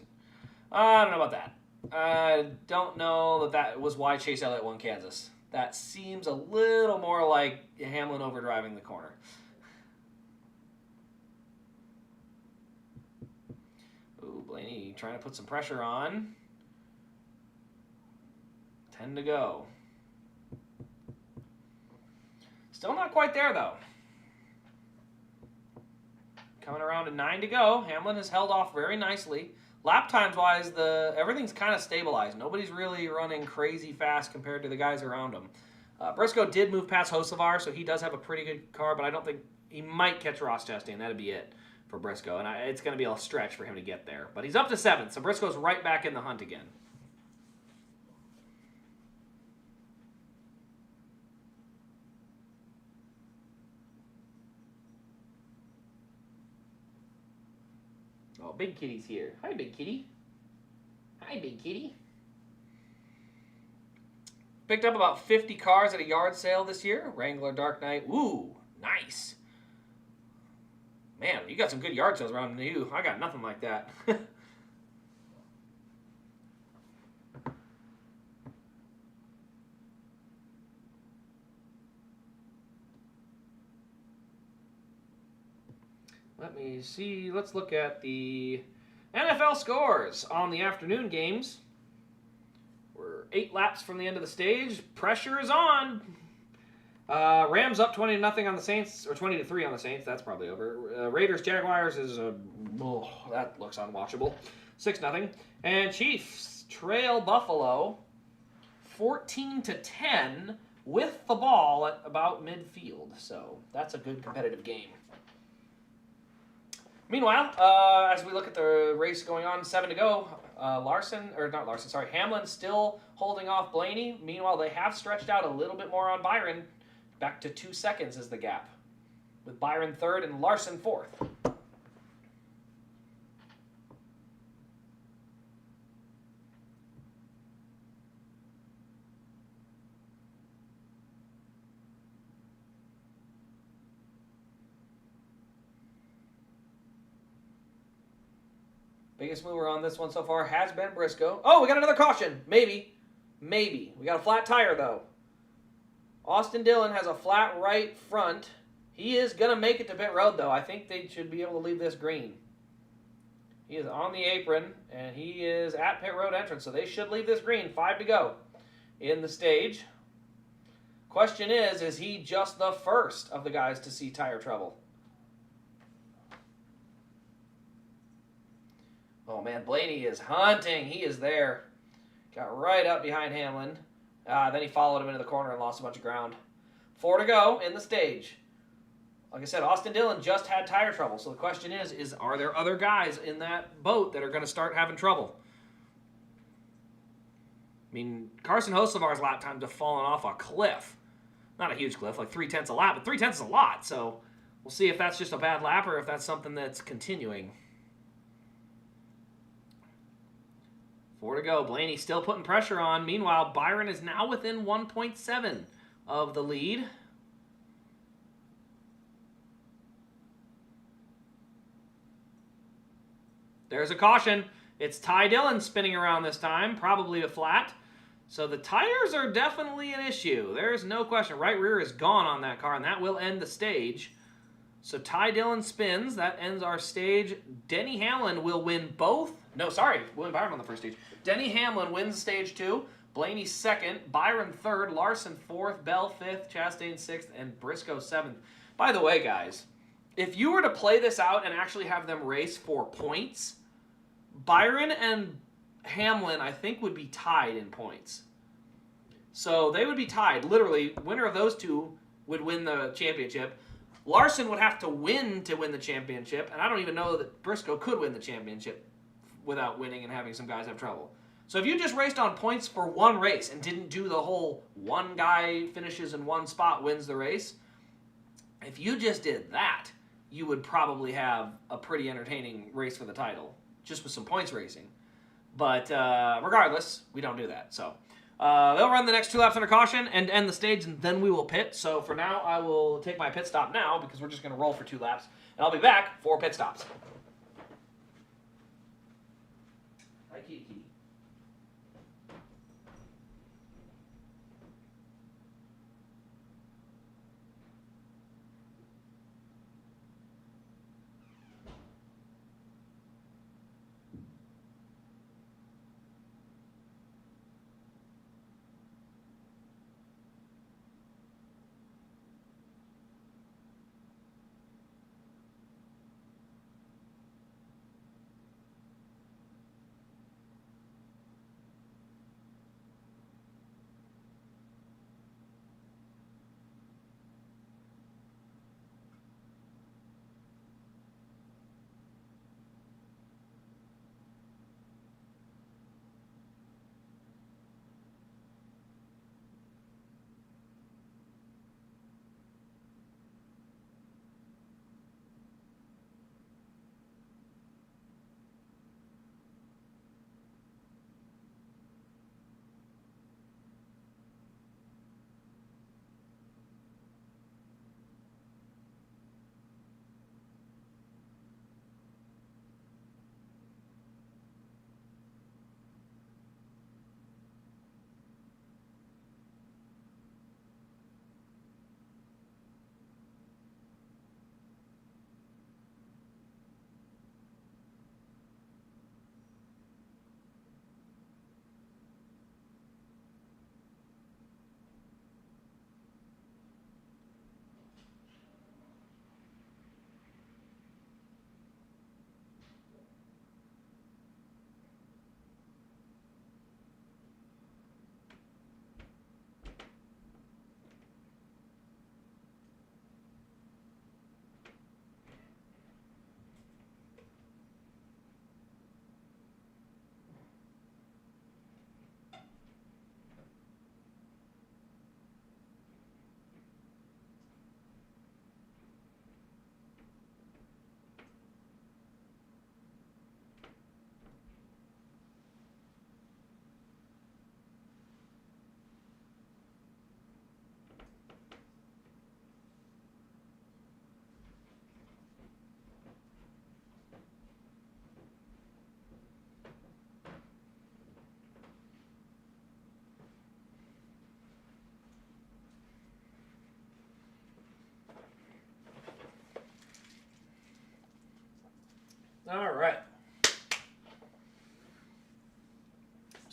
I don't know about that. I don't know that was why Chase Elliott won Kansas. That seems a little more like Hamlin overdriving the corner. Ooh, Blaney trying to put some pressure on. 10 to go. Still not quite there, though. Coming around to 9 to go. Hamlin has held off very nicely. Lap times wise, everything's kind of stabilized. Nobody's really running crazy fast compared to the guys around him. Briscoe did move past Hocevar, so he does have a pretty good car, but I don't think he might catch Ross Chastain. That'd be it for Briscoe, and it's going to be a stretch for him to get there. But he's up to 7th, so Briscoe's right back in the hunt again. Oh, Big Kitty's here. Hi, Big Kitty. Hi, Big Kitty. Picked up about 50 cars at a yard sale this year. Wrangler Dark Knight. Ooh, nice. Man, you got some good yard sales around you. I got nothing like that. Let me see. Let's look at the NFL scores on the afternoon games. We're 8 laps from the end of the stage. Pressure is on. Rams up 20-0 on the Saints, or 20-3 on the Saints. That's probably over. Raiders Jaguars is that looks unwatchable. 6-0. And Chiefs trail Buffalo 14-10 with the ball at about midfield. So that's a good competitive game. Meanwhile, as we look at the race going on, 7 to go, Hamlin still holding off Blaney. Meanwhile, they have stretched out a little bit more on Byron. Back to 2 seconds is the gap, with Byron 3rd and Larson 4th. Biggest mover on this one so far has been Briscoe. Oh, we got another caution. Maybe. We got a flat tire, though. Austin Dillon has a flat right front. He is going to make it to pit road, though. I think they should be able to leave this green. He is on the apron, and he is at pit road entrance, so they should leave this green. 5 to go in the stage. Question is he just the first of the guys to see tire trouble? Oh, man, Blaney is hunting. He is there. Got right up behind Hamlin. Then he followed him into the corner and lost a bunch of ground. 4 to go in the stage. Like I said, Austin Dillon just had tire trouble. So the question is are there other guys in that boat that are going to start having trouble? I mean, Carson Hocevar's lap times have fallen off a cliff. Not a huge cliff, like 3/10 a lap, but 3/10 is a lot. So we'll see if that's just a bad lap or if that's something that's continuing. 4 to go. Blaney still putting pressure on. Meanwhile, Byron is now within 1.7 of the lead. There's a caution. It's Ty Dillon spinning around this time, probably a flat. So the tires are definitely an issue. There's no question. Right rear is gone on that car, and that will end the stage. So Ty Dillon spins. That ends our stage. Denny Hamlin will win both. No, sorry. William Byron on the first stage. Denny Hamlin wins stage 2. Blaney 2nd. Byron 3rd. Larson 4th. Bell 5th. Chastain 6th. And Briscoe 7th. By the way, guys, if you were to play this out and actually have them race for points, Byron and Hamlin, I think, would be tied in points. So they would be tied. Literally, winner of those two would win the championship. Larson would have to win the championship, and I don't even know that Briscoe could win the championship without winning and having some guys have trouble. So if you just raced on points for one race and didn't do the whole one guy finishes in one spot wins the race, if you just did that, you would probably have a pretty entertaining race for the title, just with some points racing. But regardless, we don't do that. So they'll run the next 2 laps under caution and end the stage, and then we will pit. So for now, I will take my pit stop now because we're just going to roll for 2 laps. And I'll be back for pit stops. Hi, Kitty Kitty.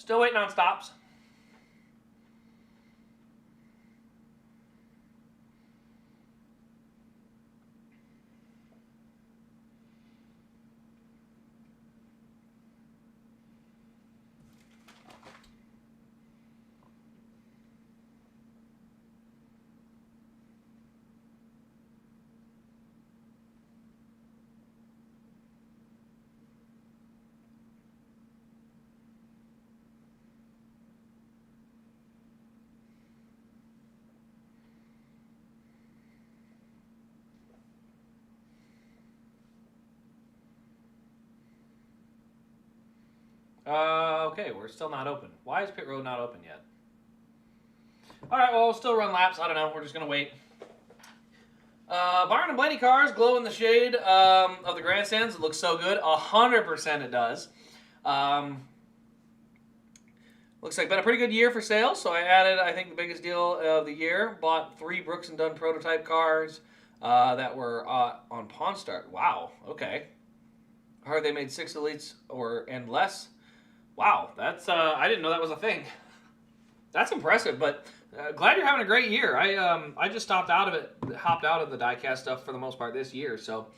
Still waiting on stops. Okay, we're still not open. Why is pit road not open yet? All right, well, we'll still run laps. I don't know. We're just going to wait. Byron and Blaney cars glow in the shade of the grandstands. It looks so good. 100% it does. Looks like been a pretty good year for sales. So I added, I think, the biggest deal of the year. Bought 3 Brooks and Dunn prototype cars that were on Pawn Start. Wow. Okay. I heard they made 6 elites and less. Wow, that's I didn't know that was a thing. That's impressive, but glad you're having a great year. I just hopped out of the diecast stuff for the most part this year. So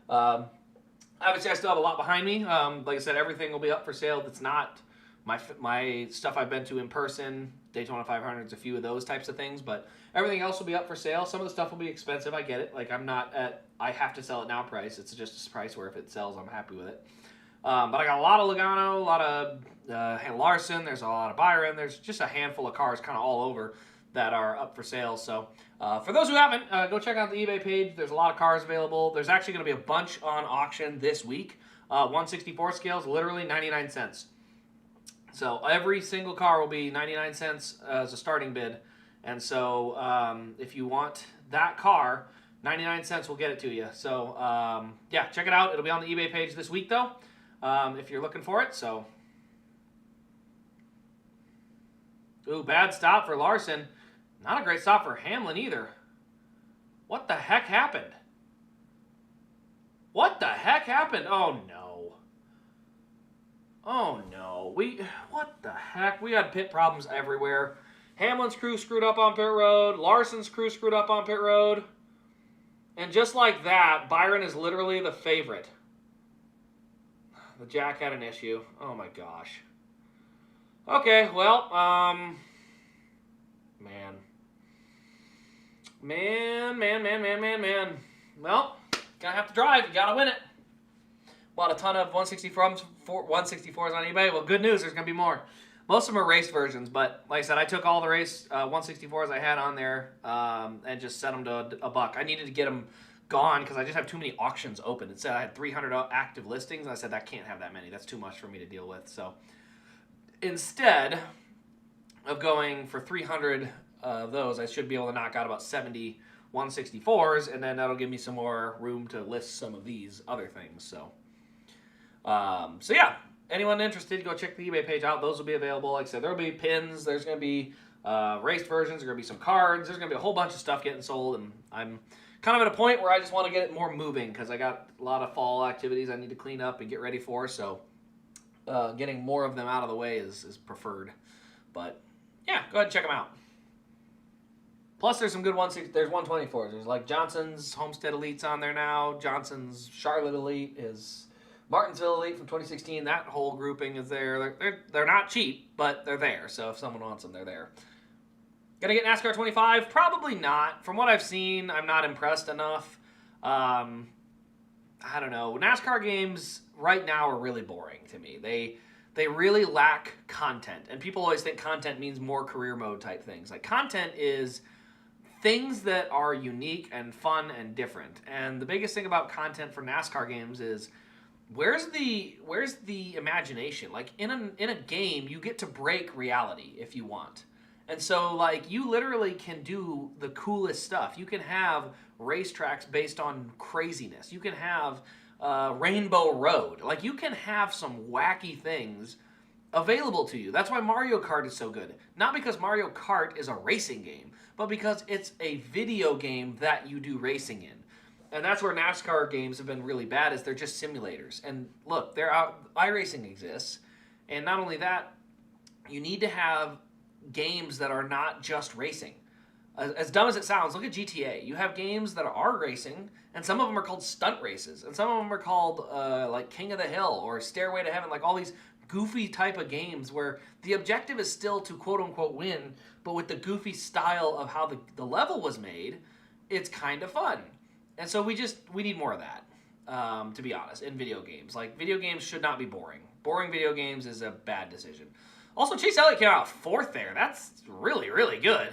obviously I still have a lot behind me. Like I said, everything will be up for sale. That's not my stuff I've been to in person. Daytona 500s, a few of those types of things, but everything else will be up for sale. Some of the stuff will be expensive. I get it. Like I'm not at I have to sell it now price. It's just a price where if it sells, I'm happy with it. But I got a lot of Logano, a lot of Larson, there's a lot of Byron, there's just a handful of cars kind of all over that are up for sale. So for those who haven't, go check out the eBay page. There's a lot of cars available. There's actually going to be a bunch on auction this week. 164 scales, literally 99 cents. So every single car will be 99 cents as a starting bid. And so if you want that car, 99 cents will get it to you. So yeah, check it out. It'll be on the eBay page this week though. If you're looking for it, so. Ooh, bad stop for Larson. Not a great stop for Hamlin either. What the heck happened? What the heck happened? Oh no. Oh no. What the heck? We had pit problems everywhere. Hamlin's crew screwed up on pit road. Larson's crew screwed up on pit road. And just like that, Byron is literally the favorite. The jack had an issue. Oh my gosh. Okay, well, man. Well, gonna have to drive. You gotta win it. Bought a ton of 164s on eBay. Well, good news. There's gonna be more. Most of them are race versions, but like I said, I took all the race 164s I had on there and just set them to a buck. I needed to get them gone because I just have too many auctions open. It said I had 300 active listings, and I said that can't have that many. That's too much for me to deal with. So instead of going for 300 of those, I should be able to knock out about 70 164s, and then that'll give me some more room to list some of these other things. So, so yeah, anyone interested, go check the eBay page out. Those will be available. Like I said, there'll be pins. There's going to be raced versions. There's going to be some cards. There's going to be a whole bunch of stuff getting sold, and I'm kind of at a point where I just want to get it more moving because I got a lot of fall activities I need to clean up and get ready for. So getting more of them out of the way is preferred. But yeah, go ahead and check them out. Plus, there's some good ones. There's 124s. There's like Johnson's Homestead Elites on there now. Johnson's Charlotte Elite, his Martinsville Elite from 2016. That whole grouping is there. They're not cheap, but they're there. So if someone wants them, they're there. Gonna get NASCAR 25? Probably not. From what I've seen, I'm not impressed enough. I don't know. NASCAR games right now are really boring to me. They really lack content. And people always think content means more career mode type things. Like content is things that are unique and fun and different. And the biggest thing about content for NASCAR games is where's the imagination? Like in a game, you get to break reality if you want. And so, like, you literally can do the coolest stuff. You can have racetracks based on craziness. You can have Rainbow Road. Like, you can have some wacky things available to you. That's why Mario Kart is so good. Not because Mario Kart is a racing game, but because it's a video game that you do racing in. And that's where NASCAR games have been really bad, is they're just simulators. And look, iRacing exists. And not only that, You need to have games that are not just racing. As dumb as it sounds, look at GTA. You have games that are racing, and some of them are called stunt races, and some of them are called like King of the Hill or Stairway to Heaven, like all these goofy type of games where the objective is still to quote unquote win, but with the goofy style of how the level was made, it's kind of fun. And so we need more of that, to be honest, in video games. Like, video games should not be boring. Boring video games is a bad decision. Also, Chase Elliott came out 4th there. That's really, really good.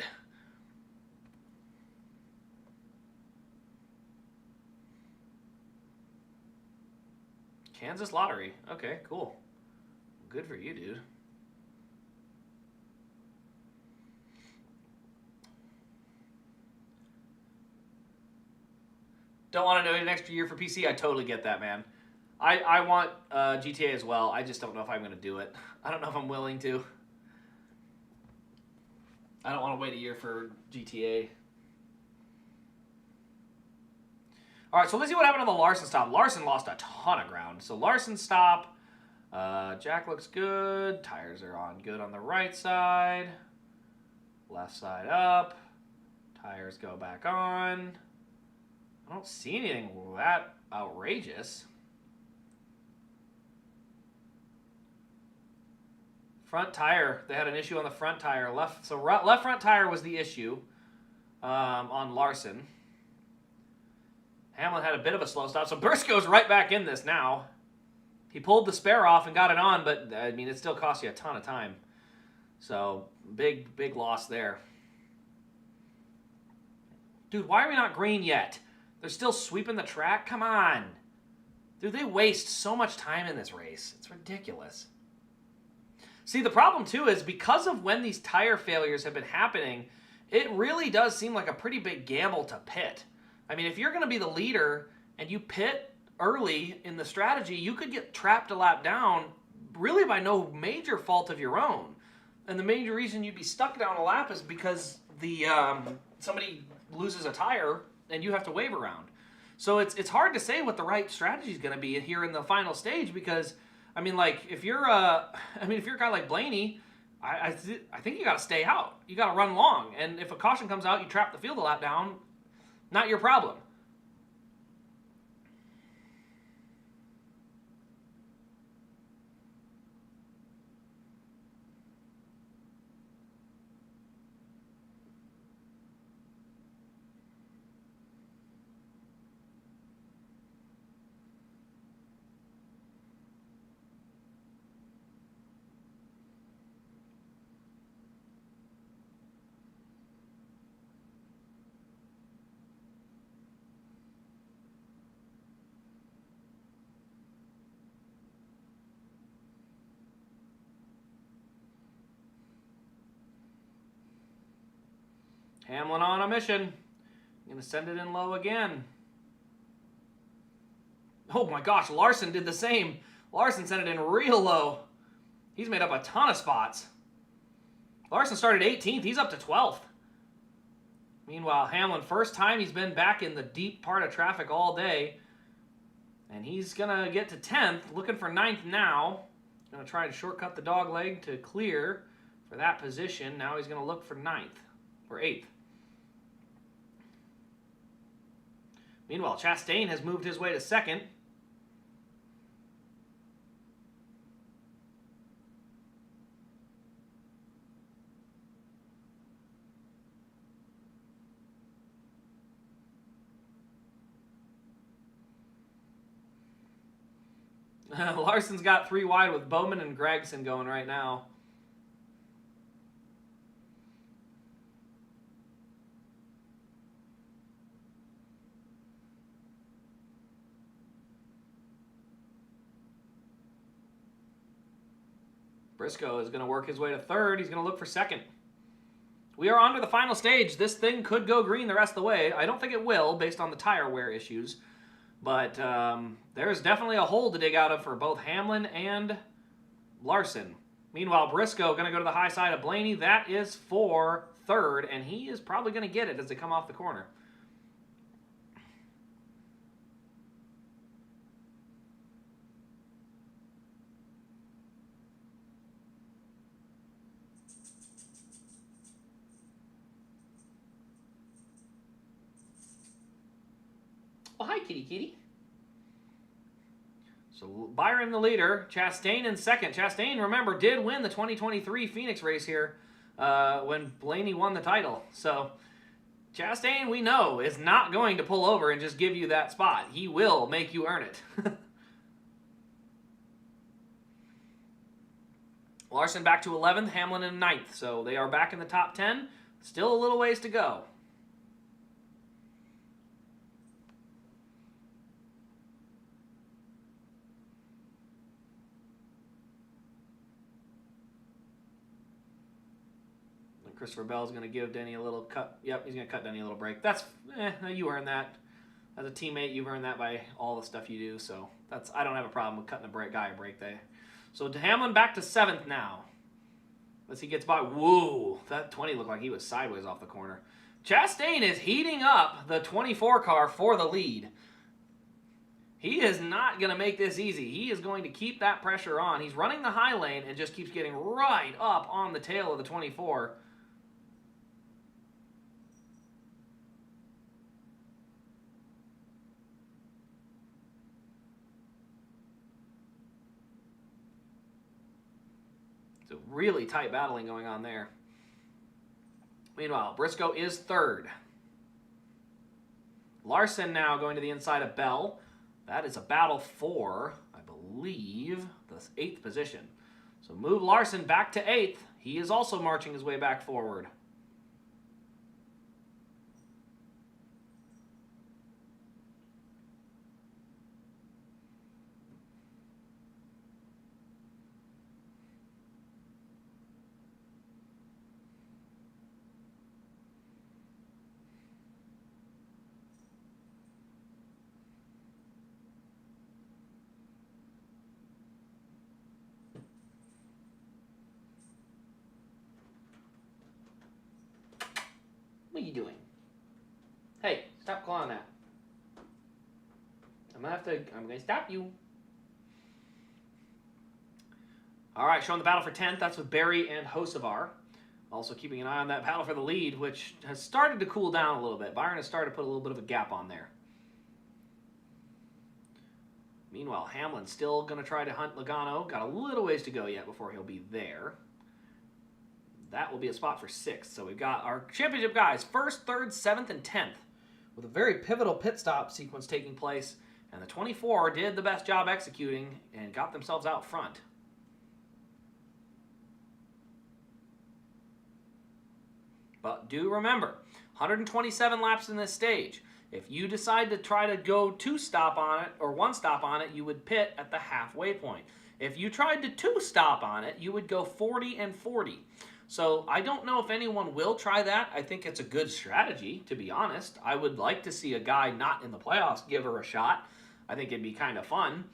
Kansas Lottery. Okay, cool. Good for you, dude. Don't want to wait an extra year for PC. I totally get that, man. I want GTA as well. I just don't know if I'm going to do it. I don't know if I'm willing to. I don't want to wait a year for GTA. All right, so let's see what happened on the Larson stop. Larson lost a ton of ground. So Larson stop. Jack looks good. Tires are on good on the right side. Left side up. Tires go back on. I don't see anything that outrageous. Front tire. They had an issue on the front tire. Left front tire was the issue on Larson. Hamlin had a bit of a slow stop, so Briscoe's right back in this now. He pulled the spare off and got it on, but, I mean, it still cost you a ton of time. So, big loss there. Dude, why are we not green yet? They're still sweeping the track? Come on. Dude, they waste so much time in this race. It's ridiculous. See, the problem, too, is because of when these tire failures have been happening, it really does seem like a pretty big gamble to pit. I mean, if you're going to be the leader and you pit early in the strategy, you could get trapped a lap down really by no major fault of your own. And the major reason you'd be stuck down a lap is because somebody loses a tire and you have to wave around. So it's hard to say what the right strategy is going to be here in the final stage because, I mean, like, if you're a guy like Blaney, I think you got to stay out. You got to run long. And if a caution comes out, you trap the field a lap down. Not your problem. Hamlin on a mission. I'm going to send it in low again. Oh my gosh, Larson did the same. Larson sent it in real low. He's made up a ton of spots. Larson started 18th. He's up to 12th. Meanwhile, Hamlin, first time he's been back in the deep part of traffic all day. And he's going to get to 10th, looking for 9th now. Going to try to shortcut the dog leg to clear for that position. Now he's going to look for 9th or 8th. Meanwhile, Chastain has moved his way to 2nd. Larson's got 3 wide with Bowman and Gregson going right now. Briscoe is going to work his way to 3rd. He's going to look for 2nd. We are on to the final stage. This thing could go green the rest of the way. I don't think it will, based on the tire wear issues. But there's definitely a hole to dig out of for both Hamlin and Larson. Meanwhile, Briscoe going to go to the high side of Blaney. That is for 3rd, and he is probably going to get it as they come off the corner. kitty kitty. So Byron the leader, Chastain in second. Chastain, remember, did win the 2023 Phoenix race here when Blaney won the title. So Chastain, we know, is not going to pull over and just give you that spot. He will make you earn it. Larson back to 11th, Hamlin in 9th. So they are back in the top 10. Still a little ways to go. Christopher Bell's going to give Denny a little cut. Yep, he's going to cut Denny a little break. That's, you earned that. As a teammate, you've earned that by all the stuff you do. So I don't have a problem with cutting a guy a break there. So Hamlin back to 7th now. As he gets by. Whoa, that 20 looked like he was sideways off the corner. Chastain is heating up the 24 car for the lead. He is not going to make this easy. He is going to keep that pressure on. He's running the high lane and just keeps getting right up on the tail of the 24. Really tight battling going on there. Meanwhile, Briscoe is 3rd. Larson now going to the inside of Bell. That is a battle for, I believe, the 8th position. So move Larson back to 8th. He is also marching his way back forward. What are you doing? Hey, stop clawing that. I'm gonna stop you. All right, showing the battle for 10th. That's with Berry and Hocevar. Also keeping an eye on that battle for the lead, which has started to cool down a little bit. Byron has started to put a little bit of a gap on there. Meanwhile, Hamlin still going to try to hunt Logano. Got a little ways to go yet before he'll be there. That will be a spot for 6th. So we've got our championship guys, 1st, 3rd, 7th, and 10th, with a very pivotal pit stop sequence taking place. And the 24 did the best job executing and got themselves out front. But do remember, 127 laps in this stage. If you decide to try to go 2 stop on it or 1 stop on it, you would pit at the halfway point. If you tried to 2 stop on it, you would go 40 and 40. So I don't know if anyone will try that. I think it's a good strategy, to be honest. I would like to see a guy not in the playoffs give her a shot. I think it'd be kind of fun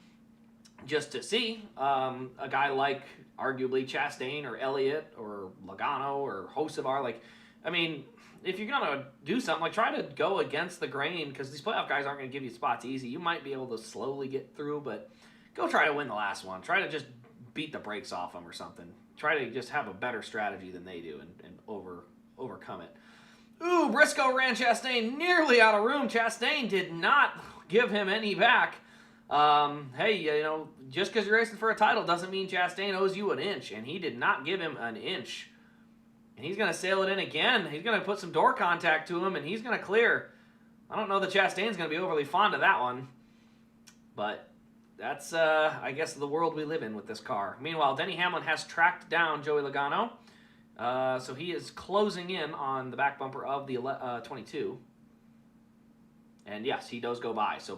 just to see a guy like arguably Chastain or Elliott or Logano or Hocevar. Like, I mean, if you're going to do something, like try to go against the grain, because these playoff guys aren't going to give you spots easy. You might be able to slowly get through, but go try to win the last one. Try to just beat the brakes off them or something. Try to just have a better strategy than they do and overcome it. Ooh, Briscoe ran Chastain nearly out of room. Chastain did not give him any back. Hey, you know, just because you're racing for a title doesn't mean Chastain owes you an inch, and he did not give him an inch. And he's going to sail it in again. He's going to put some door contact to him, and he's going to clear. I don't know that Chastain's going to be overly fond of that one, but that's, I guess, the world we live in with this car. Meanwhile, Denny Hamlin has tracked down Joey Logano. So he is closing in on the back bumper of the 22. And yes, he does go by. So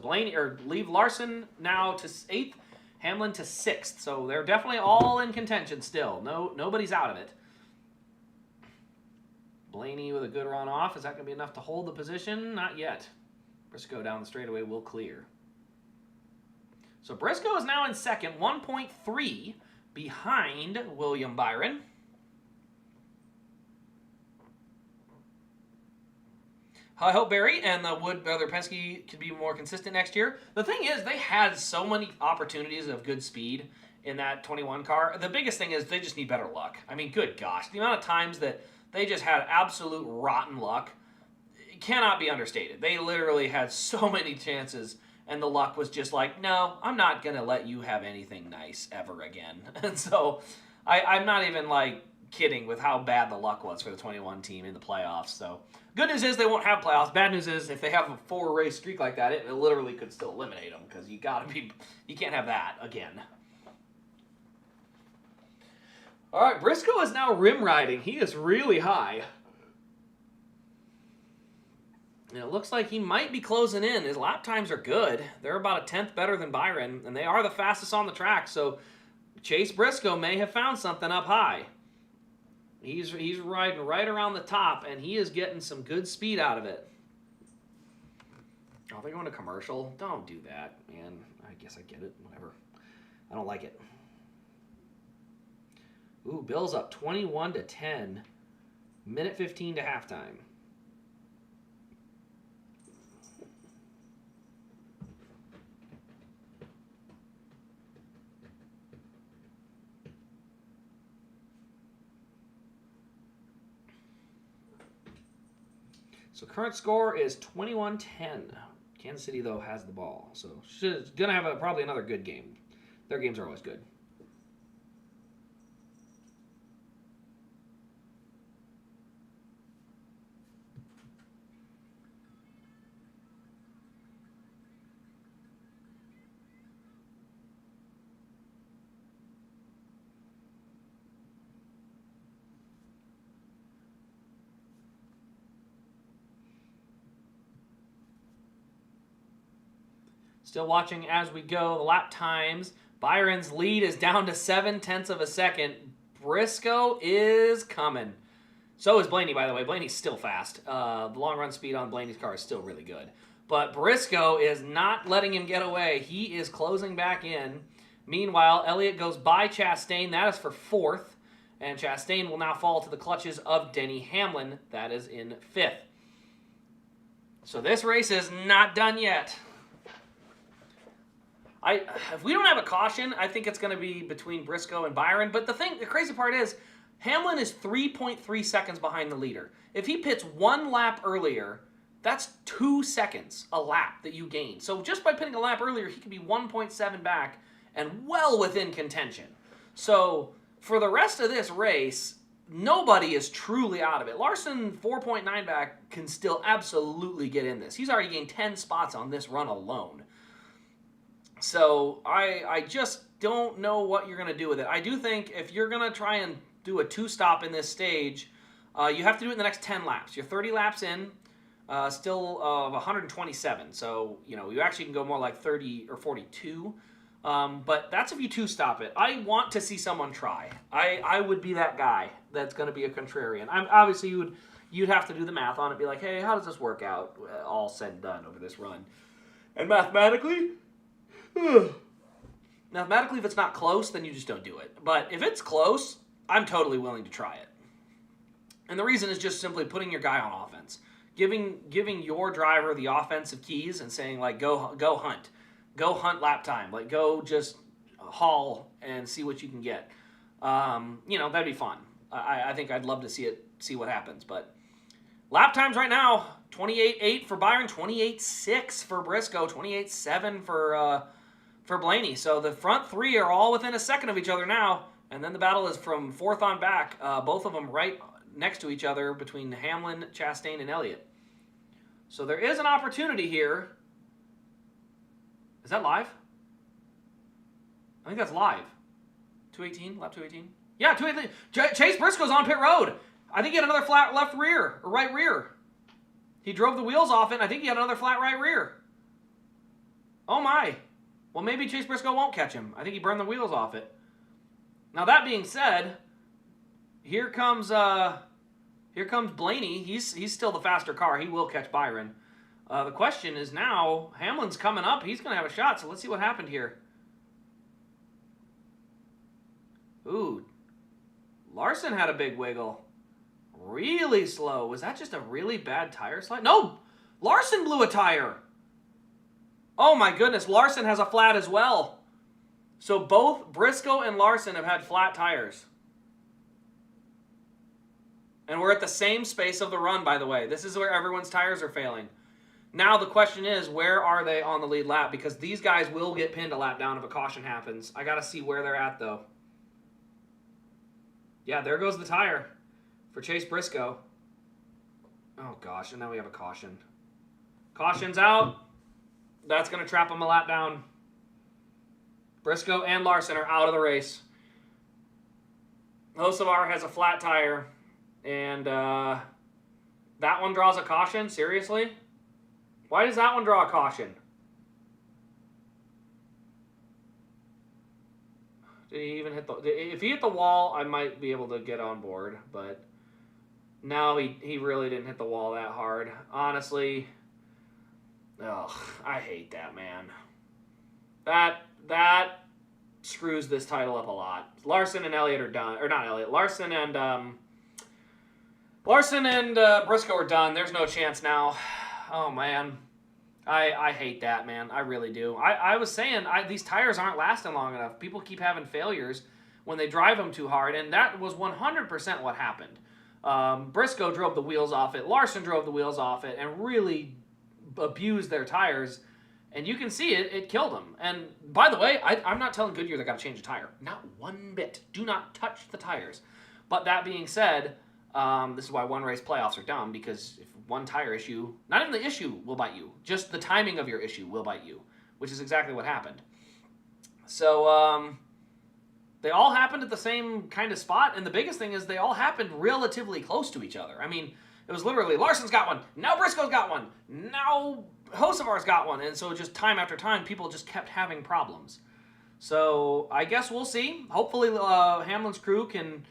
leave Larson now to 8th, Hamlin to 6th. So they're definitely all in contention still. Nobody's out of it. Blaney with a good run off. Is that going to be enough to hold the position? Not yet. Briscoe down the straightaway will clear. So Briscoe is now in second, 1.3 behind William Byron. I hope Barry and the Wood brother Penske can be more consistent next year. The thing is, they had so many opportunities of good speed in that 21 car. The biggest thing is they just need better luck. I mean, good gosh. The amount of times that they just had absolute rotten luck. cannot be understated. They literally had so many chances, and the luck was just like, no, I'm not going to let you have anything nice ever again. And so I'm not even like kidding with how bad the luck was for the 21 team in the playoffs. So good news is they won't have playoffs. Bad news is if they have a 4-race streak like that, it literally could still eliminate them because you can't have that again. All right, Briscoe is now rim riding. He is really high. And it looks like he might be closing in. His lap times are good. They're about a tenth better than Byron, and they are the fastest on the track. So Chase Briscoe may have found something up high. He's riding right around the top, and he is getting some good speed out of it. Oh, they're going to commercial? Don't do that, man. I guess I get it. Whatever. I don't like it. Ooh, Bill's up 21-10. Minute 15 to halftime. So current score is 21-10. Kansas City, though, has the ball. So going to have probably another good game. Their games are always good. Still watching as we go. The lap times. Byron's lead is down to 0.7 of a second. Briscoe is coming. So is Blaney, by the way. Blaney's still fast. The long run speed on Blaney's car is still really good. But Briscoe is not letting him get away. He is closing back in. Meanwhile, Elliott goes by Chastain. That is for 4th. And Chastain will now fall to the clutches of Denny Hamlin. That is in 5th. So this race is not done yet. If we don't have a caution, I think it's going to be between Briscoe and Byron. But the crazy part is, Hamlin is 3.3 seconds behind the leader. If he pits 1 lap earlier, that's 2 seconds a lap that you gain. So just by pitting a lap earlier, he could be 1.7 back and well within contention. So for the rest of this race, nobody is truly out of it. Larson, 4.9 back, can still absolutely get in this. He's already gained 10 spots on this run alone. So I just don't know what you're going to do with it. I do think if you're going to try and do a 2-stop in this stage, you have to do it in the next 10 laps. You're 30 laps in, still 127. So, you actually can go more like 30 or 42. But that's if you 2-stop it. I want to see someone try. I would be that guy that's going to be a contrarian. Obviously, you'd have to do the math on it, be like, hey, how does this work out? All said and done over this run. And mathematically, if it's not close, then you just don't do it. But if it's close, I'm totally willing to try it. And the reason is just simply putting your guy on offense. Giving your driver the offensive keys and saying, like, go hunt. Go hunt lap time. Like, go just haul and see what you can get. That'd be fun. I think I'd love to see what happens. But lap times right now, 28.8 for Byron, 28.6 for Briscoe, 28.7 for Blaney. So the front 3 are all within a second of each other now. And then the battle is from 4th on back, both of them right next to each other between Hamlin, Chastain, and Elliott. So there is an opportunity here. Is that live? I think that's live. 218, lap 218. Yeah, 218. Chase Briscoe's on pit road. I think he had another flat left rear, or right rear. He drove the wheels off it, and I think he had another flat right rear. Oh my. Well, maybe Chase Briscoe won't catch him. I think he burned the wheels off it. Now, that being said, here comes Blaney. He's still the faster car. He will catch Byron. The question is now, Hamlin's coming up. He's going to have a shot, so let's see what happened here. Ooh, Larson had a big wiggle. Really slow. Was that just a really bad tire slide? No, Larson blew a tire. Oh my goodness, Larson has a flat as well. So both Briscoe and Larson have had flat tires. And we're at the same space of the run, by the way. This is where everyone's tires are failing. Now the question is, where are they on the lead lap? Because these guys will get pinned a lap down if a caution happens. I got to see where they're at, though. Yeah, there goes the tire for Chase Briscoe. Oh, gosh, and now we have a caution. Caution's out. That's going to trap him a lap down. Briscoe and Larson are out of the race. Hocevar has a flat tire. And that one draws a caution? Seriously? Why does that one draw a caution? Did he even hit the... If he hit the wall, I might be able to get on board. But no, he really didn't hit the wall that hard. Honestly... Ugh, I hate that, man. That screws this title up a lot. Larson and Elliott are done. Or not Elliott. Larson and Briscoe are done. There's no chance now. Oh, man. I hate that, man. I really do. I was saying, these tires aren't lasting long enough. People keep having failures when they drive them too hard, and that was 100% what happened. Briscoe drove the wheels off it. Larson drove the wheels off it and really abused their tires, and you can see it killed them. And by the way, I'm not telling Goodyear they got to change a tire. Not one bit. Do not touch the tires. But that being said, this is why one race playoffs are dumb, because if one tire issue, not even the issue will bite you, just the timing of your issue will bite you, which is exactly what happened. So they all happened at the same kind of spot, and the biggest thing is they all happened relatively close to each other. I mean, it was literally Larson's got one, now Briscoe's got one, now Hocevar's got one, and so just time after time, people just kept having problems. So I guess we'll see. Hopefully Hamlin's crew can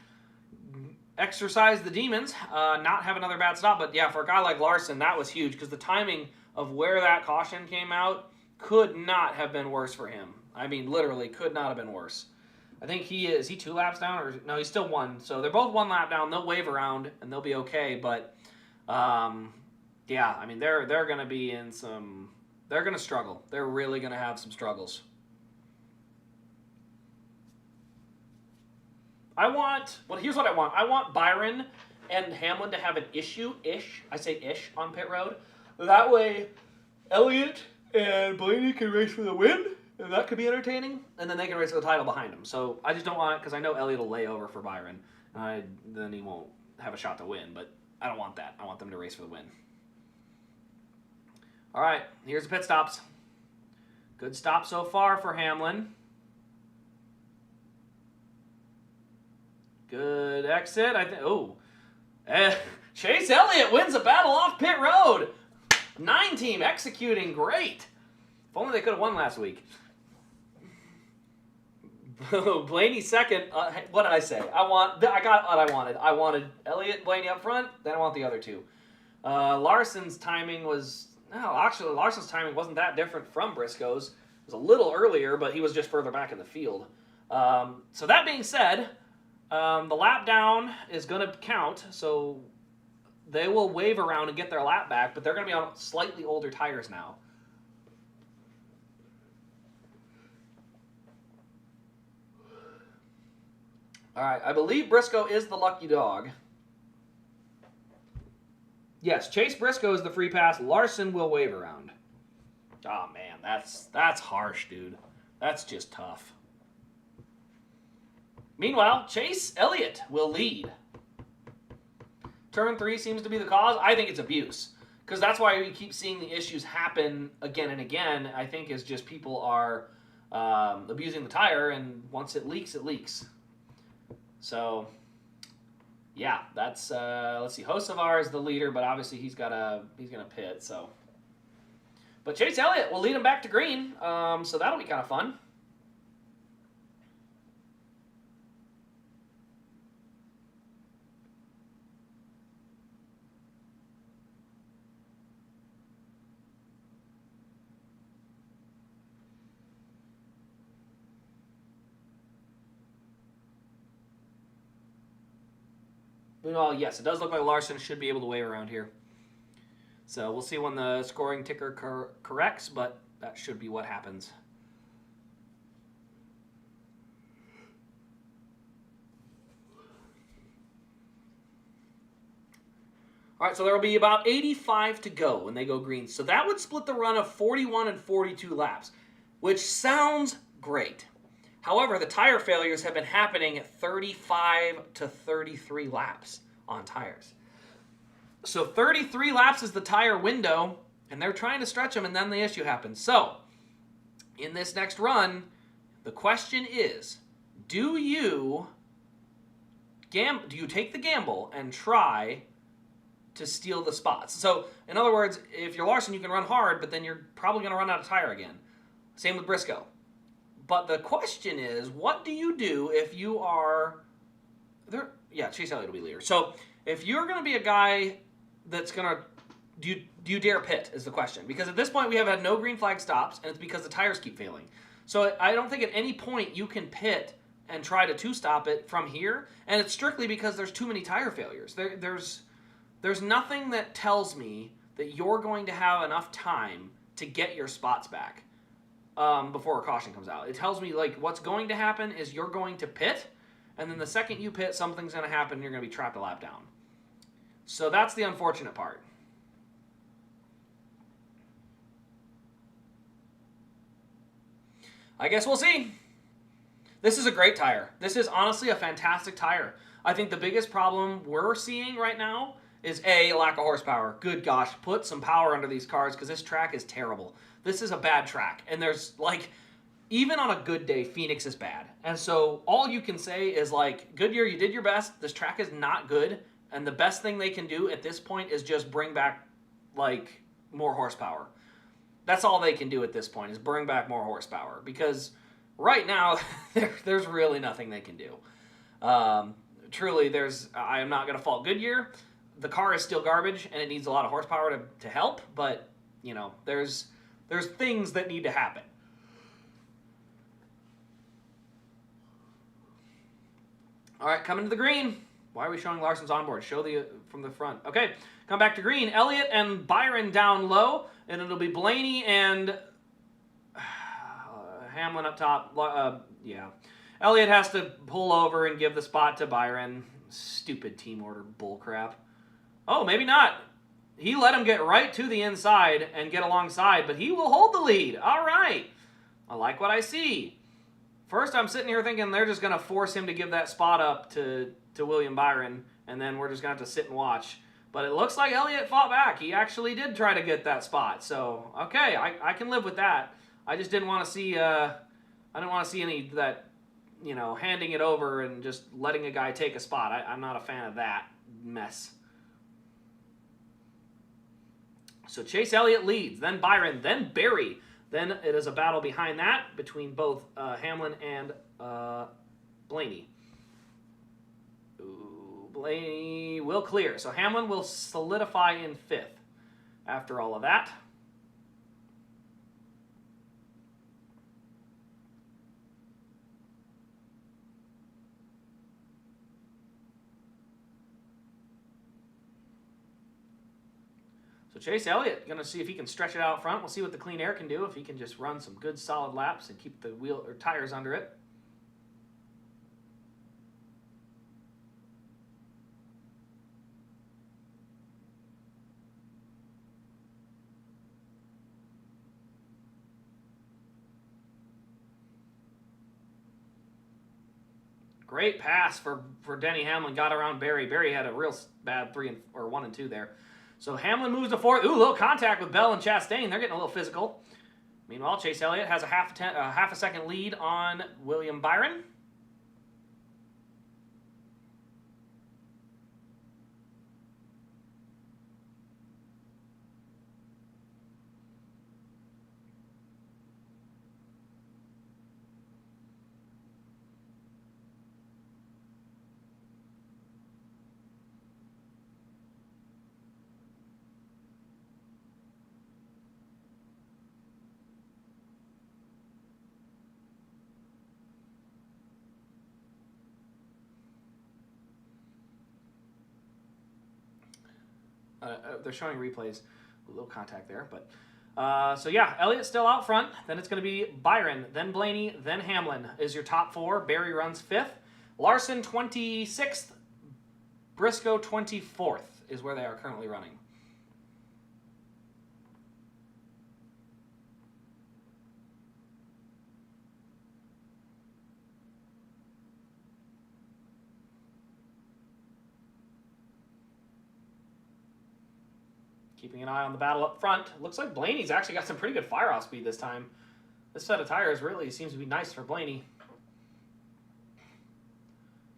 exercise the demons, not have another bad stop. But yeah, for a guy like Larson, that was huge, because the timing of where that caution came out could not have been worse for him. I mean, literally could not have been worse. I think is he 2 laps down, or no, he's still 1. So they're both 1 lap down. They'll wave around and they'll be okay. But yeah, I mean, they're going to be in some, they're going to struggle. They're really going to have some struggles. Here's what I want. I want Byron and Hamlin to have an issue-ish, I say ish, on pit road. That way, Elliott and Blaney can race for the win, and that could be entertaining, and then they can race for the title behind them. So I just don't want it, because I know Elliott will lay over for Byron, and then he won't have a shot to win, but I don't want that. I want them to race for the win. All right, here's the pit stops. Good stop so far for Hamlin. Good exit, I think. Oh, Chase Elliott wins a battle off pit road. 9 team executing great. If only they could have won last week. Blaney second. What did I say? I got what I wanted. I wanted Elliott and Blaney up front. Then I want the other 2. Larson's timing was actually Larson's timing wasn't that different from Briscoe's. It was a little earlier, but he was just further back in the field. So that being said. The lap down is going to count, so they will wave around and get their lap back, but they're going to be on slightly older tires now. All right, I believe Briscoe is the lucky dog. Yes, Chase Briscoe is the free pass. Larson will wave around. Oh, man, that's harsh, dude. That's just tough. Meanwhile, Chase Elliott will lead. Turn 3 seems to be the cause. I think it's abuse, because that's why we keep seeing the issues happen again and again. I think is just people are abusing the tire, and once it leaks, it leaks. So, yeah, that's let's see. Hocevar is the leader, but obviously he's gonna pit. So, but Chase Elliott will lead him back to green. So that'll be kind of fun. Well, yes, it does look like Larson should be able to wave around here. So we'll see when the scoring ticker corrects, but that should be what happens. All right, so there will be about 85 to go when they go green. So that would split the run of 41 and 42 laps, which sounds great. However, the tire failures have been happening at 35 to 33 laps on tires. So 33 laps is the tire window, and they're trying to stretch them, and then the issue happens. So in this next run, the question is, do you take the gamble and try to steal the spots? So, in other words, if you're Larson, you can run hard, but then you're probably going to run out of tire again. Same with Briscoe. But the question is, what do you do if you are there? Yeah, Chase Elliott will be leader. So, if you're going to be a guy that's going to do you dare pit is the question. Because at this point, we have had no green flag stops, and it's because the tires keep failing. So I don't think at any point you can pit and try to two-stop it from here, and it's strictly because there's too many tire failures. There's nothing that tells me that you're going to have enough time to get your spots back before a caution comes out. It tells me, like, what's going to happen is you're going to pit, and then the second you pit, something's going to happen, and you're going to be trapped a lap down. So that's the unfortunate part. I guess we'll see. This is a great tire. This is honestly a fantastic tire. I think the biggest problem we're seeing right now is A, lack of horsepower. Good gosh, put some power under these cars because this track is terrible. This is a bad track. And there's, like, even on a good day, Phoenix is bad. And so all you can say is, like, Goodyear, you did your best. This track is not good. And the best thing they can do at this point is just bring back, like, more horsepower. That's all they can do at this point is bring back more horsepower. Because right now, there's really nothing they can do. Truly, I am not going to fault Goodyear. The car is still garbage, and it needs a lot of horsepower to help. But, you know, there's things that need to happen. All right, coming to the green. Why are we showing Larson's onboard? Show from the front. Okay, come back to green. Elliott and Byron down low, and it'll be Blaney and Hamlin up top. Yeah. Elliott has to pull over and give the spot to Byron. Stupid team order bullcrap. Oh, maybe not. He let him get right to the inside and get alongside, but he will hold the lead. All right. I like what I see. First, I'm sitting here thinking they're just going to force him to give that spot up to William Byron, and then we're just going to have to sit and watch. But it looks like Elliott fought back. He actually did try to get that spot. So, okay, I can live with that. I just didn't want to see any of that, you know, handing it over and just letting a guy take a spot. I'm not a fan of that mess. So Chase Elliott leads, then Byron, then Barry. Then it is a battle behind that between both Hamlin and Blaney. Ooh, Blaney will clear. So Hamlin will solidify in fifth after all of that. So Chase Elliott going to see if he can stretch it out front. We'll see what the clean air can do, if he can just run some good solid laps and keep the wheel or tires under it. Great pass for Denny Hamlin. Got around Barry. Barry had a real bad 1 and 2 there. So Hamlin moves to fourth. Ooh, a little contact with Bell and Chastain. They're getting a little physical. Meanwhile, Chase Elliott has a half a second lead on William Byron. They're showing replays. A little contact there, but so yeah, Elliott's still out front. Then it's going to be Byron, then Blaney, then Hamlin is your top four. Barry runs fifth. Larson 26th. Briscoe 24th is where they are currently running. Keeping an eye on the battle up front. Looks like Blaney's actually got some pretty good fire-off speed this time. This set of tires really seems to be nice for Blaney.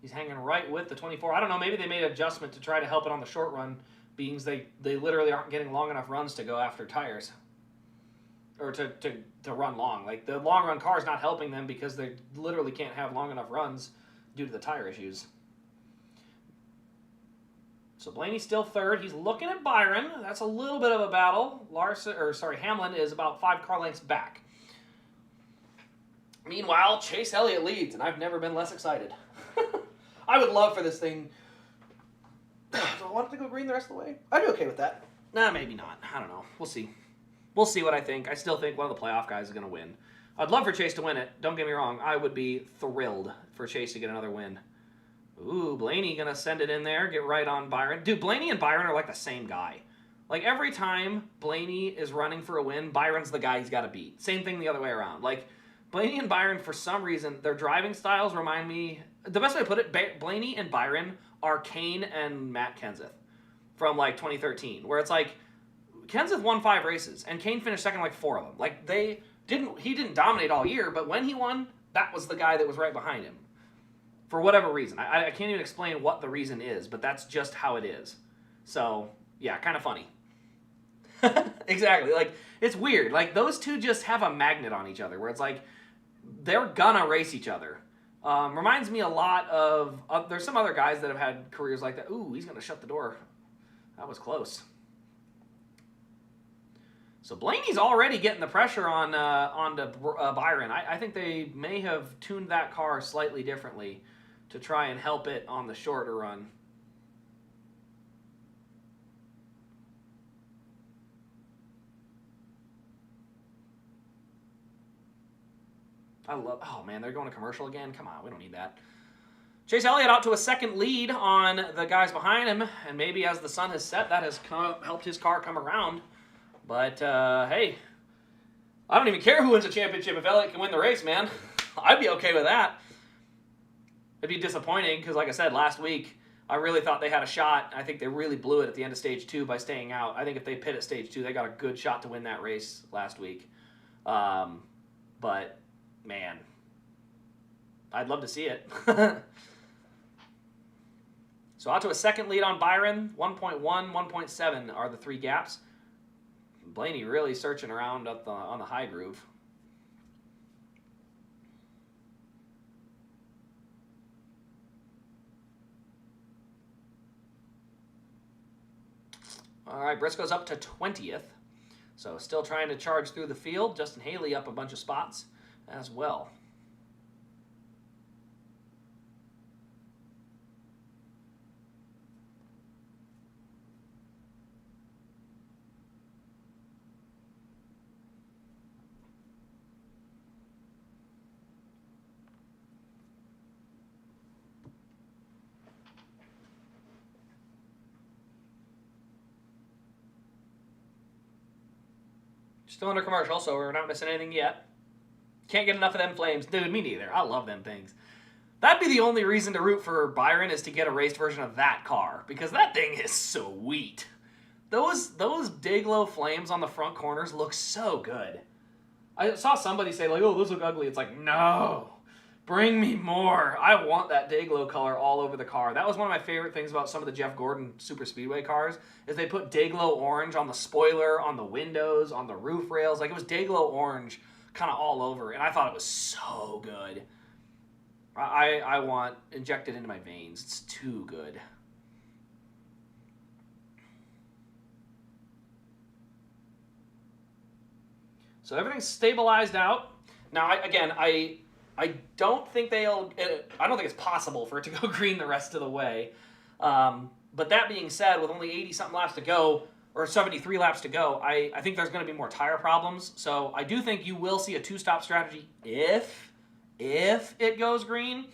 He's hanging right with the 24. I don't know, maybe they made an adjustment to try to help it on the short run, being they literally aren't getting long enough runs to go after tires. Or to run long. Like, the long run car is not helping them because they literally can't have long enough runs due to the tire issues. So Blaney's still third. He's looking at Byron. That's a little bit of a battle. Hamlin is about 5 car lengths back. Meanwhile, Chase Elliott leads, and I've never been less excited. I would love for this thing. Do I want it to go green the rest of the way? I'd be okay with that. Nah, maybe not. I don't know. We'll see. We'll see what I think. I still think one of the playoff guys is going to win. I'd love for Chase to win it. Don't get me wrong. I would be thrilled for Chase to get another win. Ooh, Blaney going to send it in there, get right on Byron. Dude, Blaney and Byron are like the same guy. Like, every time Blaney is running for a win, Byron's the guy he's got to beat. Same thing the other way around. Like, Blaney and Byron, for some reason, their driving styles remind me... The best way to put it, Blaney and Byron are Kane and Matt Kenseth from, like, 2013. Where it's like, Kenseth won 5 races, and Kane finished second like 4 of them. Like, he didn't dominate all year, but when he won, that was the guy that was right behind him. For whatever reason. I can't even explain what the reason is, but that's just how it is. So, yeah, kind of funny. Exactly. Like, it's weird. Like, those two just have a magnet on each other, where it's like, they're gonna race each other. Reminds me a lot of... there's some other guys that have had careers like that. Ooh, he's gonna shut the door. That was close. So Blaney's already getting the pressure on Byron. I think they may have tuned that car slightly differently to try and help it on the shorter run. Oh man, they're going to commercial again? Come on, we don't need that. Chase Elliott out to a second lead on the guys behind him, and maybe as the sun has set, that has helped his car come around. But, hey, I don't even care who wins the championship if Elliott can win the race, man. I'd be okay with that. It'd be disappointing because, like I said, last week, I really thought they had a shot. I think they really blew it at the end of Stage 2 by staying out. I think if they pit at Stage 2, they got a good shot to win that race last week. But, man, I'd love to see it. So out to a second lead on Byron. 1.1, 1.7 are the 3 gaps. Blaney really searching around up on the high groove. All right, Briscoe's up to 20th. So still trying to charge through the field. Justin Haley up a bunch of spots as well. Still under commercial, so we're not missing anything yet. Can't get enough of them flames. Dude, me neither. I love them things. That'd be the only reason to root for Byron is to get a raced version of that car, because that thing is sweet. Those Dayglow flames on the front corners look so good. I saw somebody say, like, oh, those look ugly. It's like, no. Bring me more. I want that Dayglow color all over the car. That was one of my favorite things about some of the Jeff Gordon Super Speedway cars, is they put Dayglow orange on the spoiler, on the windows, on the roof rails. Like, it was Dayglow orange kind of all over, and I thought it was so good. I want injected into my veins. It's too good. So everything's stabilized out. Now, I don't think I don't think it's possible for it to go green the rest of the way. But that being said, with only 80-something laps to go, or 73 laps to go, I think there's going to be more tire problems. So I do think you will see a 2-stop strategy if it goes green.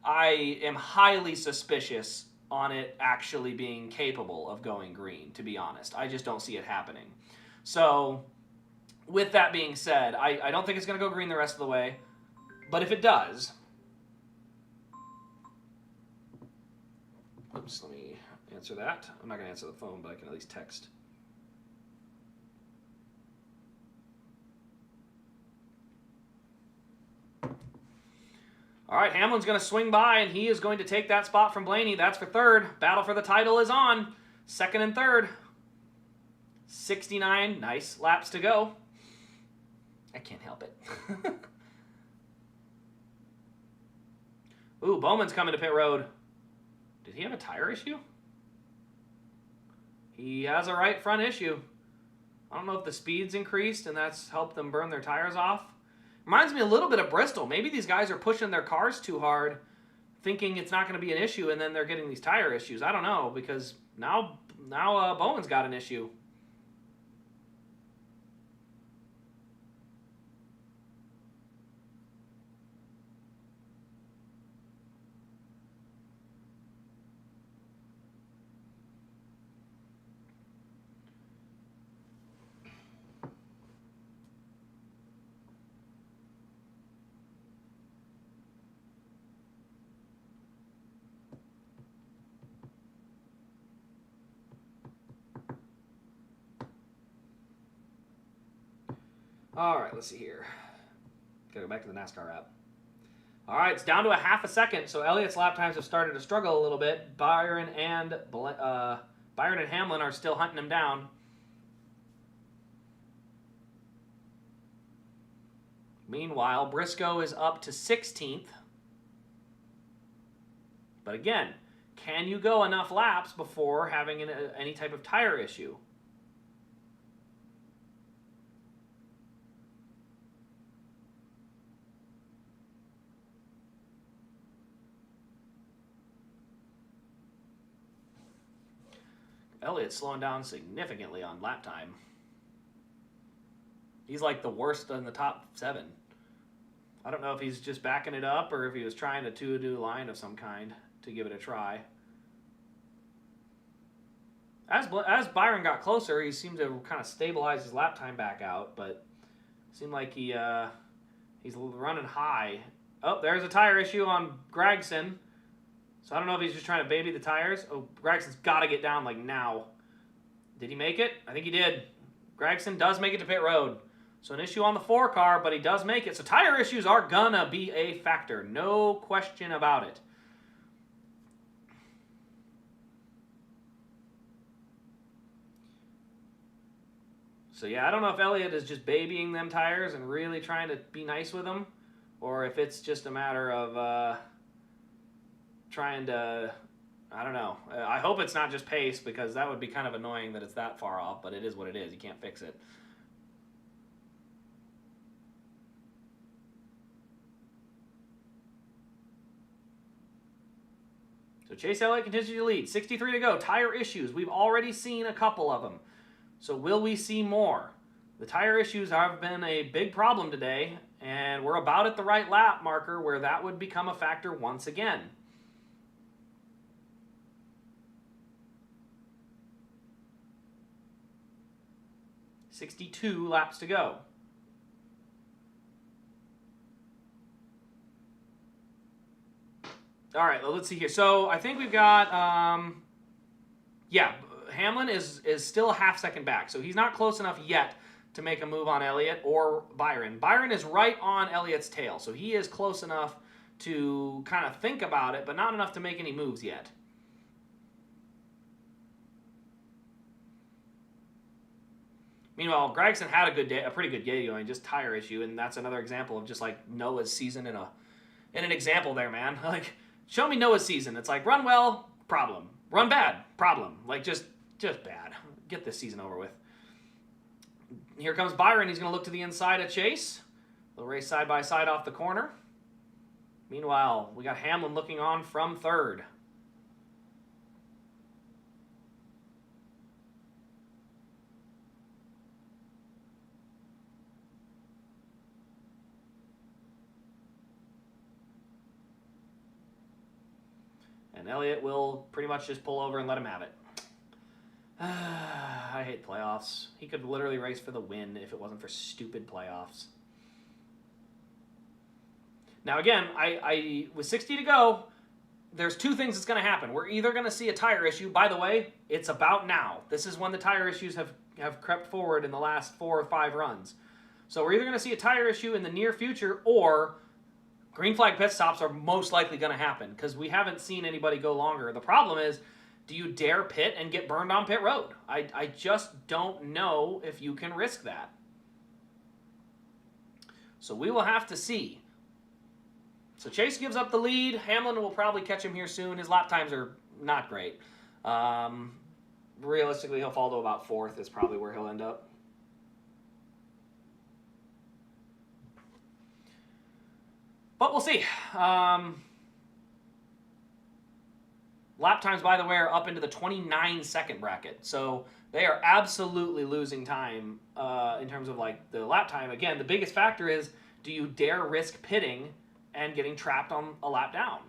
I am highly suspicious on it actually being capable of going green, to be honest. I just don't see it happening. So, with that being said, I don't think it's going to go green the rest of the way. But if it does... Oops, let me answer that. I'm not going to answer the phone, but I can at least text. All right, Hamlin's going to swing by, and he is going to take that spot from Blaney. That's for third. Battle for the title is on. Second and third. 69 nice laps to go. I can't help it. Ooh, Bowman's coming to pit road. Did he have a tire issue? He has a right front issue. I don't know if the speed's increased and that's helped them burn their tires off. Reminds me a little bit of Bristol. Maybe these guys are pushing their cars too hard, thinking it's not going to be an issue, and then they're getting these tire issues. I don't know, because now Bowman's got an issue. All right, let's see here. Gotta go back to the NASCAR app. All right, it's down to a half a second, so Elliott's lap times have started to struggle a little bit. Byron and Hamlin are still hunting him down. Meanwhile, Briscoe is up to 16th. But again, can you go enough laps before having any type of tire issue? Elliott's slowing down significantly on lap time. He's like the worst in the top 7. I don't know if he's just backing it up or if he was trying to do a line of some kind to give it a try. As Byron got closer, he seemed to kind of stabilize his lap time back out, but it seemed like he's running high. Oh, there's a tire issue on Gregson. So I don't know if he's just trying to baby the tires. Oh, Gregson's got to get down like now. Did he make it? I think he did. Gregson does make it to pit road. So an issue on the 4 car, but he does make it. So tire issues are gonna be a factor. No question about it. So yeah, I don't know if Elliott is just babying them tires and really trying to be nice with them, or if it's just a matter of trying to, I don't know. I hope it's not just pace, because that would be kind of annoying that it's that far off, but it is what it is. You can't fix it. So Chase Elliott continues to lead. 63 to go. Tire issues. We've already seen a couple of them. So will we see more? The tire issues have been a big problem today, and we're about at the right lap marker where that would become a factor once again. .62 laps to go. All right, well, let's see here. So I think we've got, Hamlin is still a half second back. So he's not close enough yet to make a move on Elliott or Byron. Byron is right on Elliott's tail. So he is close enough to kind of think about it, but not enough to make any moves yet. Meanwhile, Gregson had a pretty good day going, just tire issue, and that's another example of just like Noah's season in an example there, man. Like, show me Noah's season. It's like, run well, problem. Run bad, problem. Like, just bad. Get this season over with. Here comes Byron. He's going to look to the inside of Chase. They'll race side by side off the corner. Meanwhile, we got Hamlin looking on from third. And Elliott will pretty much just pull over and let him have it. I hate playoffs. He could literally race for the win if it wasn't for stupid playoffs. Now again, I with 60 to go, there's two things that's going to happen. We're either going to see a tire issue. By the way, it's about now. This is when the tire issues have crept forward in the last 4 or 5 runs. So we're either going to see a tire issue in the near future, or green flag pit stops are most likely going to happen because we haven't seen anybody go longer. The problem is, do you dare pit and get burned on pit road? I just don't know if you can risk that. So we will have to see. So Chase gives up the lead. Hamlin will probably catch him here soon. His lap times are not great. Realistically, he'll fall to about 4th is probably where he'll end up. But we'll see. Lap times, by the way, are up into the 29-second bracket. So they are absolutely losing time in terms of like the lap time. Again, the biggest factor is, do you dare risk pitting and getting trapped on a lap down?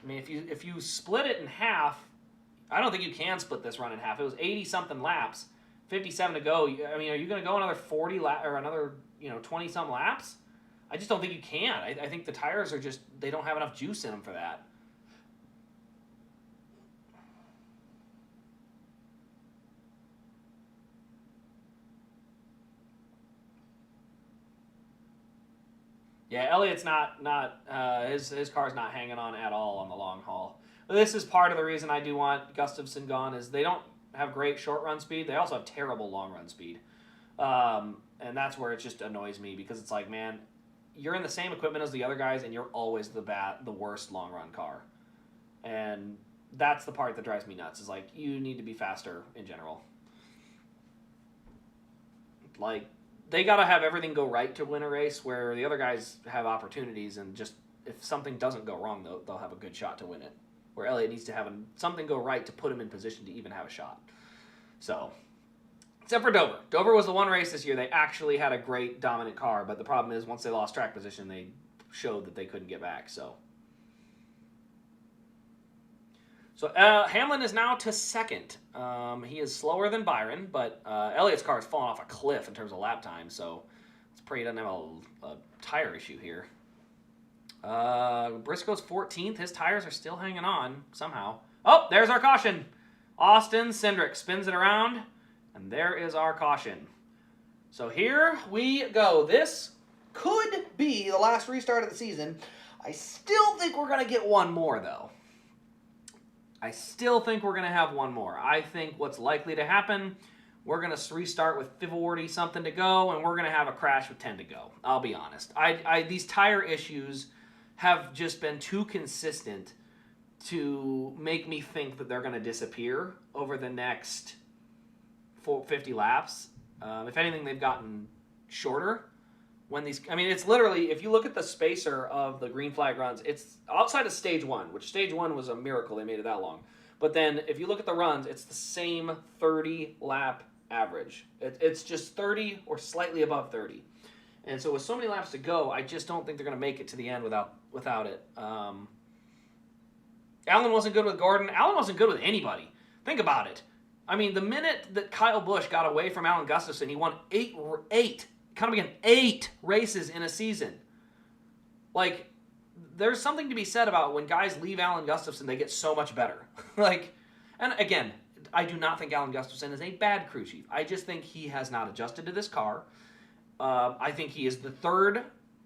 I mean, if you split it in half, I don't think you can split this run in half. It was 80-something laps, 57 to go. I mean, are you going to go another 40 or another 20-some laps? I just don't think you can. I think the tires are just, they don't have enough juice in them for that. Yeah, Elliott's not his car's not hanging on at all on the long haul. But this is part of the reason I do want Gustafson gone, is they don't have great short run speed. They also have terrible long run speed. And that's where it just annoys me, because it's like, man, you're in the same equipment as the other guys and you're always the worst long run car. And that's the part that drives me nuts, is like, you need to be faster in general. Like, they got to have everything go right to win a race, where the other guys have opportunities, and just if something doesn't go wrong, they'll have a good shot to win it. Where Elliott needs to have something go right to put him in position to even have a shot. So, except for Dover. Dover was the one race this year they actually had a great dominant car, but the problem is once they lost track position, they showed that they couldn't get back. So Hamlin is now to 2nd. He is slower than Byron, but Elliott's car has fallen off a cliff in terms of lap time, so let's pray he doesn't have a tire issue here. Briscoe's 14th. His tires are still hanging on somehow. Oh, there's our caution. Austin Cindric spins it around, and there is our caution. So here we go. This could be the last restart of the season. I still think we're going to get one more, though. I still think we're going to have one more. I think what's likely to happen, we're going to restart with 40-something to go, and we're going to have a crash with 10 to go. I'll be honest. These tire issues have just been too consistent to make me think that they're going to disappear over the next 50 laps. If anything, they've gotten shorter. It's literally, if you look at the spacer of the green flag runs, it's outside of stage 1, which stage 1 was a miracle they made it that long. But then if you look at the runs, it's the same 30 lap average. It's just 30 or slightly above 30. And so with so many laps to go, I just don't think they're going to make it to the end without it. Allen wasn't good with Gordon. Allen wasn't good with anybody. Think about it. I mean, the minute that Kyle Busch got away from Alan Gustafson, he won 8 races in a season. Like, there's something to be said about when guys leave Alan Gustafson, they get so much better. And again, I do not think Alan Gustafson is a bad crew chief. I just think he has not adjusted to this car. I think he is the 3rd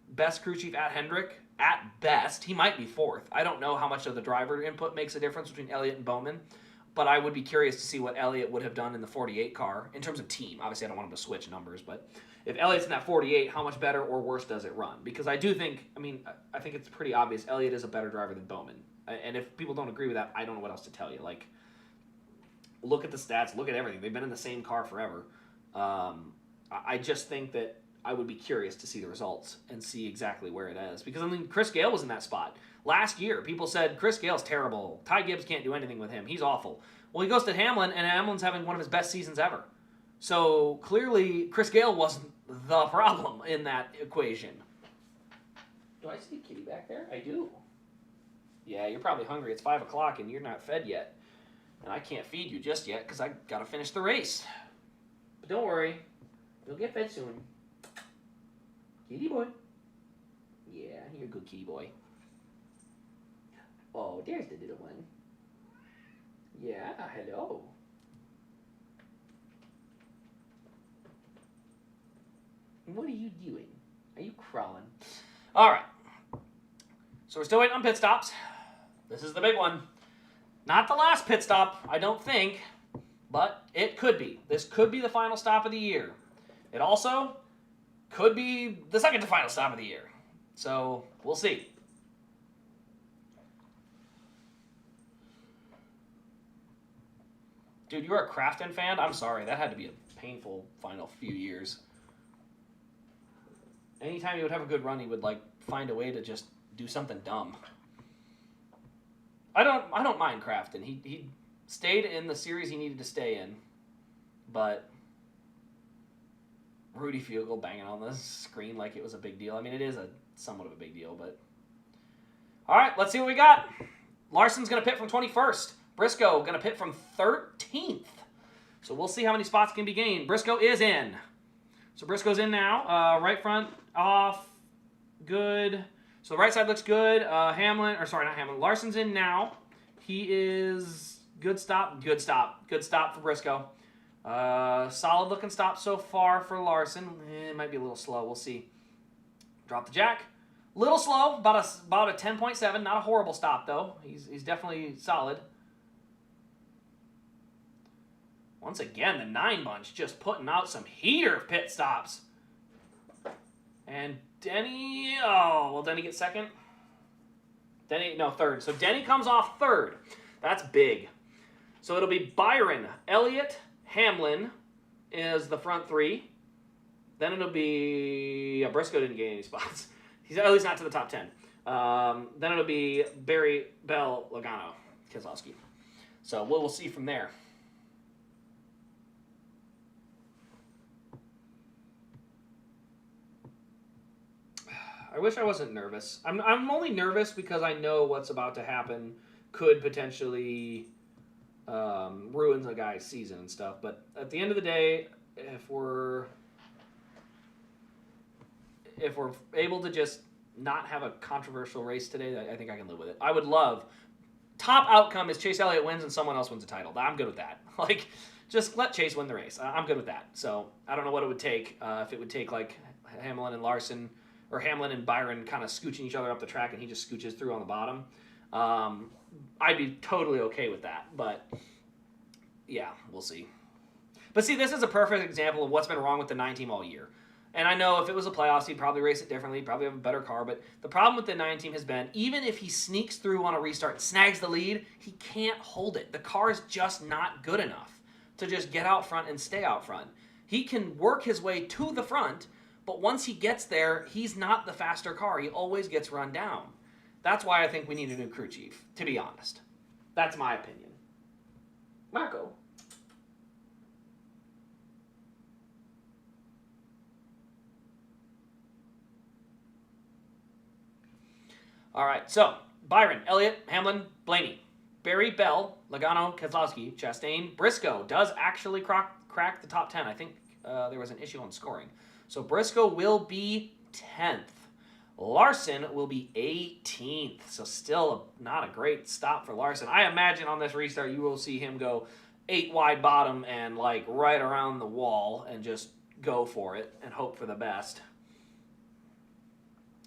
best crew chief at Hendrick. At best, he might be 4th. I don't know how much of the driver input makes a difference between Elliott and Bowman, but I would be curious to see what Elliott would have done in the 48 car in terms of team. Obviously, I don't want him to switch numbers, but if Elliott's in that 48, how much better or worse does it run? Because I do think, I think it's pretty obvious Elliott is a better driver than Bowman. And if people don't agree with that, I don't know what else to tell you. Like, look at the stats, look at everything. They've been in the same car forever. I just think that I would be curious to see the results and see exactly where it is. Because, Chris Gale was in that spot. Last year, people said, Chris Gale's terrible. Ty Gibbs can't do anything with him. He's awful. Well, he goes to Hamlin, and Hamlin's having one of his best seasons ever. So, clearly, Chris Gale wasn't the problem in that equation. Do I see Kitty back there? I do. Yeah, you're probably hungry. It's 5 o'clock and you're not fed yet. And I can't feed you just yet because I got to finish the race. But don't worry. You'll get fed soon. Kitty boy. Yeah, you're a good kitty boy. Oh, there's the little one. Yeah, hello. What are you doing? Are you crawling? All right. So we're still waiting on pit stops. This is the big one. Not the last pit stop, I don't think, but it could be. This could be the final stop of the year. It also could be the second to final stop of the year. So we'll see. Dude, you are a Crafton fan? I'm sorry. That had to be a painful final few years. Anytime he would have a good run, he would like find a way to just do something dumb. I don't mind Crafton. He stayed in the series he needed to stay in, but Rudy Fugle banging on the screen like it was a big deal. I mean, it is a somewhat of a big deal, but all right, let's see what we got. Larson's gonna pit from 21st. Briscoe gonna pit from 13th. So we'll see how many spots can be gained. Briscoe is in. So Briscoe's in now. Right front off, good. So the right side looks good. Larson's in now. He is good stop for Briscoe. Solid looking stop so far for Larson. It might be a little slow. We'll see. Drop the jack. Little slow, about a 10.7. Not a horrible stop though. He's definitely solid. Once again, the 9 bunch just putting out some heater pit stops. And Denny, Denny gets second. Third. So Denny comes off third. That's big. So it'll be Byron, Elliott, Hamlin is the front three. Then it'll be Briscoe didn't get any spots. He's at least not to the top 10. Then it'll be Barry, Bell, Logano, Keselowski. So we'll see from there. I wish I wasn't nervous. I'm only nervous because I know what's about to happen could potentially ruin the guy's season and stuff. But at the end of the day, if we're able to just not have a controversial race today, I think I can live with it. I would love top outcome is Chase Elliott wins and someone else wins a title. I'm good with that. Like, just let Chase win the race. I'm good with that. So I don't know what it would take. If it would take like Hamlin and Larson. Or Hamlin and Byron kind of scooching each other up the track and he just scooches through on the bottom. I'd be totally okay with that. But, yeah, we'll see. But see, this is a perfect example of what's been wrong with the 9 team all year. And I know if it was a playoffs, he'd probably race it differently. He'd probably have a better car. But the problem with the 9 team has been, even if he sneaks through on a restart and snags the lead, he can't hold it. The car is just not good enough to just get out front and stay out front. He can work his way to the front, but once he gets there, he's not the faster car. He always gets run down. That's why I think we need a new crew chief, to be honest. That's my opinion. Marco. All right, so Byron, Elliott, Hamlin, Blaney, Barry, Bell, Logano, Keselowski, Chastain, Briscoe does actually crack the top 10. I think there was an issue on scoring. So Briscoe will be 10th. Larson will be 18th. So still not a great stop for Larson. I imagine on this restart you will see him go 8 wide bottom and like right around the wall and just go for it and hope for the best.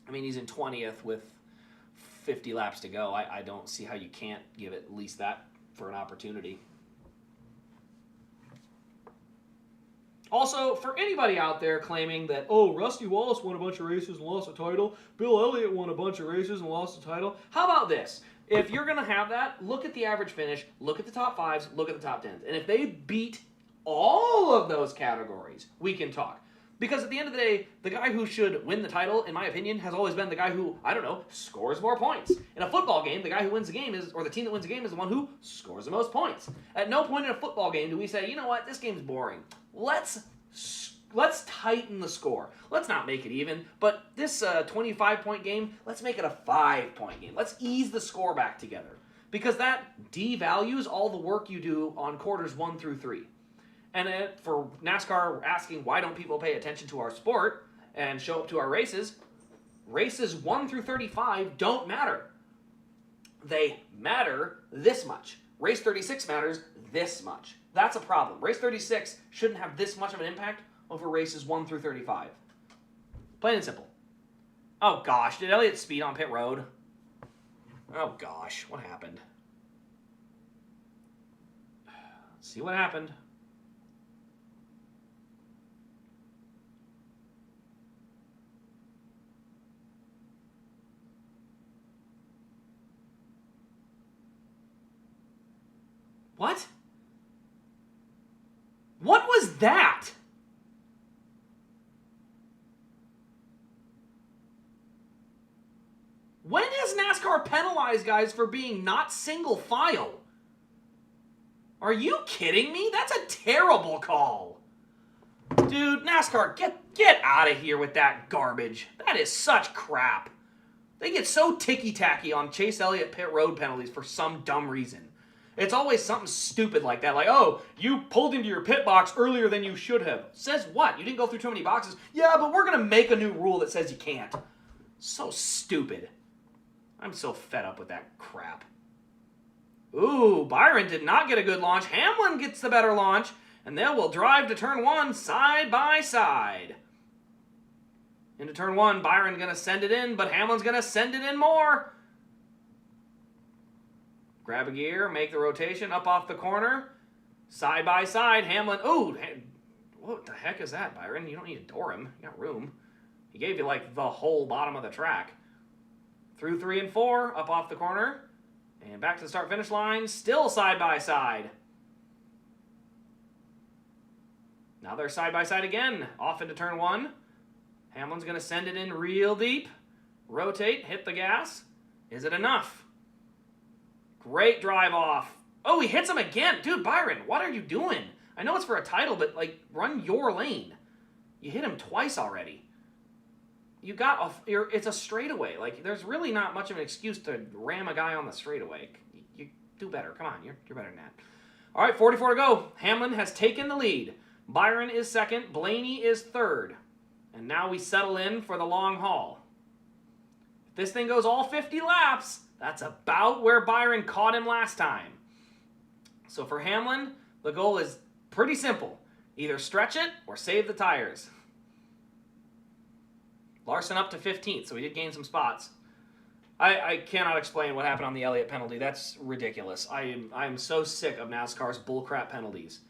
I mean, he's in 20th with 50 laps to go. I don't see how you can't give at least that for an opportunity. Also, for anybody out there claiming that, oh, Rusty Wallace won a bunch of races and lost a title, Bill Elliott won a bunch of races and lost a title, how about this? If you're going to have that, look at the average finish, look at the top 5s, look at the top 10s. And if they beat all of those categories, we can talk. Because at the end of the day, the guy who should win the title, in my opinion, has always been the guy who, I don't know, scores more points. In a football game, the guy who wins the game is, or the team that wins the game is the one who scores the most points. At no point in a football game do we say, you know what, this game's boring. Let's let's tighten the score. Let's not make it even, but this 25-point game, let's make it a 5-point game. Let's ease the score back together because that devalues all the work you do on quarters 1 through 3. And for NASCAR asking why don't people pay attention to our sport and show up to our races, races 1 through 35 don't matter. They matter this much. Race 36 matters this much. That's a problem. Race 36 shouldn't have this much of an impact over races 1 through 35. Plain and simple. Oh gosh, did Elliott speed on pit road? Oh gosh, what happened? Let's see what happened. What? What was that? When has NASCAR penalized guys for being not single file? Are you kidding me? That's a terrible call. Dude, NASCAR, get out of here with that garbage. That is such crap. They get so ticky-tacky on Chase Elliott pit road penalties for some dumb reason. It's always something stupid like that, like, oh, you pulled into your pit box earlier than you should have. Says what? You didn't go through too many boxes? Yeah, but we're going to make a new rule that says you can't. So stupid. I'm so fed up with that crap. Ooh, Byron did not get a good launch. Hamlin gets the better launch, and they will drive to turn 1 side by side. Into turn 1, Byron going to send it in, but Hamlin's going to send it in more. Grab a gear, make the rotation, up off the corner. Side by side, Hamlin. Ooh, what the heck is that, Byron? You don't need to door him. You got room. He gave you, like, the whole bottom of the track. Through 3 and 4, up off the corner. And back to the start-finish line, still side by side. Now they're side by side again, off into turn 1. Hamlin's going to send it in real deep. Rotate, hit the gas. Is it enough? Great drive off. Oh, he hits him again. Dude, Byron, what are you doing? I know it's for a title, but, like, run your lane. You hit him twice already. You got it's a straightaway. Like, there's really not much of an excuse to ram a guy on the straightaway. You do better. Come on, you're better than that. All right, 44 to go. Hamlin has taken the lead. Byron is second. Blaney is third. And now we settle in for the long haul. If this thing goes all 50 laps, that's about where Byron caught him last time. So for Hamlin, the goal is pretty simple. Either stretch it or save the tires. Larson up to 15th, so he did gain some spots. I cannot explain what happened on the Elliott penalty. That's ridiculous. I'm so sick of NASCAR's bullcrap penalties.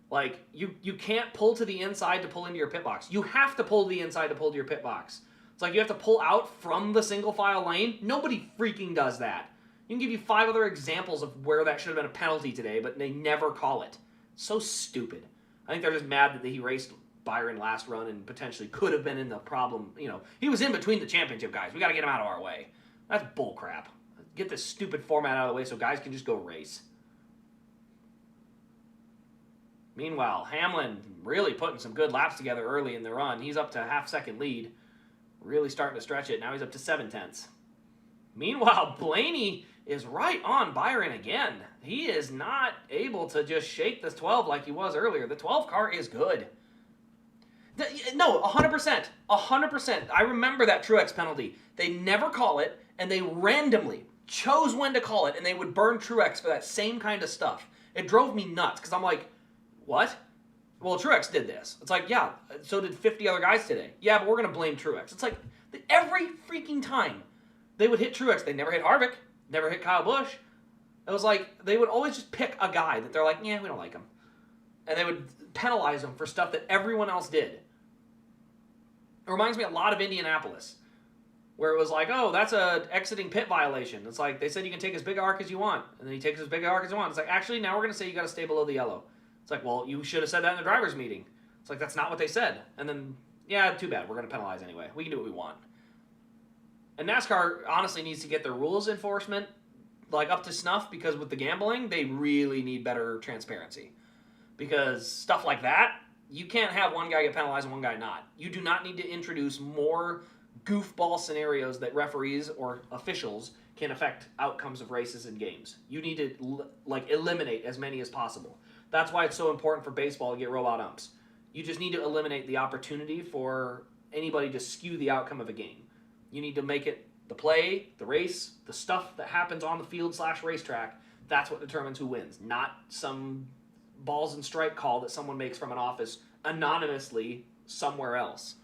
Like, you can't pull to the inside to pull into your pit box. You have to pull to the inside to pull to your pit box. It's like you have to pull out from the single file lane. Nobody freaking does that. You can give you 5 other examples of where that should have been a penalty today, but they never call it. So stupid. I think they're just mad that he raced Byron last run and potentially could have been in the problem. You know, he was in between the championship guys. We got to get him out of our way. That's bullcrap. Get this stupid format out of the way so guys can just go race. Meanwhile, Hamlin really putting some good laps together early in the run. He's up to half-second lead. Really starting to stretch it. Now he's up to 7/10. Meanwhile, Blaney is right on Byron again. He is not able to just shake this 12 like he was earlier. The 12 car is good. No, 100%. 100%. I remember that Truex penalty. They never call it, and they randomly chose when to call it, and they would burn Truex for that same kind of stuff. It drove me nuts, because I'm like, what? Well, Truex did this. It's like, yeah, so did 50 other guys today. Yeah, but we're going to blame Truex. It's like, every freaking time they would hit Truex, they never hit Harvick, never hit Kyle Busch. It was like, they would always just pick a guy that they're like, yeah, we don't like him. And they would penalize him for stuff that everyone else did. It reminds me a lot of Indianapolis, where it was like, oh, that's a exiting pit violation. It's like, they said you can take as big an arc as you want, and then he takes as big an arc as you want. It's like, actually, now we're going to say you got to stay below the yellow. It's like, well, you should have said that in the driver's meeting. It's like, that's not what they said. And then, yeah, too bad. We're going to penalize anyway. We can do what we want. And NASCAR honestly needs to get their rules enforcement like up to snuff, because with the gambling, they really need better transparency. Because stuff like that You can't have one guy get penalized and one guy not. You do not need to introduce more goofball scenarios that referees or officials can affect outcomes of races and games. You need to eliminate as many as possible. That's why it's so important for baseball to get robot umps. You just need to eliminate the opportunity for anybody to skew the outcome of a game. You need to make it the play, the race, the stuff that happens on the field / racetrack. That's what determines who wins, not some balls and strike call that someone makes from an office anonymously somewhere else.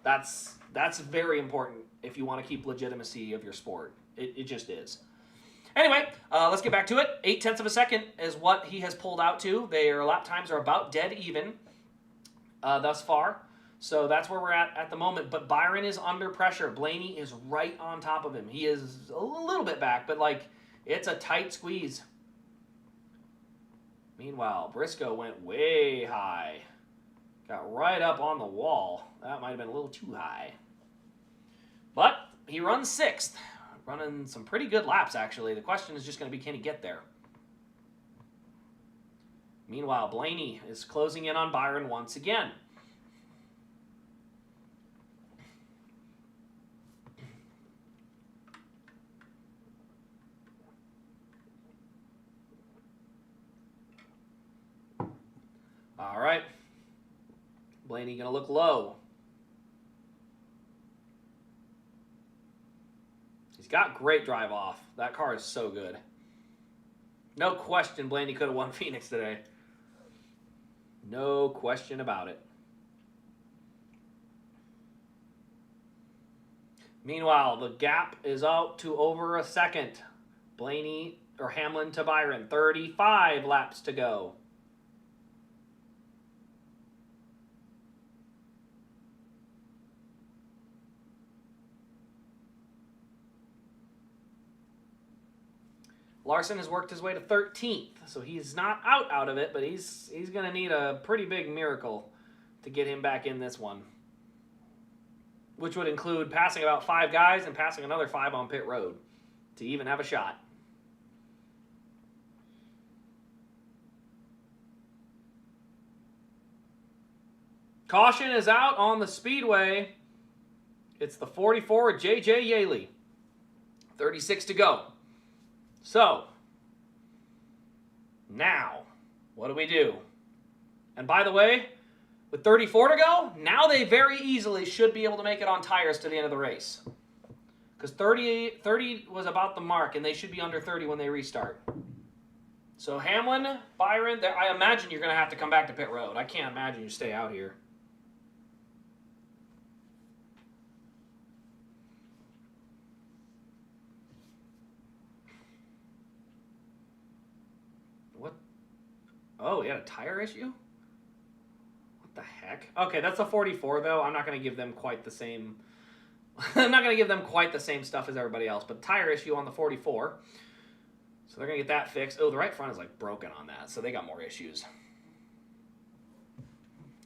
That's very important if you want to keep legitimacy of your sport. It just is. Anyway, let's get back to it. 0.8 of a second is what he has pulled out to. Their lap times are about dead even thus far. So that's where we're at the moment. But Byron is under pressure. Blaney is right on top of him. He is a little bit back, but it's a tight squeeze. Meanwhile, Briscoe went way high. Got right up on the wall. That might have been a little too high. But he runs 6th. Running some pretty good laps, actually. The question is just going to be, can he get there? Meanwhile, Blaney is closing in on Byron once again. All right. Blaney going to look low. He's got great drive off. That car is so good. No question Blaney could have won Phoenix today. No question about it. Meanwhile, the gap is out to over a second. Hamlin to Byron. 35 laps to go. Larson has worked his way to 13th, so he's not out of it, but he's going to need a pretty big miracle to get him back in this one, which would include passing about 5 guys and passing another 5 on pit road to even have a shot. Caution is out on the speedway. It's the 44 with J.J. Yaley. 36 to go. So, now, what do we do? And by the way, with 34 to go, now they very easily should be able to make it on tires to the end of the race. Because 30 was about the mark, and they should be under 30 when they restart. So Hamlin, Byron, I imagine you're going to have to come back to pit road. I can't imagine you stay out here. Oh, he had a tire issue? What the heck? Okay, that's a 44, though. I'm not going to give them quite the same... I'm not going to give them quite the same stuff as everybody else, but tire issue on the 44. So they're going to get that fixed. Oh, the right front is, broken on that, so they got more issues.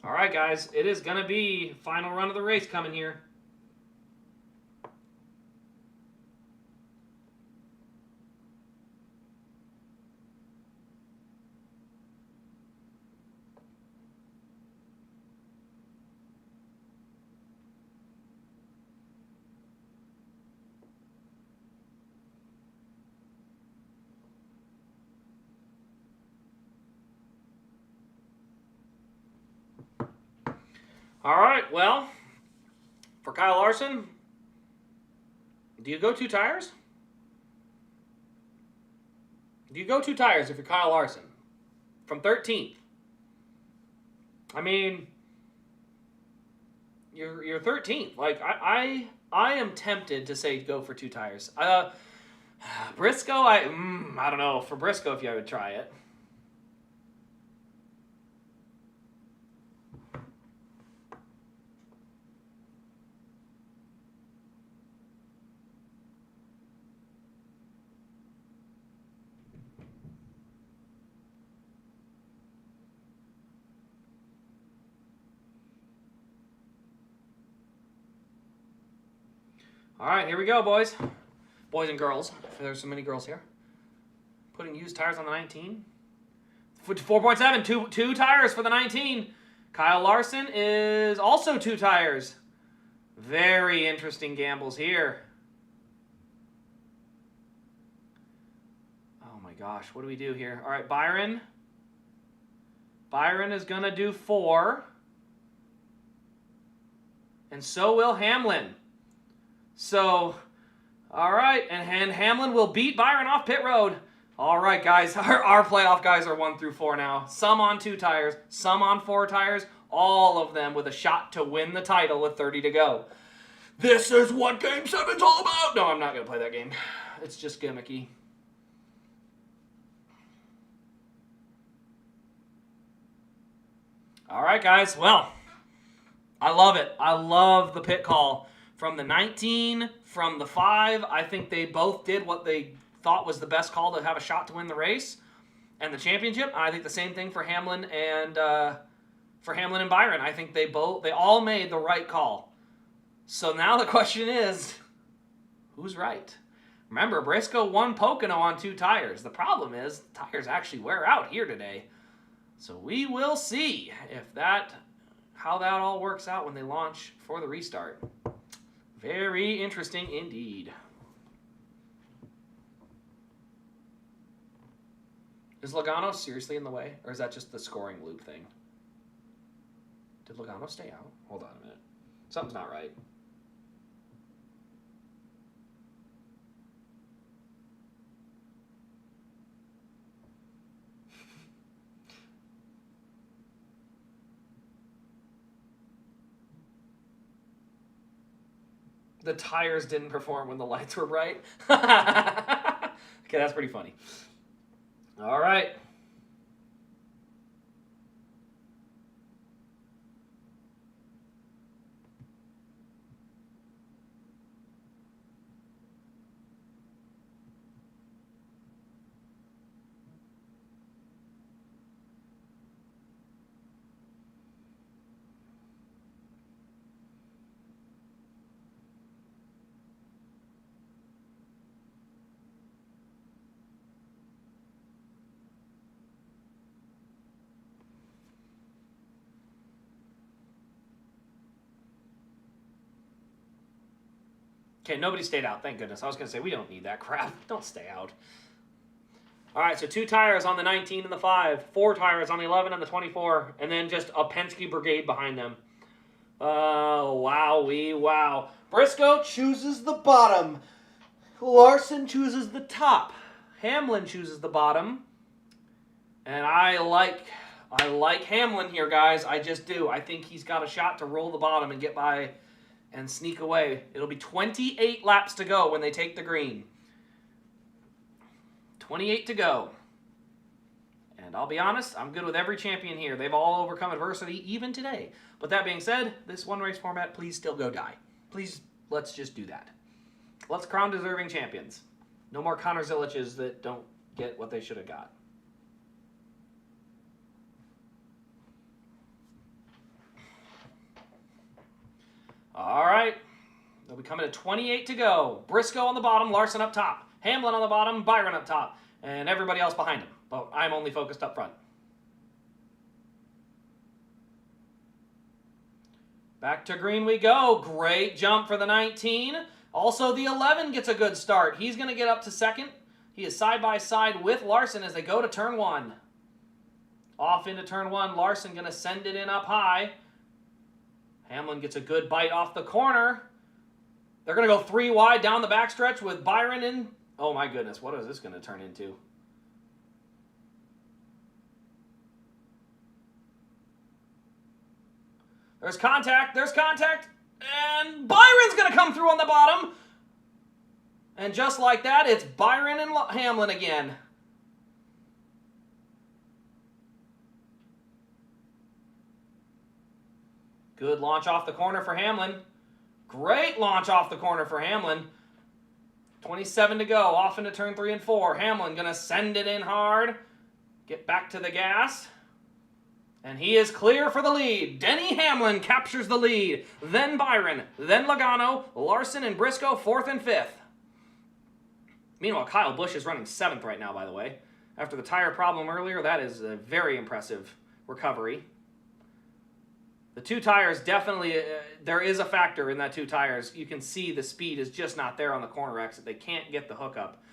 All right, guys. It is going to be final run of the race coming here. All right, well, for Kyle Larson, do you go 2 tires? Do you go 2 tires if you're Kyle Larson? From 13th. I mean, you're 13th. I am tempted to say go for 2 tires. Briscoe, I don't know. For Briscoe, if you would try it. All right, here we go, boys. Boys and girls. There's so many girls here. Putting used tires on the 19. 4.7, two tires for the 19. Kyle Larson is also 2 tires. Very interesting gambles here. Oh my gosh, what do we do here? All right, Byron. Byron is going to do 4. And so will Hamlin. So, all right, and Hamlin will beat Byron off pit road. All right, guys, our playoff guys are 1 through 4 now. Some on 2 tires, some on 4 tires, all of them with a shot to win the title with 30 to go. This is what Game 7's all about. No, I'm not going to play that game. It's just gimmicky. All right, guys, well, I love it. I love the pit call. From the 19, from the 5, I think they both did what they thought was the best call to have a shot to win the race and the championship. I think the same thing for Hamlin and Byron. I think they all made the right call. So now the question is, who's right? Remember, Briscoe won Pocono on 2 tires. The problem is, the tires actually wear out here today. So we will see how that all works out when they launch for the restart. Very interesting indeed. Is Logano seriously in the way? Or is that just the scoring loop thing? Did Logano stay out? Hold on a minute. Something's not right. The tires didn't perform when the lights were bright. Okay, that's pretty funny. All right. Okay, nobody stayed out. Thank goodness. I was going to say, we don't need that crap. Don't stay out. All right, so 2 tires on the 19 and the 5. 4 tires on the 11 and the 24. And then just a Penske brigade behind them. Wow. Briscoe chooses the bottom. Larson chooses the top. Hamlin chooses the bottom. And I like Hamlin here, guys. I just do. I think he's got a shot to roll the bottom and get by and sneak away. It'll be 28 laps to go when they take the green. 28 to go. And I'll be honest, I'm good with every champion here. They've all overcome adversity, even today. But that being said, this one race format, please still go die. Please, let's just do that. Let's crown deserving champions. No more Connor Ziliches that don't get what they should have got. All right. They'll be coming to 28 to go. Briscoe on the bottom, Larson up top. Hamlin on the bottom, Byron up top. And everybody else behind him. But I'm only focused up front. Back to green we go. Great jump for the 19. Also, the 11 gets a good start. He's going to get up to second. He is side by side with Larson as they go to turn 1. Off into turn 1. Larson going to send it in up high. Hamlin gets a good bite off the corner. They're going to go 3 wide down the backstretch with Byron in. Oh my goodness, what is this going to turn into? There's contact, and Byron's going to come through on the bottom. And just like that, it's Byron and Hamlin again. Good launch off the corner for Hamlin. Great launch off the corner for Hamlin. 27 to go, off into turn 3 and 4. Hamlin going to send it in hard. Get back to the gas. And he is clear for the lead. Denny Hamlin captures the lead. Then Byron, then Logano, Larson and Briscoe 4th and 5th. Meanwhile, Kyle Busch is running 7th right now, by the way. After the tire problem earlier, that is a very impressive recovery. The two tires definitely, there is a factor in that two tires. You can see the speed is just not there on the corner exit. They can't get the hookup.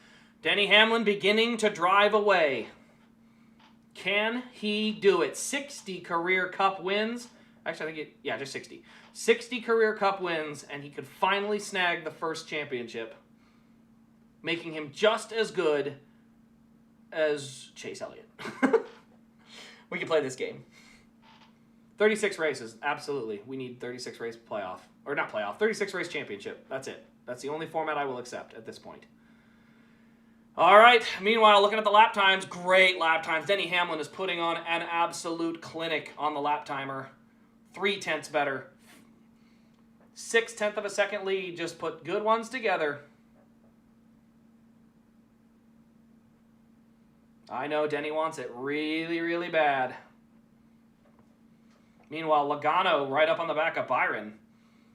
Denny Hamlin beginning to drive away. Can he do it? 60 career Cup wins. Actually, I think just 60. 60 career Cup wins, and he could finally snag the first championship, making him just as good as Chase Elliott. We can play this game. 36 races, absolutely. We need 36 race playoff. Or not playoff, 36 race championship. That's it. That's the only format I will accept at this point. All right, meanwhile, looking at the lap times, great lap times. Denny Hamlin is putting on an absolute clinic on the lap timer. 0.3 better. 0.6 of a second lead, just put good ones together. I know Denny wants it really, really bad. Meanwhile, Logano right up on the back of Byron.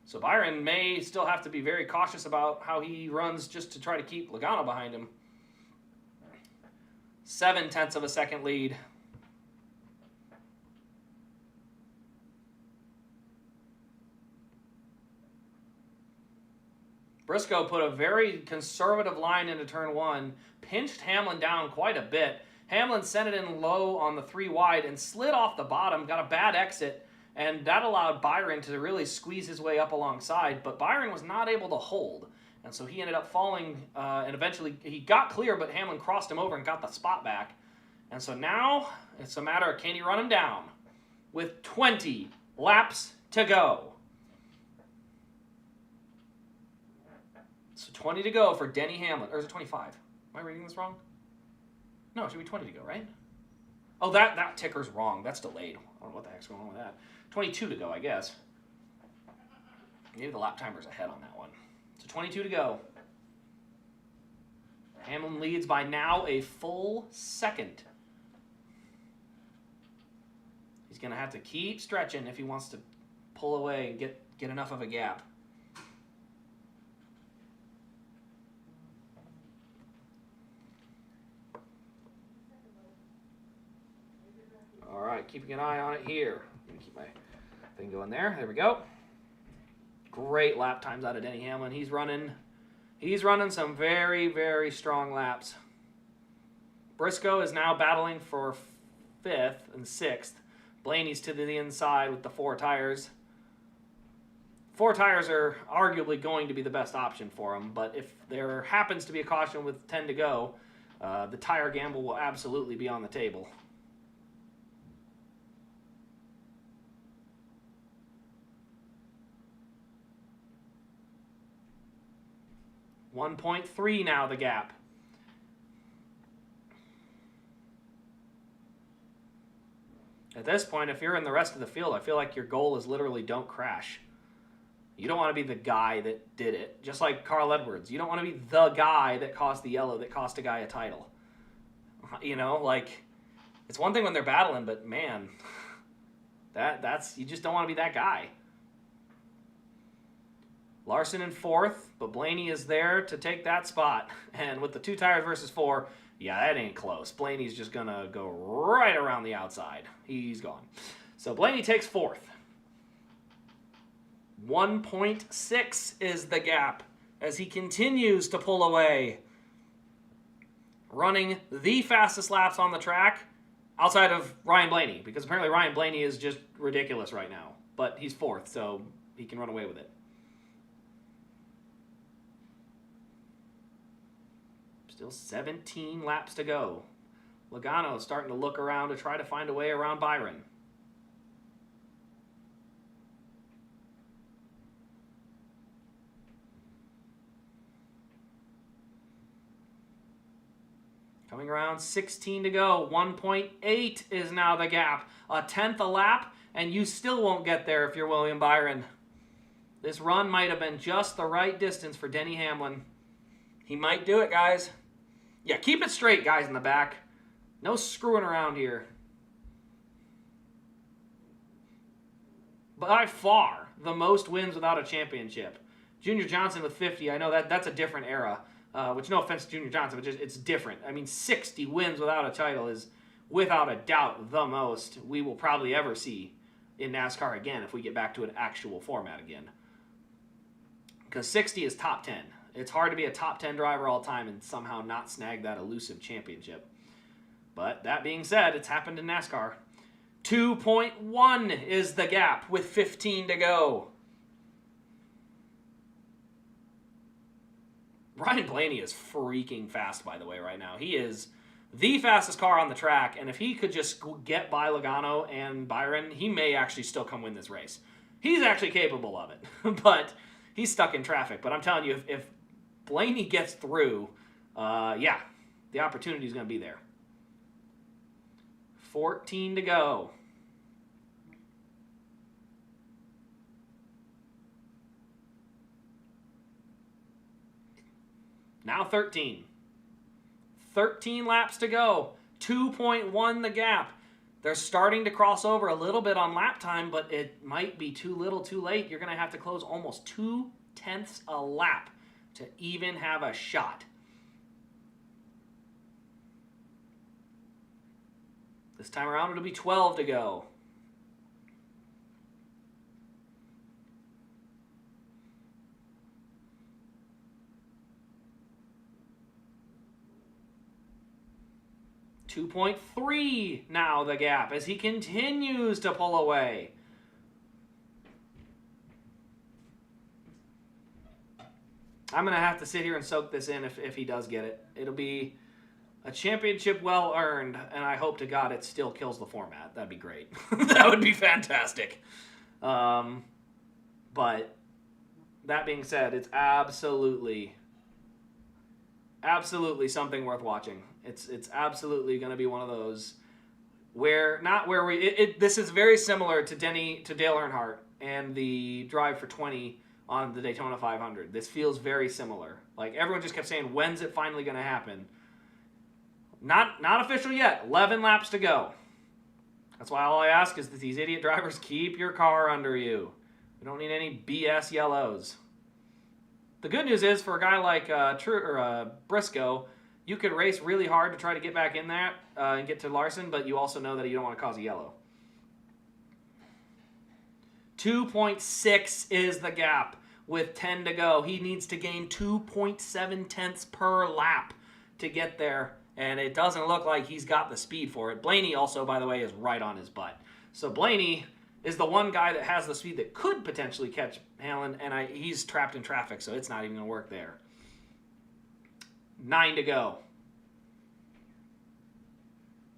So Byron may still have to be very cautious about how he runs just to try to keep Logano behind him. 0.7 of a second lead. Briscoe put a very conservative line into turn one, pinched Hamlin down quite a bit. Hamlin sent it in low on the 3 wide and slid off the bottom, got a bad exit, and that allowed Byron to really squeeze his way up alongside, but Byron was not able to hold, and so he ended up falling, and eventually he got clear, but Hamlin crossed him over and got the spot back. And so now it's a matter of can he run him down with 20 laps to go. So 20 to go for Denny Hamlin, or is it 25? Am I reading this wrong? No, it should be 20 to go, right? Oh, that ticker's wrong. That's delayed. I don't know what the heck's going on with that. 22 to go, I guess. Maybe the lap timer's ahead on that one. So 22 to go. Hamlin leads by now a full second. He's going to have to keep stretching if he wants to pull away and get enough of a gap. All right, keeping an eye on it here. Let me keep my thing going there. There we go. Great lap times out of Denny Hamlin. He's running some very, very strong laps. Briscoe is now battling for 5th and 6th. Blaney's to the inside with the 4 tires. 4 tires are arguably going to be the best option for him, but if there happens to be a caution with 10 to go, the tire gamble will absolutely be on the table. .3 now the gap. At this point, if you're in the rest of the field, I feel like your goal is literally don't crash. You don't want to be the guy that did it. Just like Carl Edwards. You don't want to be the guy that caused the yellow that cost a guy a title. You know, like, it's one thing when they're battling, but man, that's you just don't want to be that guy. Larson in 4th, but Blaney is there to take that spot. And with the 2 tires versus 4, yeah, that ain't close. Blaney's just going to go right around the outside. He's gone. So Blaney takes 4th. 1.6 is the gap as he continues to pull away. Running the fastest laps on the track outside of Ryan Blaney, because apparently Ryan Blaney is just ridiculous right now. But he's 4th, so he can run away with it. Still 17 laps to go. Logano is starting to look around to try to find a way around Byron. Coming around, 16 to go. 1.8 is now the gap. 1/10 a lap, and you still won't get there if you're William Byron. This run might have been just the right distance for Denny Hamlin. He might do it, guys. Yeah, keep it straight, guys in the back. No screwing around here. By far, the most wins without a championship. Junior Johnson with 50, I know that's a different era. Which, no offense to Junior Johnson, but it's different. I mean, 60 wins without a title is, without a doubt, the most we will probably ever see in NASCAR again if we get back to an actual format again. Because 60 is top 10. It's hard to be a top 10 driver all time and somehow not snag that elusive championship. But that being said, it's happened in NASCAR. 2.1 is the gap with 15 to go. Ryan Blaney is freaking fast, by the way, right now. He is the fastest car on the track, and if he could just get by Logano and Byron, he may actually still come win this race. He's actually capable of it, but he's stuck in traffic. But I'm telling you, if Blaney gets through, yeah, the opportunity is going to be there. 14 to go. Now 13. 13 laps to go. 2.1 the gap. They're starting to cross over a little bit on lap time, but it might be too little too late. You're going to have to close almost 0.2 a lap to even have a shot. This time around, it'll be 12 to go. .3 now the gap as he continues to pull away. I'm going to have to sit here and soak this in if he does get it. It'll be a championship well earned, and I hope to God it still kills the format. That'd be great. That would be fantastic. But that being said, it's absolutely something worth watching. It's absolutely going to be one of those this is very similar to Dale Earnhardt and the drive for 20 on the Daytona 500. This feels very similar. Like everyone just kept saying, when's it finally going to happen? Not official yet. 11 laps to go. That's why all I ask is that these idiot drivers keep your car under you. We don't need any BS yellows. The good news is for a guy like Briscoe, you could race really hard to try to get back in that and get to Larson, but you also know that you don't want to cause a yellow. 2.6 is the gap with 10 to go. He needs to gain 2.7 tenths per lap to get there, and it doesn't look like he's got the speed for it. Blaney also, by the way, is right on his butt. So Blaney is the one guy that has the speed that could potentially catch Hamlin, and he's trapped in traffic, so it's not even going to work there. 9 to go.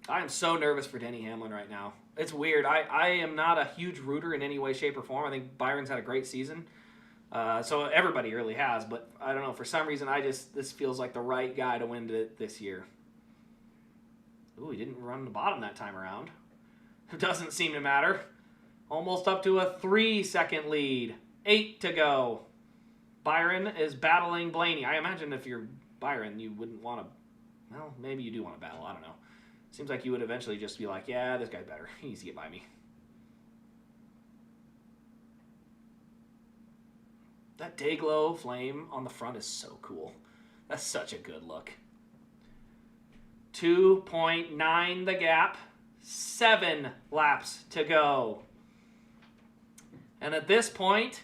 I am so nervous for Denny Hamlin right now. It's weird. I am not a huge rooter in any way, shape, or form. I think Byron's had a great season. So everybody really has, but I don't know. For some reason, this feels like the right guy to win it this year. Ooh, he didn't run the bottom that time around. It doesn't seem to matter. Almost up to a 3-second lead. 8 to go. Byron is battling Blaney. I imagine if you're Byron, you wouldn't want to... Well, maybe you do want to battle. I don't know. Seems like you would eventually just be like, yeah, this guy's better. He needs to get by me. That Dayglow flame on the front is so cool. That's such a good look. 2.9 the gap. 7 laps to go. And at this point,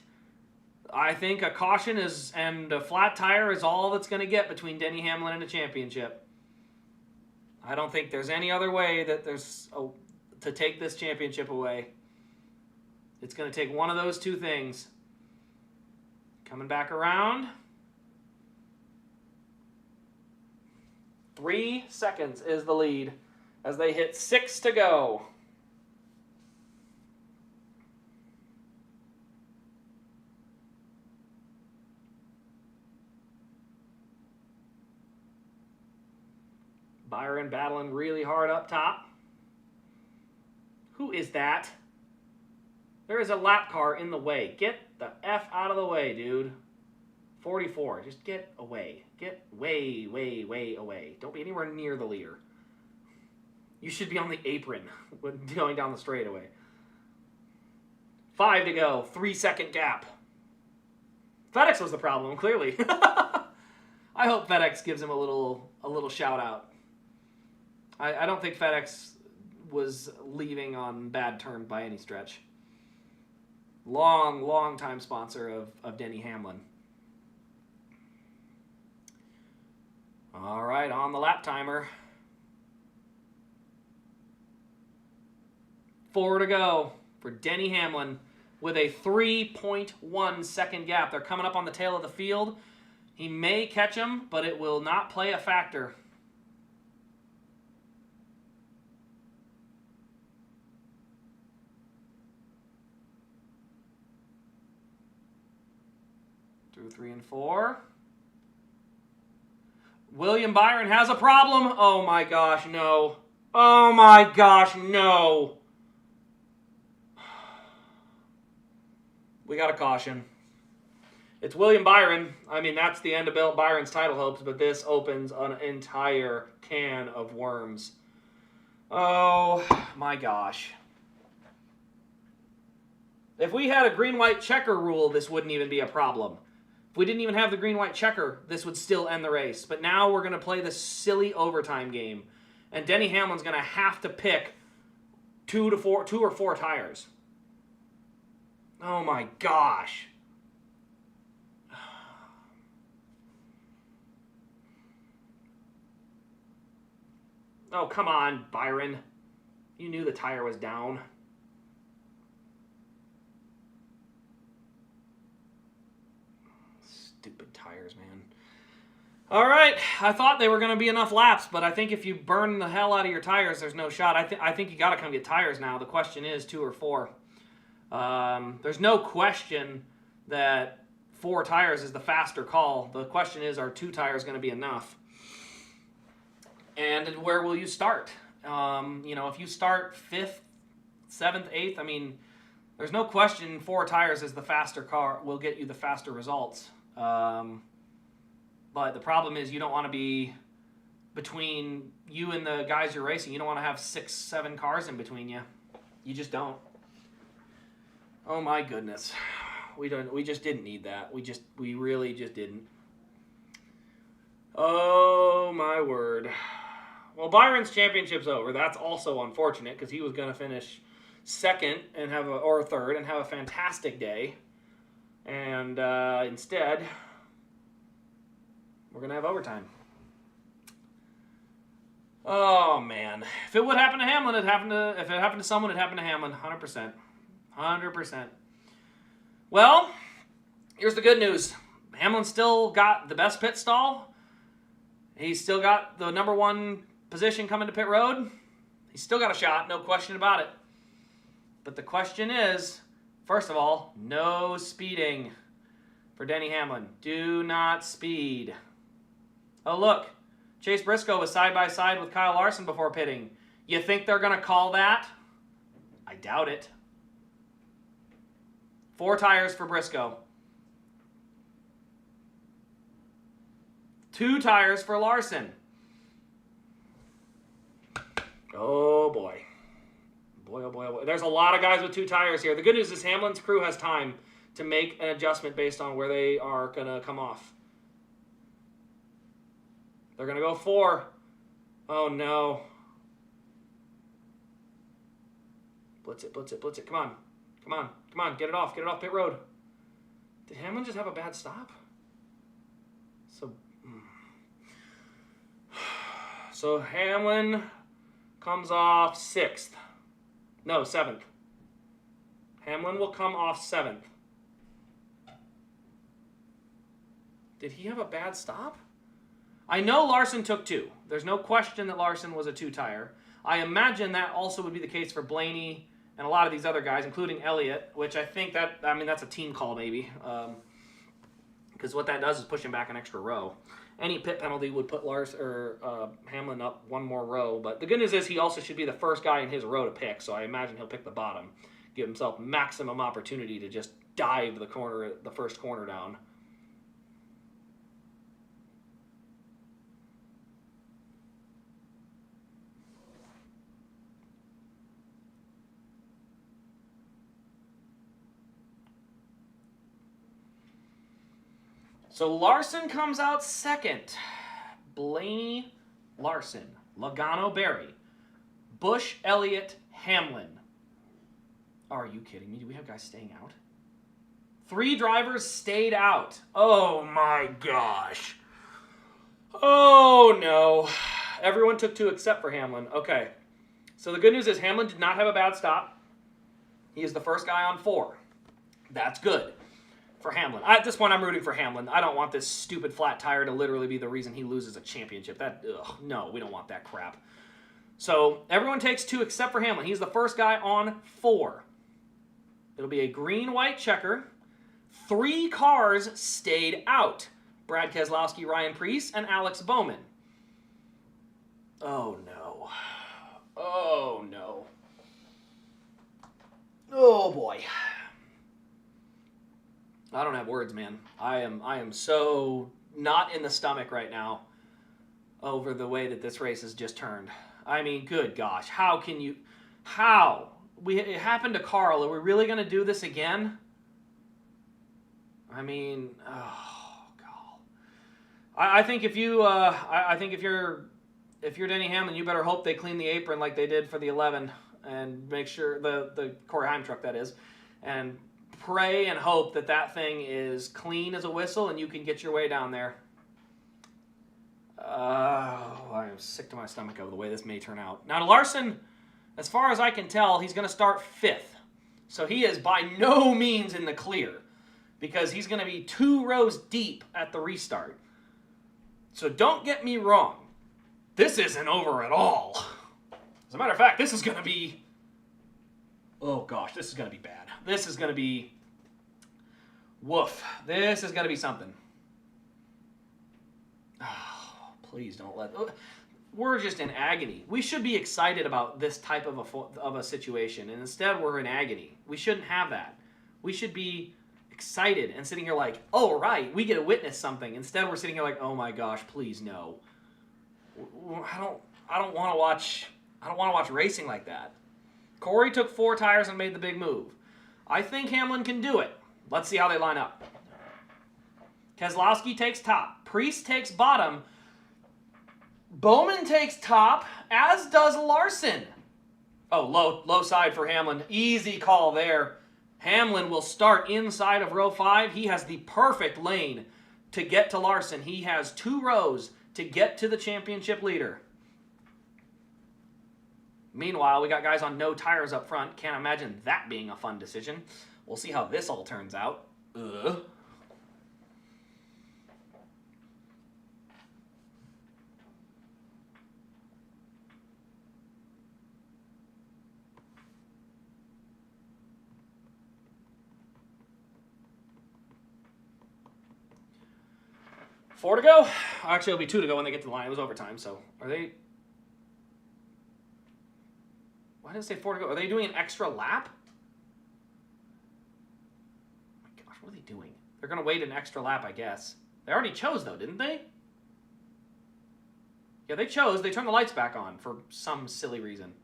I think a caution and a flat tire is all that's going to get between Denny Hamlin and a championship. I don't think there's any other way that to take this championship away. It's going to take one of those two things. Coming back around. 3 seconds is the lead as they hit 6 to go. Byron battling really hard up top. Who is that? There is a lap car in the way. Get the F out of the way, dude. 44. Just get away. Get way, way, way away. Don't be anywhere near the leader. You should be on the apron when going down the straightaway. 5 to go. 3-second gap. FedEx was the problem, clearly. I hope FedEx gives him a little shout out. I don't think FedEx was leaving on bad terms by any stretch. Long time sponsor of Denny Hamlin. All right, on the lap timer. 4 to go for Denny Hamlin with a 3.1 second gap. They're coming up on the tail of the field. He may catch him, but it will not play a factor. Through 3 and 4. William Byron has a problem. Oh my gosh, no. Oh my gosh, no. We got a caution. It's William Byron. I mean, that's the end of Bill Byron's title hopes, but this opens an entire can of worms. Oh my gosh. If we had a green-white checker rule, this wouldn't even be a problem. If we didn't even have the green-white checker, this would still end the race. But now we're going to play this silly overtime game. And Denny Hamlin's going to have to pick 2 or 4 tires. Oh my gosh. Oh, come on, Byron. You knew the tire was down. Stupid tires, man. All right, I thought they were going to be enough laps, but I think if you burn the hell out of your tires, there's no shot. I think you got to come get tires now. The question is 2 or 4. There's no question that 4 tires is the faster call. The question is, are 2 tires going to be enough? And where will you start? If you start 5th, 7th, 8th, I mean, there's no question 4 tires is the faster car, will get you the faster results. But the problem is you don't want to be between you and the guys you're racing. You don't want to have 6, 7 cars in between you. You just don't. Oh my goodness. We just didn't need that. We really just didn't. Oh my word. Well, Byron's championship's over. That's also unfortunate because he was going to finish 2nd and or 3rd and have a fantastic day. And instead, we're going to have overtime. Oh man. If it would happen to Hamlin, if it happened to someone, it happened to Hamlin. 100%. 100%. Well, here's the good news. Hamlin still got the best pit stall. He's still got the number 1 position coming to pit road. He's still got a shot, no question about it. But the question is, first of all, no speeding for Denny Hamlin. Do not speed. Oh, look. Chase Briscoe was side by side with Kyle Larson before pitting. You think they're going to call that? I doubt it. 4 tires for Briscoe. 2 tires for Larson. Oh boy. Boy, oh boy, oh boy. There's a lot of guys with 2 tires here. The good news is Hamlin's crew has time to make an adjustment based on where they are going to come off. They're going to go 4. Oh no. Blitz it, blitz it, blitz it. Come on. Come on. Come on. Get it off. Get it off pit road. Did Hamlin just have a bad stop? So Hamlin comes off 6th. No, 7th. Hamlin will come off 7th. Did he have a bad stop? I know Larson took 2. There's no question that Larson was a 2 tire. I imagine that also would be the case for Blaney and a lot of these other guys, including Elliott, which I think that's a team call maybe. Because what that does is push him back an extra row. Any pit penalty would put Hamlin up 1 more row. But the good news is he also should be the first guy in his row to pick, so I imagine he'll pick the bottom. Give himself maximum opportunity to just dive the first corner down. So Larson comes out 2nd. Blaney, Larson, Logano, Berry, Busch, Elliott, Hamlin. Are you kidding me? Do we have guys staying out? 3 drivers stayed out. Oh my gosh. Oh no. Everyone took 2 except for Hamlin. Okay. So the good news is Hamlin did not have a bad stop. He is the first guy on 4. That's good for Hamlin. At this point, I'm rooting for Hamlin. I don't want this stupid flat tire to literally be the reason he loses a championship. No, we don't want that crap. So everyone takes 2 except for Hamlin. He's the first guy on 4. It'll be a green-white checker. 3 cars stayed out. Brad Keselowski, Ryan Preece, and Alex Bowman. Oh, no. Oh, no. Oh, boy. I don't have words, man. I am so not in the stomach right now over the way that this race has just turned. I mean, good gosh. How can you... How? It happened to Carl. Are we really going to do this again? I mean, oh God. I think if you, I think if you're Denny Hamlin, you better hope they clean the apron like they did for the 11 and make sure the Corey Heim truck that is, and pray and hope that that thing is clean as a whistle and you can get your way down there. I am sick to my stomach over the way this may turn out. Now to Larson, as far as I can tell, he's going to start 5th, so he is by no means in the clear, because he's going to be 2 rows deep at the restart. So don't get me wrong. This isn't over at all. As a matter of fact, this is going to be... Oh, gosh, this is going to be bad. This is going to be... Woof. This is going to be something. Oh, please don't let... We're just in agony. We should be excited about this type of a situation, and instead we're in agony. We shouldn't have that. We should be excited and sitting here like, oh, right, we get to witness something. Instead, we're sitting here like, oh my gosh, please no. I don't want to watch racing like that. Corey took 4 tires and made the big move. I think Hamlin can do it. Let's see how they line up. Keselowski takes top. Preece takes bottom. Bowman takes top, as does Larson. Oh, low side for Hamlin. Easy call there. Hamlin will start inside of row 5. He has the perfect lane to get to Larson. He has 2 rows to get to the championship leader. Meanwhile, we got guys on no tires up front. Can't imagine that being a fun decision. We'll see how this all turns out. Ugh. Four to go. Actually, it'll be 2 to go when they get to the line. It was overtime, so are they... Why did it say 4 to go? Are they doing an extra lap? Oh my gosh, what are they doing? They're going to wait an extra lap, I guess. They already chose, though, didn't they? Yeah, they chose. They turned the lights back on for some silly reason.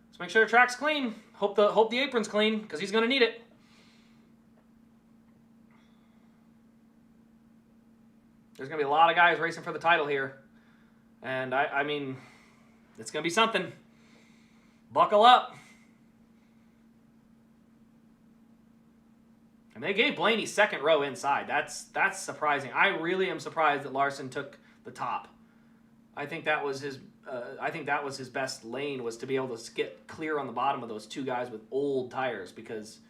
Let's make sure the track's clean. Hope the apron's clean, because he's going to need it. There's going to be a lot of guys racing for the title here. And, I mean, it's going to be something. Buckle up. And they gave Blaney 2nd row inside. That's surprising. I really am surprised that Larson took the top. I think that was his best lane, was to be able to get clear on the bottom of those 2 guys with old tires, because,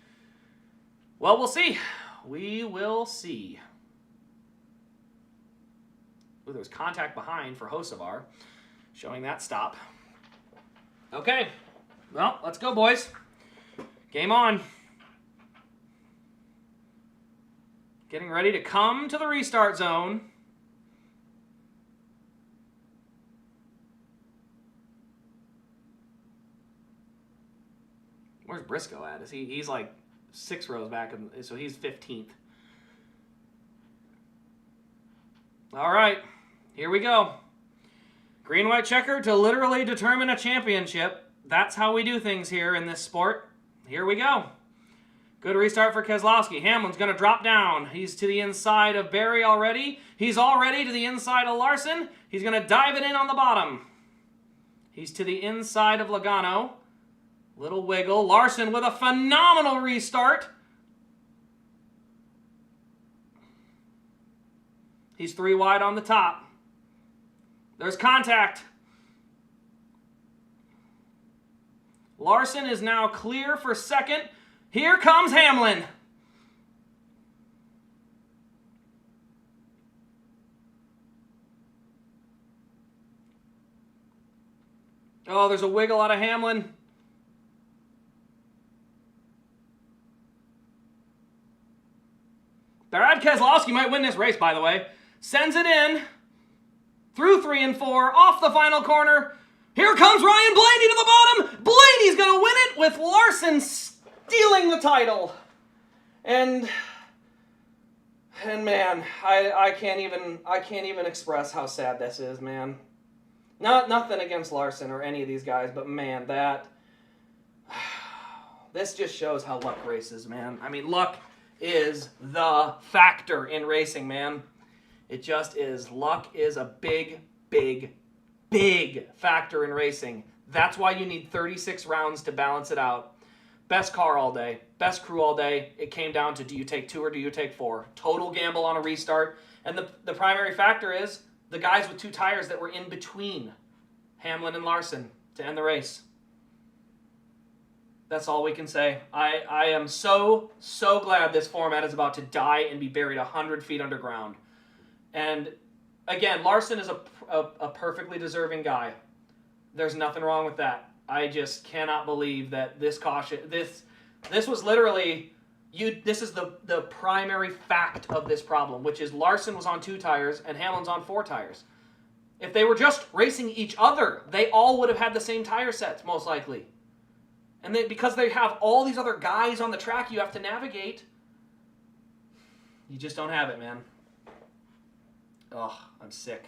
well, we'll see. We will see. Ooh, there was contact behind for Hocevar, showing that stop. Okay, well, let's go, boys. Game on. Getting ready to come to the restart zone. Where's Briscoe at? He's like 6 rows back, so he's 15th. All right, here we go. Green-white checker to literally determine a championship. That's how we do things here in this sport. Here we go. Good restart for Keselowski. Hamlin's going to drop down. He's to the inside of Berry already. He's already to the inside of Larson. He's going to dive it in on the bottom. He's to the inside of Logano. Little wiggle. Larson with a phenomenal restart. He's 3 wide on the top. There's contact. Larson is now clear for second. Here comes Hamlin. Oh, there's a wiggle out of Hamlin. Brad Keselowski might win this race, by the way. Sends it in. Through 3 and 4. Off the final corner. Here comes Ryan Blaney to the bottom. Blaney's going to win it with Larson stealing the title. And man, I can't even express how sad this is, man. Nothing against Larson or any of these guys, but man, this just shows how luck races, man. I mean, luck is the factor in racing, man. It just is. Luck is a big, big, big factor in racing. That's why you need 36 rounds to balance it out. Best car all day, best crew all day. It came down to, do you take 2 or do you take 4? Total gamble on a restart. And the primary factor is the guys with 2 tires that were in between Hamlin and Larson to end the race. That's all we can say. I am so glad this format is about to die and be buried 100 feet underground. And again, Larson is a perfectly deserving guy. There's nothing wrong with that. I just cannot believe that this caution, this was literally, this is the primary fact of this problem, which is Larson was on 2 tires and Hamlin's on 4 tires. If they were just racing each other, they all would have had the same tire sets, most likely. And because they have all these other guys on the track you have to navigate, you just don't have it, man. Oh, I'm sick.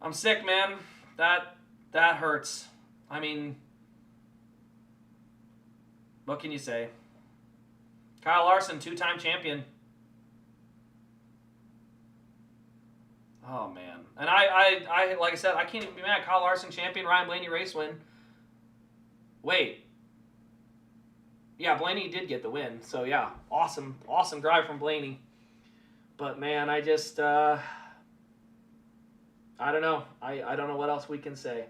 I'm sick, man. That hurts. I mean, what can you say? Kyle Larson, 2-time champion. Oh, man. And I like I said, I can't even be mad. Kyle Larson, champion. Ryan Blaney, race win. Wait. Yeah, Blaney did get the win. So, yeah, awesome drive from Blaney. But, man, I just, I don't know. I don't know what else we can say.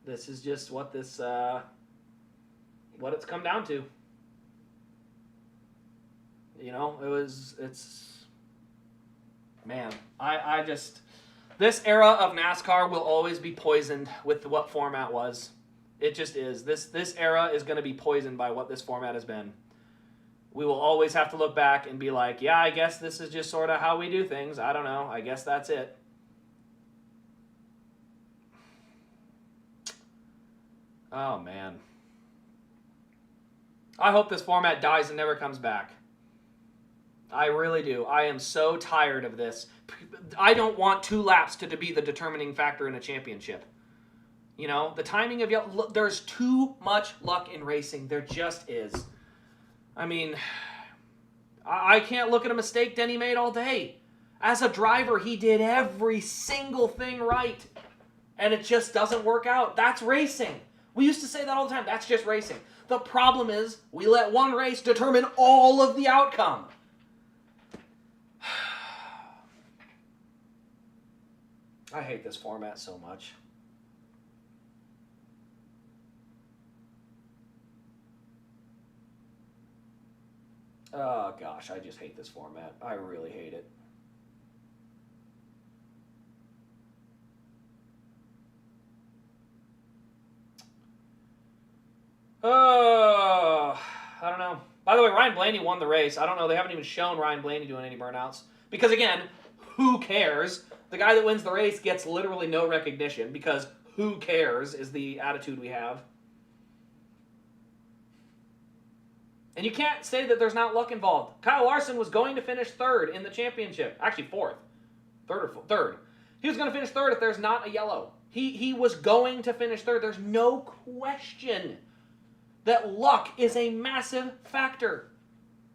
This is just what it's come down to. You know, man, I just, this era of NASCAR will always be poisoned with what format was. It just is. This era is going to be poisoned by what this format has been. We will always have to look back and be like, yeah, I guess this is just sort of how we do things. I don't know. I guess that's it. Oh, man. I hope this format dies and never comes back. I really do. I am so tired of this. I don't want 2 laps to be the determining factor in a championship. You know, the timing of there's too much luck in racing. There just is. I mean, I can't look at a mistake Denny made all day. As a driver, he did every single thing right. And it just doesn't work out. That's racing. We used to say that all the time. That's just racing. The problem is we let one race determine all of the outcome. I hate this format so much. Oh, gosh, I just hate this format. I really hate it. Oh, I don't know. By the way, Ryan Blaney won the race. I don't know. They haven't even shown Ryan Blaney doing any burnouts. Because, again, who cares? The guy that wins the race gets literally no recognition because who cares is the attitude we have. And you can't say that there's not luck involved. Kyle Larson was going to finish 3rd in the championship. Actually, 4th. 3rd. He was going to finish 3rd if there's not a yellow. He was going to finish 3rd. There's no question that luck is a massive factor.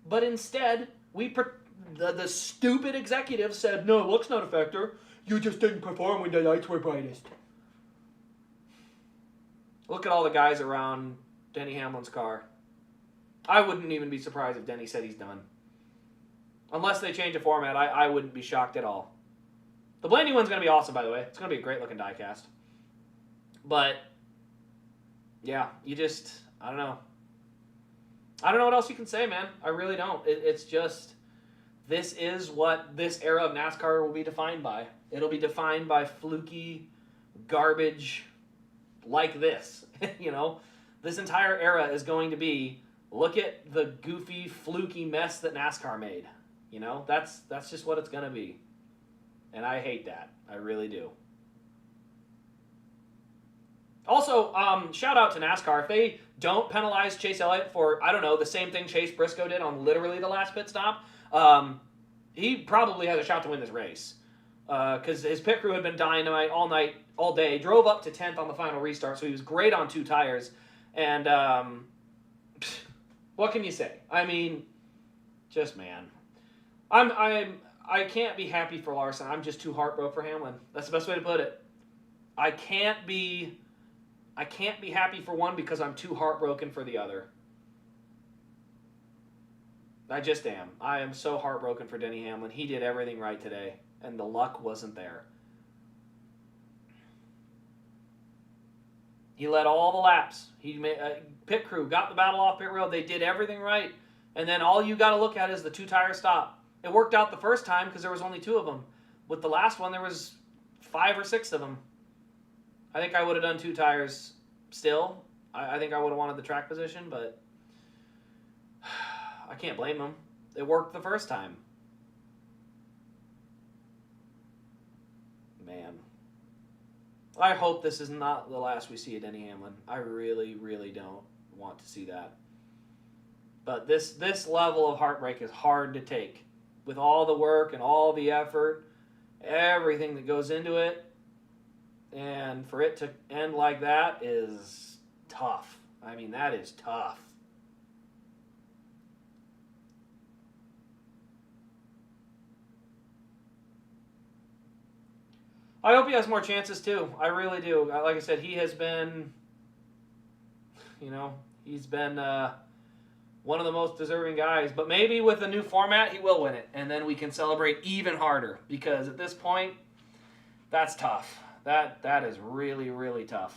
But instead, the stupid executive said, no, luck's not a factor. You just didn't perform when the lights were brightest. Look at all the guys around Denny Hamlin's car. I wouldn't even be surprised if Denny said he's done. Unless they change the format, I wouldn't be shocked at all. The Blaney one's going to be awesome, by the way. It's going to be a great-looking diecast. But, yeah, I don't know. I don't know what else you can say, man. I really don't. It's just, this is what this era of NASCAR will be defined by. It'll be defined by fluky garbage like this. You know, this entire era is going to be, look at the goofy, fluky mess that NASCAR made. You know, that's just what it's going to be. And I hate that. I really do. Also, shout out to NASCAR. If they don't penalize Chase Elliott for, I don't know, the same thing Chase Briscoe did on literally the last pit stop, he probably has a shot to win this race. Because his pit crew had been dynamite all night, all day. Drove up to 10th on the final restart, so he was great on 2 tires. And what can you say? I mean, just man. I can't be happy for Larson. I'm just too heartbroken for Hamlin. That's the best way to put it. I can't be happy for one because I'm too heartbroken for the other. I just am. I am so heartbroken for Denny Hamlin. He did everything right today, and the luck wasn't there. He led all the laps. He made, pit crew got the battle off pit road. They did everything right. And then all you got to look at is the 2-tire stop. It worked out the first time because there was only 2 of them. With the last one, there was 5 or 6 of them. I think I would have done 2 tires still. I think I would have wanted the track position, but I can't blame him. It worked the first time. Man. I hope this is not the last we see of Denny Hamlin. I really, really don't want to see that. But this level of heartbreak is hard to take. With all the work and all the effort, everything that goes into it, and for it to end like that is tough. I mean, that is tough. I hope he has more chances too. I really do. Like I said, he has been, he's been one of the most deserving guys. But maybe with a new format, he will win it. And then we can celebrate even harder. Because at this point, that's tough. That is really, really tough.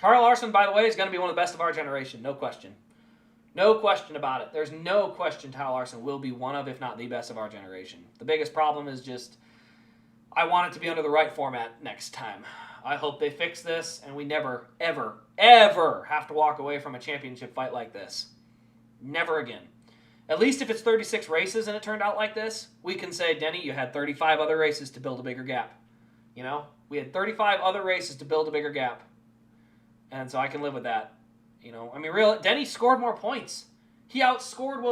Kyle Larson, by the way, is going to be one of the best of our generation. No question. No question about it. There's no question Kyle Larson will be one of, if not the best of our generation. The biggest problem is just, I want it to be under the right format next time. I hope they fix this and we never, ever, ever have to walk away from a championship fight like this. Never again. At least if it's 36 races and it turned out like this, we can say, Denny, you had 35 other races to build a bigger gap. You know, we had 35 other races to build a bigger gap. And so I can live with that. You know, I mean, Denny scored more points. He outscored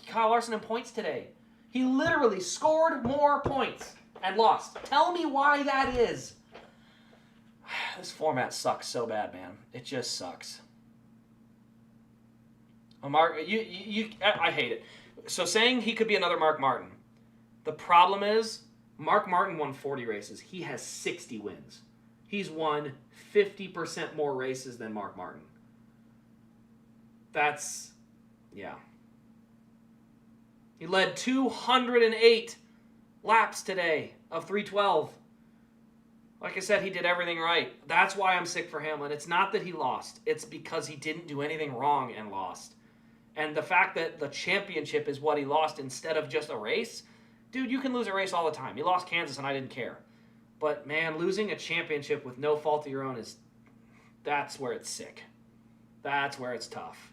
Kyle Larson in points today. He literally scored more points and lost. Tell me why that is. This format sucks so bad, man. It just sucks. Mark, I hate it. So saying he could be another Mark Martin. The problem is, Mark Martin won 40 races. He has 60 wins. He's won 50% more races than Mark Martin. That's, yeah. He led 208 laps today of 312. Like I said, he did everything right. That's why I'm sick for Hamlin. It's not that he lost. It's because he didn't do anything wrong and lost. And the fact that the championship is what he lost instead of just a race, dude, you can lose a race all the time. You lost Kansas and I didn't care. But, man, losing a championship with no fault of your own that's where it's sick. That's where it's tough.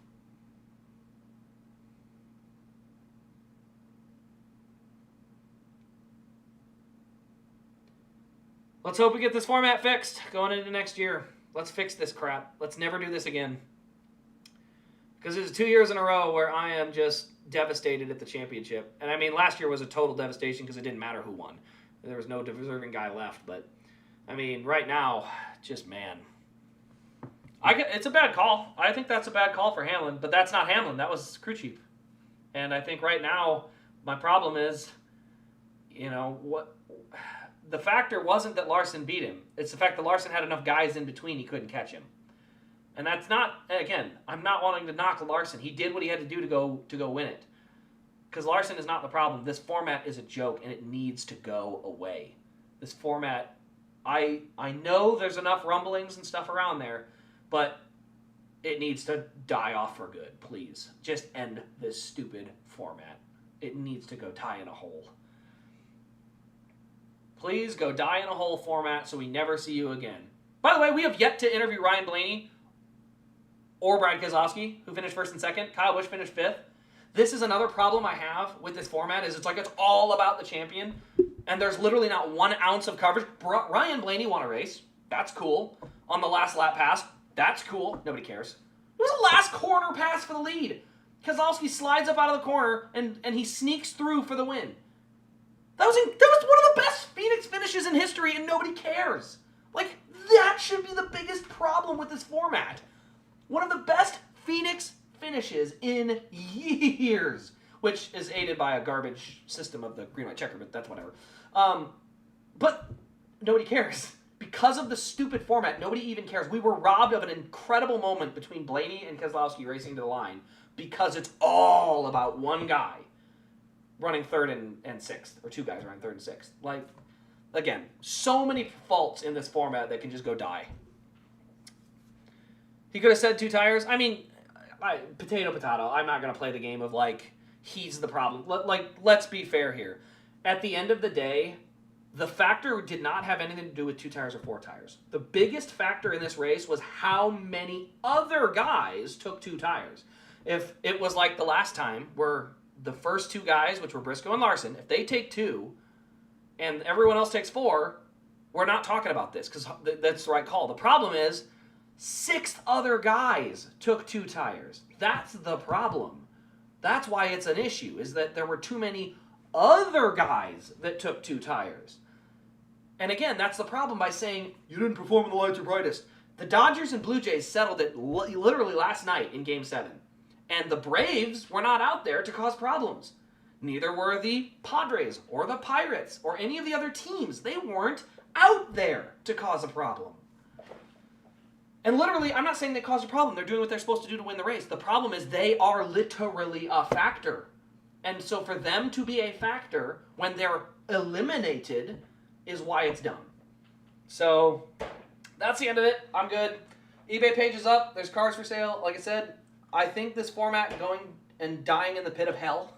Let's hope we get this format fixed going into next year. Let's fix this crap. Let's never do this again. Because there's 2 years in a row where I am just devastated at the championship. And I mean, last year was a total devastation because it didn't matter who won. There was no deserving guy left. But, I mean, right now, just, man. It's a bad call. I think that's a bad call for Hamlin. But that's not Hamlin. That was crew chief. And I think right now, my problem is, the factor wasn't that Larson beat him. It's the fact that Larson had enough guys in between he couldn't catch him. And that's not, again, I'm not wanting to knock Larson. He did what he had to do to go win it. Because Larson is not the problem. This format is a joke, and it needs to go away. This format, I know there's enough rumblings and stuff around there, but it needs to die off for good, please. Just end this stupid format. It needs to go die in a hole. Please go die in a hole format so we never see you again. By the way, we have yet to interview Ryan Blaney or Brad Keselowski, who finished first and second. Kyle Busch finished fifth. This is another problem I have with this format, is it's like it's all about the champion, and there's literally not 1 ounce of coverage. Ryan Blaney won a race. That's cool. On the last lap pass. That's cool. Nobody cares. It was a last corner pass for the lead. Keselowski slides up out of the corner, and he sneaks through for the win. That was one of the best Phoenix finishes in history, and nobody cares. Like, that should be the biggest problem with this format. One of the best Phoenix finishes in years, which is aided by a garbage system of the green-white checker, but that's whatever. But nobody cares. Because of the stupid format, nobody even cares. We were robbed of an incredible moment between Blaney and Keselowski racing to the line because it's all about one guy running third and sixth, or two guys running third and sixth. Like, again, so many faults in this format that can just go die. He could have said 2 tires. I mean, potato. I'm not going to play the game of, like, he's the problem. Let's be fair here. At the end of the day, the factor did not have anything to do with 2 tires or 4 tires. The biggest factor in this race was how many other guys took 2 tires. If it was like the last time where the first 2 guys, which were Briscoe and Larson, if they take 2 and everyone else takes 4, we're not talking about this because that's the right call. The problem is 6 other guys took 2 tires. That's the problem. That's why it's an issue, is that there were too many other guys that took 2 tires. And again, that's the problem by saying, you didn't perform when the lights are brightest. The Dodgers and Blue Jays settled it literally last night in Game 7. And the Braves were not out there to cause problems. Neither were the Padres or the Pirates or any of the other teams. They weren't out there to cause a problem. And literally, I'm not saying they caused a problem. They're doing what they're supposed to do to win the race. The problem is they are literally a factor. And so for them to be a factor when they're eliminated is why it's dumb. So that's the end of it. I'm good. eBay page is up. There's cars for sale. Like I said, I think this format going and dying in the pit of hell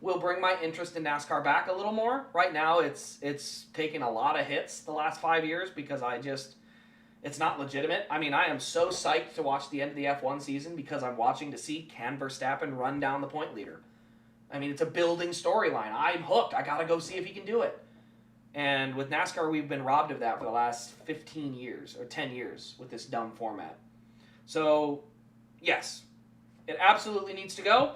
will bring my interest in NASCAR back a little more. Right now, it's taken a lot of hits the last 5 years because it's not legitimate. I mean, I am so psyched to watch the end of the F1 season because I'm watching to see Can Verstappen run down the point leader. I mean, it's a building storyline. I'm hooked. I got to go see if he can do it. And with NASCAR, we've been robbed of that for the last 15 years or 10 years with this dumb format. So, yes, it absolutely needs to go.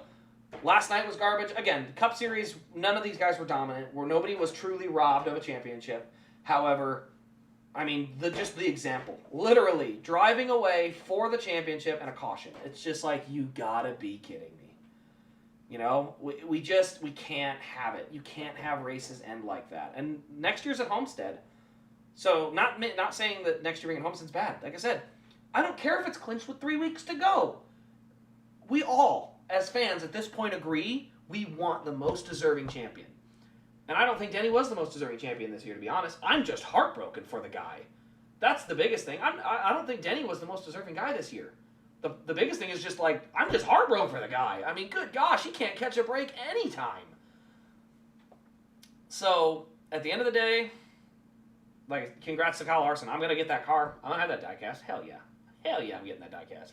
Last night was garbage. Again, Cup Series, none of these guys were dominant, where nobody was truly robbed of a championship. However, I mean, just the example. Literally, driving away for the championship and a caution. It's just like, you gotta be kidding me. You know, we can't have it. You can't have races end like that. And next year's at Homestead. So, not saying that next year being at Homestead's bad. Like I said, I don't care if it's clinched with 3 weeks to go. We all, as fans, at this point agree we want the most deserving champion. And I don't think Denny was the most deserving champion this year, to be honest. I'm just heartbroken for the guy. That's the biggest thing. I don't think Denny was the most deserving guy this year. The biggest thing is just like, I'm just heartbroken for the guy. I mean, good gosh, he can't catch a break anytime. So, at the end of the day, like, congrats to Kyle Larson. I'm going to get that car. I'm going to have that diecast. Hell yeah. Hell yeah, I'm getting that diecast.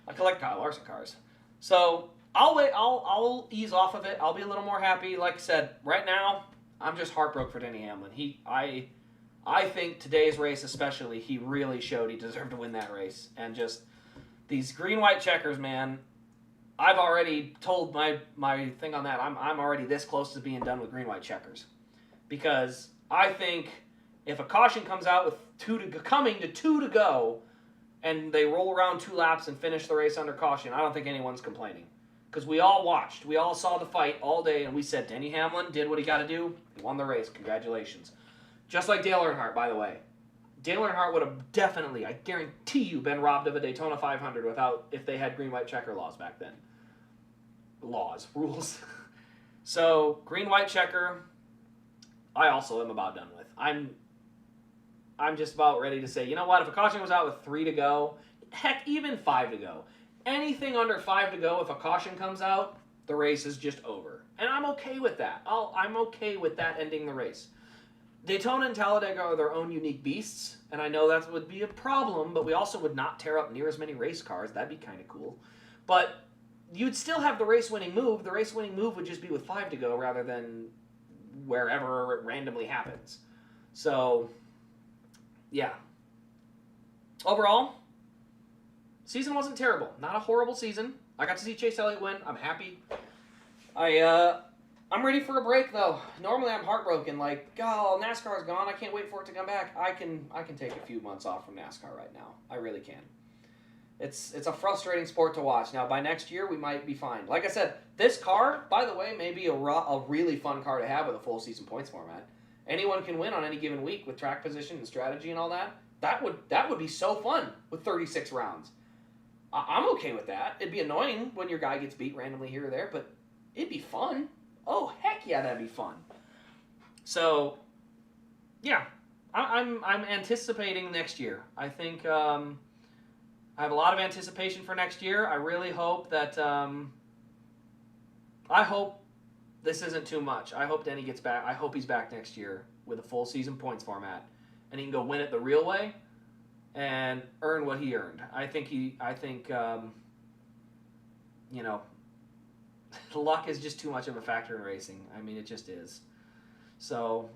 I collect Kyle Larson cars. So, I'll wait. I'll ease off of it. I'll be a little more happy. Like I said, right now, I'm just heartbroken for Denny Hamlin. I think today's race especially, he really showed he deserved to win that race. And just these green-white checkers, man, I've already told my thing on that. I'm already this close to being done with green-white checkers. Because I think if a caution comes out with 2 to go, and they roll around 2 laps and finish the race under caution, I don't think anyone's complaining. Because we all watched. We all saw the fight all day, and we said, Denny Hamlin did what he got to do. He won the race. Congratulations. Just like Dale Earnhardt, by the way. Dale Earnhardt would have definitely, I guarantee you, been robbed of a Daytona 500 if they had green, white checker laws back then. Rules. So, green, white checker, I also am about done with. I'm just about ready to say, you know what, if a caution was out with 3 to go, heck, even 5 to go, anything under 5 to go, if a caution comes out, the race is just over. And I'm okay with that. I'm okay with that ending the race. Daytona and Talladega are their own unique beasts, and I know that would be a problem, but we also would not tear up near as many race cars. That'd be kind of cool. But you'd still have the race-winning move. The race-winning move would just be with 5 to go rather than wherever it randomly happens. So, yeah. Overall, season wasn't terrible. Not a horrible season. I got to see Chase Elliott win. I'm happy. I'm ready for a break though. Normally I'm heartbroken. Like, oh, NASCAR's gone. I can't wait for it to come back. I can take a few months off from NASCAR right now. I really can. It's a frustrating sport to watch. Now by next year we might be fine. Like I said, this car, by the way, may be a really fun car to have with a full season points format. Anyone can win on any given week with track position and strategy and all that. That would be so fun with 36 rounds. I'm okay with that. It'd be annoying when your guy gets beat randomly here or there, but it'd be fun. Oh, heck yeah, that'd be fun. So, yeah, I'm anticipating next year. I think I have a lot of anticipation for next year. I really hope that I hope this isn't too much. I hope Denny gets back. I hope he's back next year with a full season points format, and he can go win it the real way and earn what he earned. I think luck is just too much of a factor in racing. I mean, it just is. So,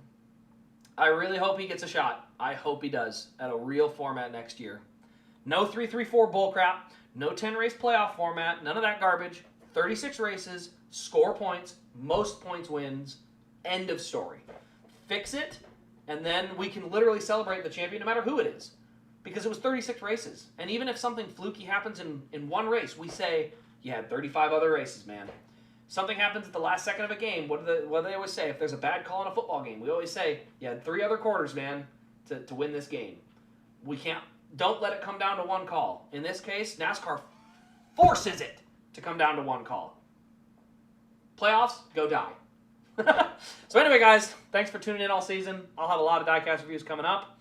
I really hope he gets a shot. I hope he does at a real format next year. No 3-3-4 bullcrap. No 10-race playoff format. None of that garbage. 36 races. Score points. Most points wins. End of story. Fix it, and then we can literally celebrate the champion no matter who it is. Because it was 36 races. And even if something fluky happens in one race, we say, you had 35 other races, man. Something happens at the last second of a game. What do they always say? If there's a bad call in a football game, we always say, you had 3 other quarters, man, to win this game. Don't let it come down to one call. In this case, NASCAR forces it to come down to one call. Playoffs, go die. So anyway, guys, thanks for tuning in all season. I'll have a lot of diecast reviews coming up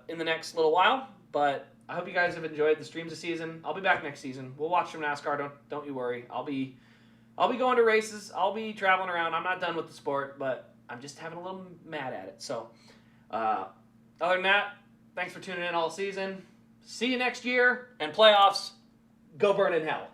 in the next little while, but I hope you guys have enjoyed the streams this season. I'll be back next season. We'll watch some NASCAR. Don't you worry. I'll be going to races. I'll be traveling around. I'm not done with the sport, but I'm just having a little mad at it. So, other than that, thanks for tuning in all season. See you next year, and playoffs, go burn in hell.